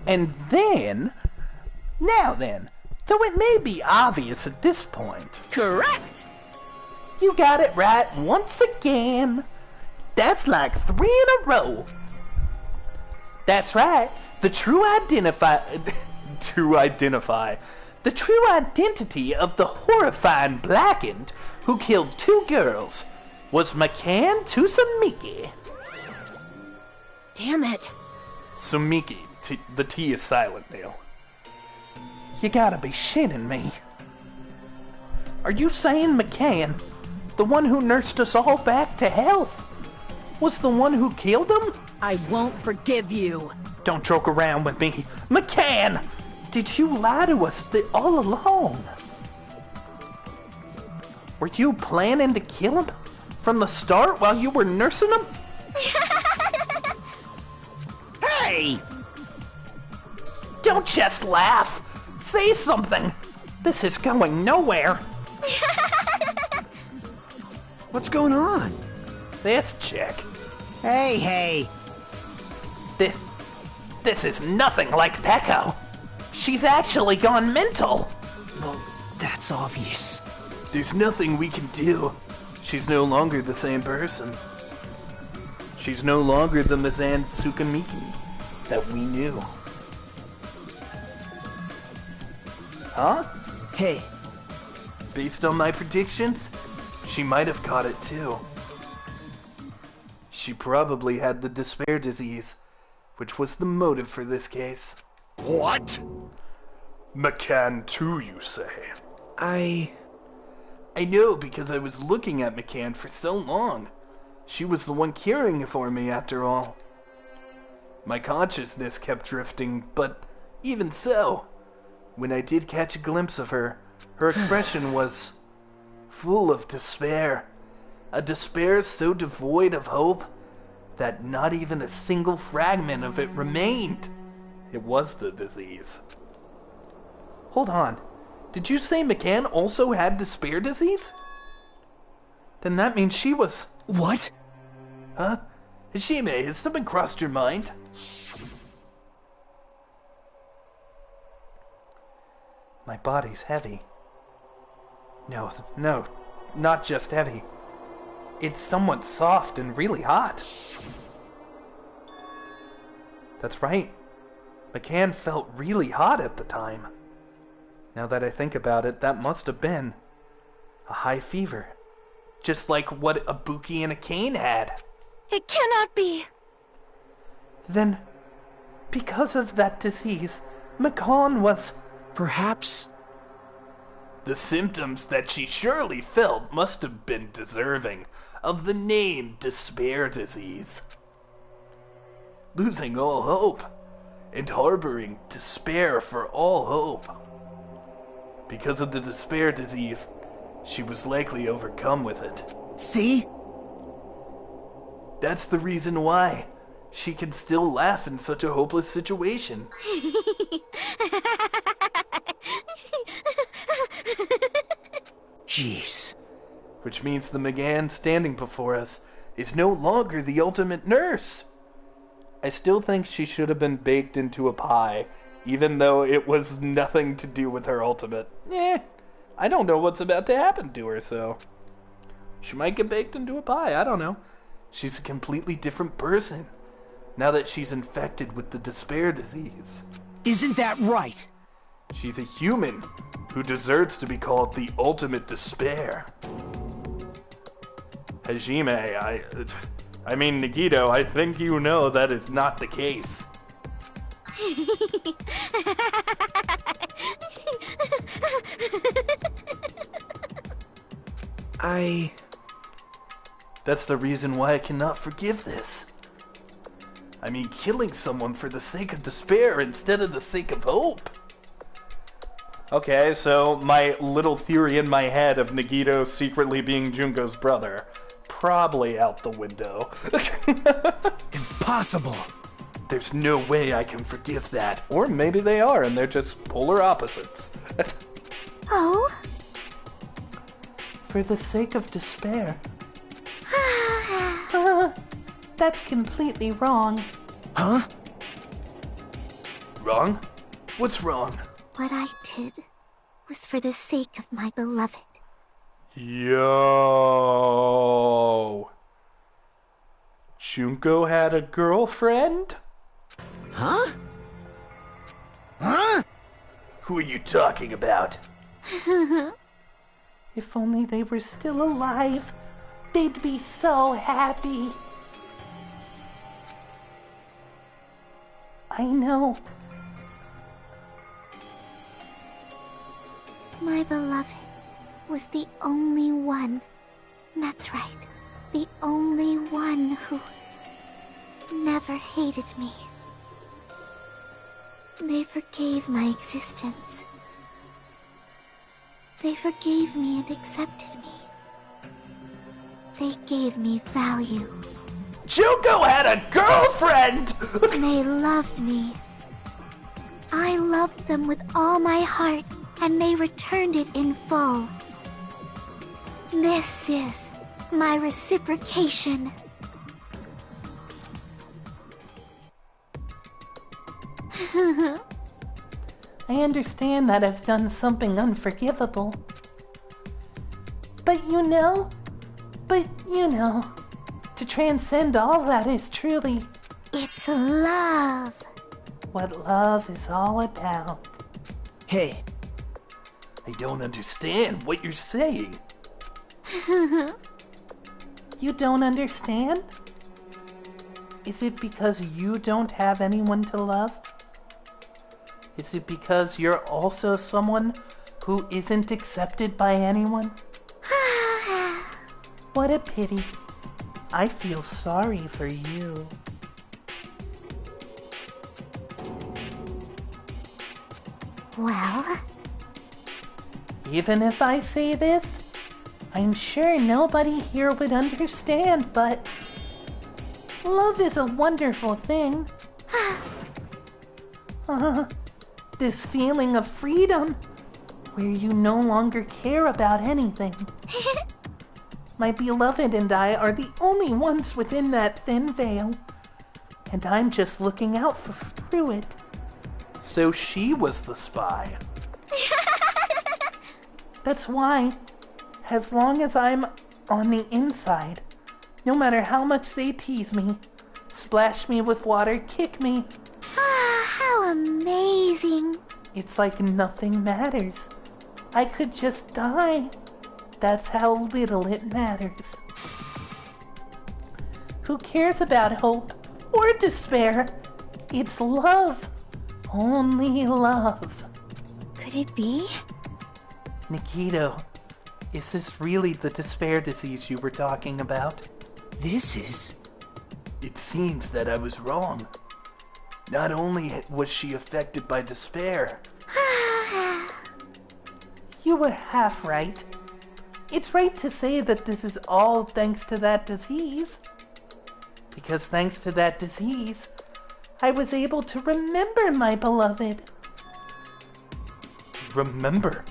And then... Now then, though it may be obvious at this point... Correct! You got it right once again. That's like 3 in a row. That's right. The true identity of the horrifying Blackened who killed 2 girls was McCann Tsusamiki. Damn it. Sumiki. The T is silent, Kneale. You gotta be shitting me. Are you saying McCann, the one who nursed us all back to health, was the one who killed him? I won't forgive you. Don't joke around with me. McCann! Did you lie to us all along? Were you planning to kill him from the start while you were nursing him? Hey! Don't just laugh. Say something. This is going nowhere. What's going on? This chick. Hey. This is nothing like Pekko. She's actually gone mental. Well, that's obvious. There's nothing we can do. She's no longer the same person. She's no longer the Mizan Tsukamiki that we knew. Huh? Hey. Based on my predictions, she might have caught it too. She probably had the despair disease, which was the motive for this case. What? McCann too, you say? I know, because I was looking at McCann for so long. She was the one caring for me, after all. My consciousness kept drifting, but even so, when I did catch a glimpse of her, her expression was full of despair. A despair so devoid of hope that not even a single fragment of it remained. It was the disease. Hold on. Did you say McCann also had despair disease? Then that means she was... What? Huh? Hajime, has something crossed your mind? My body's heavy. No, not just heavy. It's somewhat soft and really hot. That's right. McCann felt really hot at the time. Now that I think about it, that must have been a high fever. Just like what a Buki and a Kane had. It cannot be. Then, because of that disease, McCann was... Perhaps... The symptoms that she surely felt must have been deserving of the name despair disease. Losing all hope, and harboring despair for all hope. Because of the despair disease, she was likely overcome with it. See? That's the reason why she can still laugh in such a hopeless situation. Jeez. Which means the McCann standing before us is no longer the ultimate nurse. I still think she should have been baked into a pie, even though it was nothing to do with her ultimate. I don't know what's about to happen to her, so... She might get baked into a pie, I don't know. She's a completely different person, now that she's infected with the despair disease. Isn't that right? She's a human who deserves to be called the ultimate despair. Hajime, I mean, Nagito, I think you know that is not the case. That's the reason why I cannot forgive this. I mean, killing someone for the sake of despair instead of the sake of hope. Okay, so my little theory in my head of Nagito secretly being Junko's brother, probably out the window. Impossible. There's no way I can forgive that. Or maybe they are, and they're just polar opposites. Oh? For the sake of despair. That's completely wrong. Huh? Wrong? What's wrong? What I did was for the sake of my beloved. Yo. Junko had a girlfriend? Huh? Huh? Who are you talking about? If only they were still alive, they'd be so happy. I know. My beloved was the only one. That's right. The only one who never hated me. They forgave my existence. They forgave me and accepted me. They gave me value. Junko had a girlfriend! They loved me. I loved them with all my heart, and they returned it in full. This is my reciprocation. I understand that I've done something unforgivable. But you know, to transcend all that is truly... It's love. What love is all about. Hey. I don't understand what you're saying. You don't understand? Is it because you don't have anyone to love? Is it because you're also someone who isn't accepted by anyone? What a pity. I feel sorry for you. Well? Even if I say this, I'm sure nobody here would understand, but love is a wonderful thing. This feeling of freedom, where you no longer care about anything. My beloved and I are the only ones within that thin veil, and I'm just looking out through it. So she was the spy. That's why, as long as I'm on the inside, no matter how much they tease me, splash me with water, kick me. How amazing. It's like nothing matters. I could just die. That's how little it matters. Who cares about hope or despair? It's love. Only love. Could it be? Nikito, is this really the despair disease you were talking about? This is... It seems that I was wrong. Not only was she affected by despair. You were half right. It's right to say that this is all thanks to that disease. Because thanks to that disease, I was able to remember my beloved. Remember?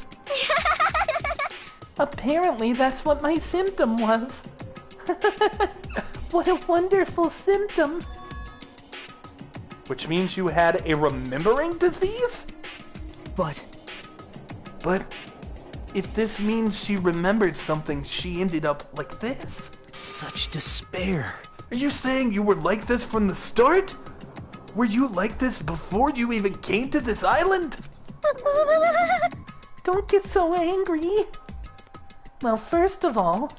Apparently that's what my symptom was. What a wonderful symptom. Which means you had a remembering disease? But if this means she remembered something, she ended up like this. Such despair. Are you saying you were like this from the start? Were you like this before you even came to this island? Don't get so angry. Well, first of all,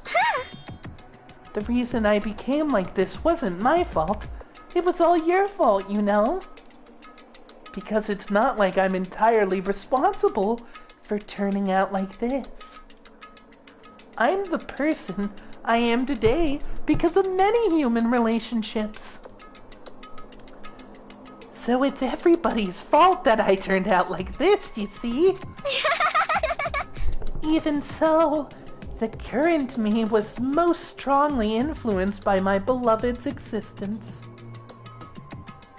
the reason I became like this wasn't my fault. It was all your fault, you know. Because it's not like I'm entirely responsible for turning out like this. I'm the person I am today because of many human relationships. So it's everybody's fault that I turned out like this, you see? Even so, the current me was most strongly influenced by my beloved's existence.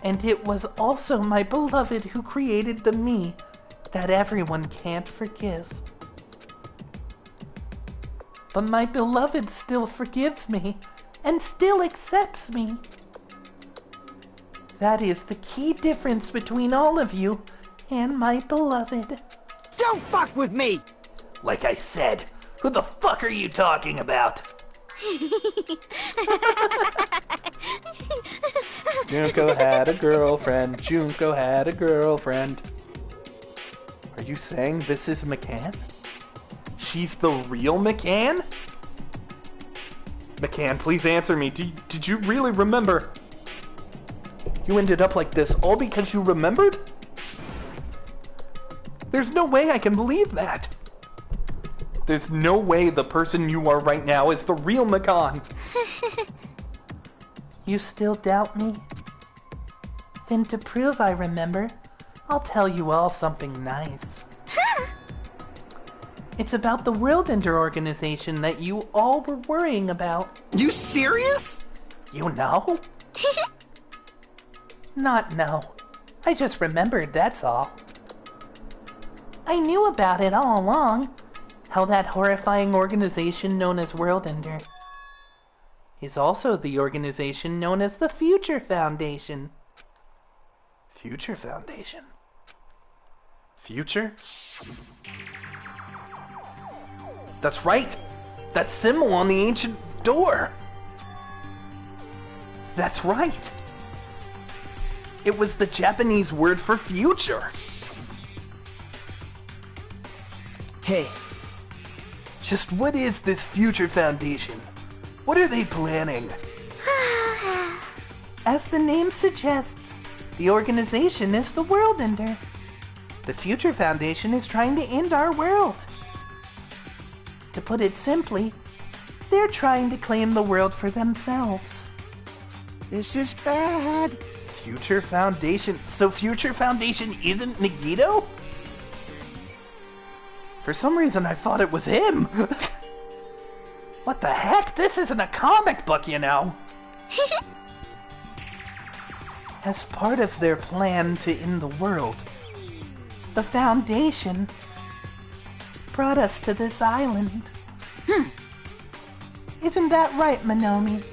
And it was also my beloved who created the me that everyone can't forgive. But my beloved still forgives me and still accepts me. That is the key difference between all of you and my beloved. Don't fuck with me! Like I said, who the fuck are you talking about? Junko had a girlfriend. Junko had a girlfriend. Are you saying this is McCann? She's the real McCann? McCann, please answer me. Did you really remember? You ended up like this all because you remembered? There's no way I can believe that. There's no way the person you are right now is the real McCann. You still doubt me? Then to prove I remember, I'll tell you all something nice. It's about the World Ender organization that you all were worrying about. You serious? You know? Not know. I just remembered, that's all. I knew about it all along. How that horrifying organization known as World Ender is also the organization known as the Future Foundation. Future Foundation? Future? That's right! That symbol on the ancient door! That's right! It was the Japanese word for future! Hey. Just what is this Future Foundation? What are they planning? As the name suggests, the organization is the World Ender. The Future Foundation is trying to end our world. To put it simply, they're trying to claim the world for themselves. This is bad. Future Foundation? So Future Foundation isn't Nagito? For some reason I thought it was him. What the heck? This isn't a comic book, you know. As part of their plan to end the world, the Foundation brought us to this island. Isn't that right, Minomi?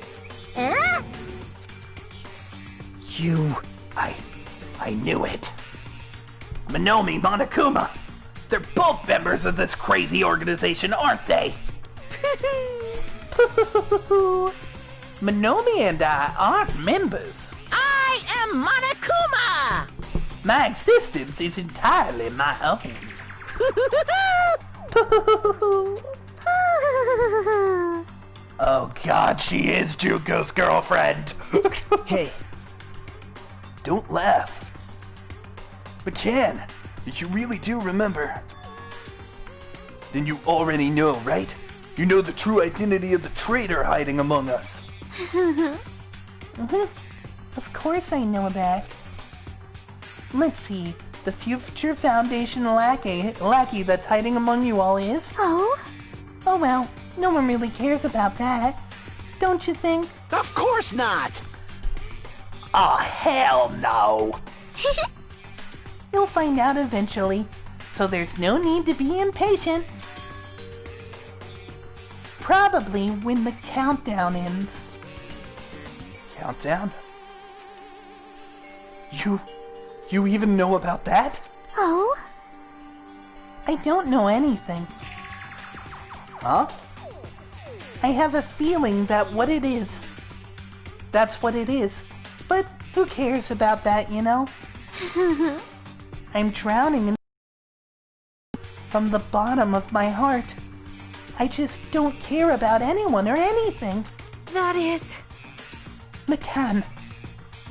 You... I knew it. Minomi, Monokuma. They're both members of this crazy organization, aren't they? Minomi and I aren't members. I am Monokuma! My existence is entirely my own. Oh god, she is Junko's girlfriend. Hey. Don't laugh. McCann, if you really do remember, then you already know, right? You know the true identity of the traitor hiding among us. Of course I know that. Let's see, the Future Foundation lackey that's hiding among you all is? Oh? Oh well, no one really cares about that. Don't you think? Of course not! Oh, hell no! You'll find out eventually, so there's no need to be impatient. Probably when the countdown ends. Countdown? You even know about that? Oh? I don't know anything. Huh? I have a feeling that what it is, that's what it is. But who cares about that, you know? I'm drowning in from the bottom of my heart. I just don't care about anyone or anything. That is... McCann,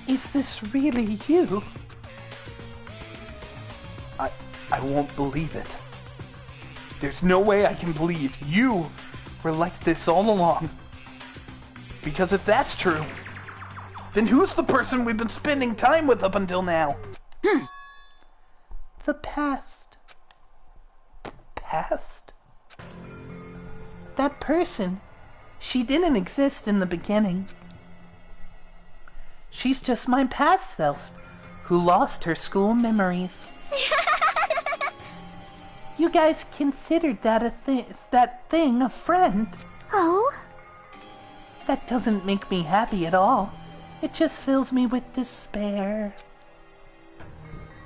is this really you? I won't believe it. There's no way I can believe you were like this all along. Because if that's true, then who's the person we've been spending time with up until now? The past. Past? That person, she didn't exist in the beginning. She's just my past self, who lost her school memories. You guys considered that that thing a friend. Oh? That doesn't make me happy at all. It just fills me with despair.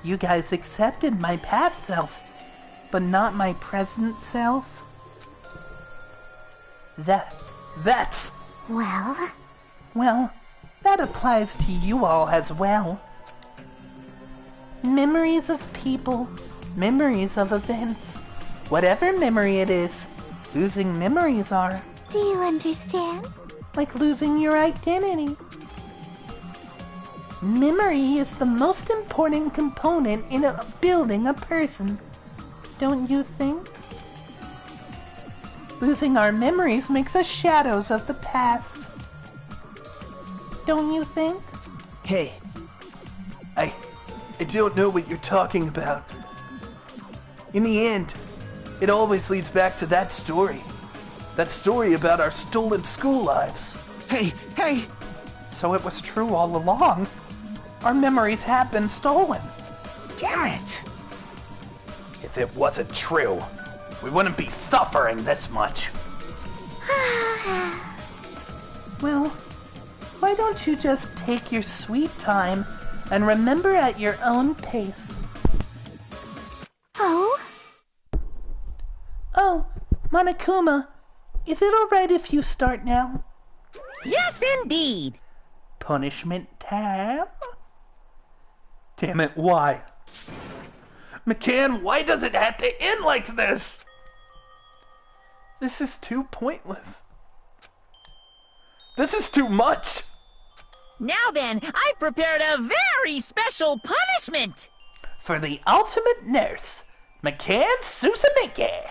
You guys accepted my past self, but not my present self. That's... Well, that applies to you all as well. Memories of people, memories of events, whatever memory it is, losing memories are. Do you understand? Like losing your identity. Memory is the most important component in building a person, don't you think? Losing our memories makes us shadows of the past. Don't you think? Hey. I don't know what you're talking about. In the end, it always leads back to that story. That story about our stolen school lives. Hey! So it was true all along. Our memories have been stolen. Damn it! If it wasn't true, we wouldn't be suffering this much. Well, why don't you just take your sweet time and remember at your own pace? Oh, Monokuma, is it alright if you start now? Yes, indeed. Punishment time? Damn it, why? McCann, why does it have to end like this? This is too pointless. This is too much. Now then, I've prepared a very special punishment. For the ultimate nurse, McCann Susamike.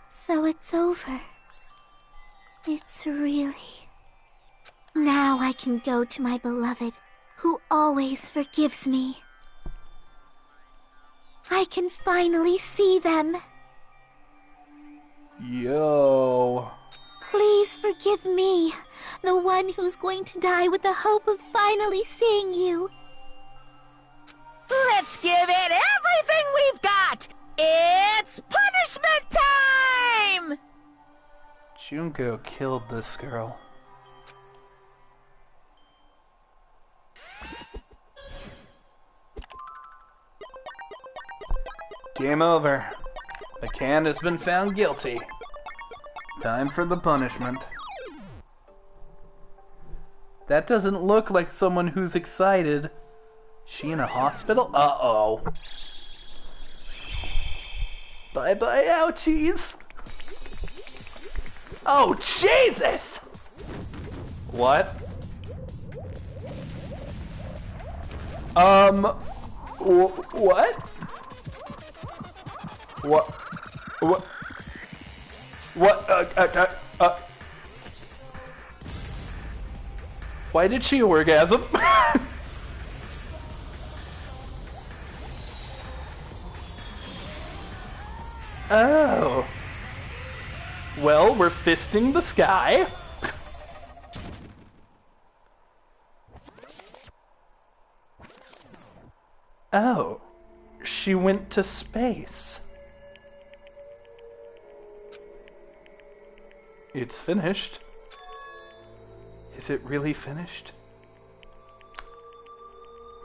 So it's over. It's really... Now I can go to my beloved, who always forgives me. I can finally see them. Yo. Please forgive me, the one who's going to die with the hope of finally seeing you. Let's give it everything we've got! It's punishment time! Junko killed this girl. Game over. McCann has been found guilty. Time for the punishment. That doesn't look like someone who's excited. She in a hospital? Uh-oh. Bye-bye, ouchies. Oh, Jesus! What? What? What? Why did she orgasm? Oh. Well, we're fisting the sky. Oh. She went to space. It's finished. Is it really finished?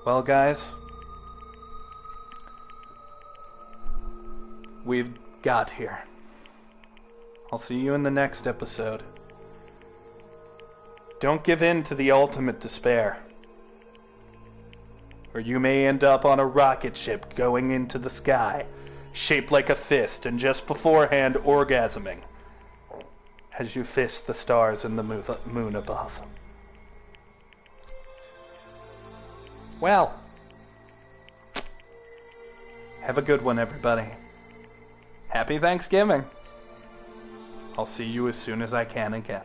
Well, guys, we've got here. I'll see you in the next episode. Don't give in to the ultimate despair, or you may end up on a rocket ship going into the sky, shaped like a fist, and just beforehand orgasming as you fist the stars and the moon above. Well, have a good one, everybody. Happy Thanksgiving. I'll see you as soon as I can again.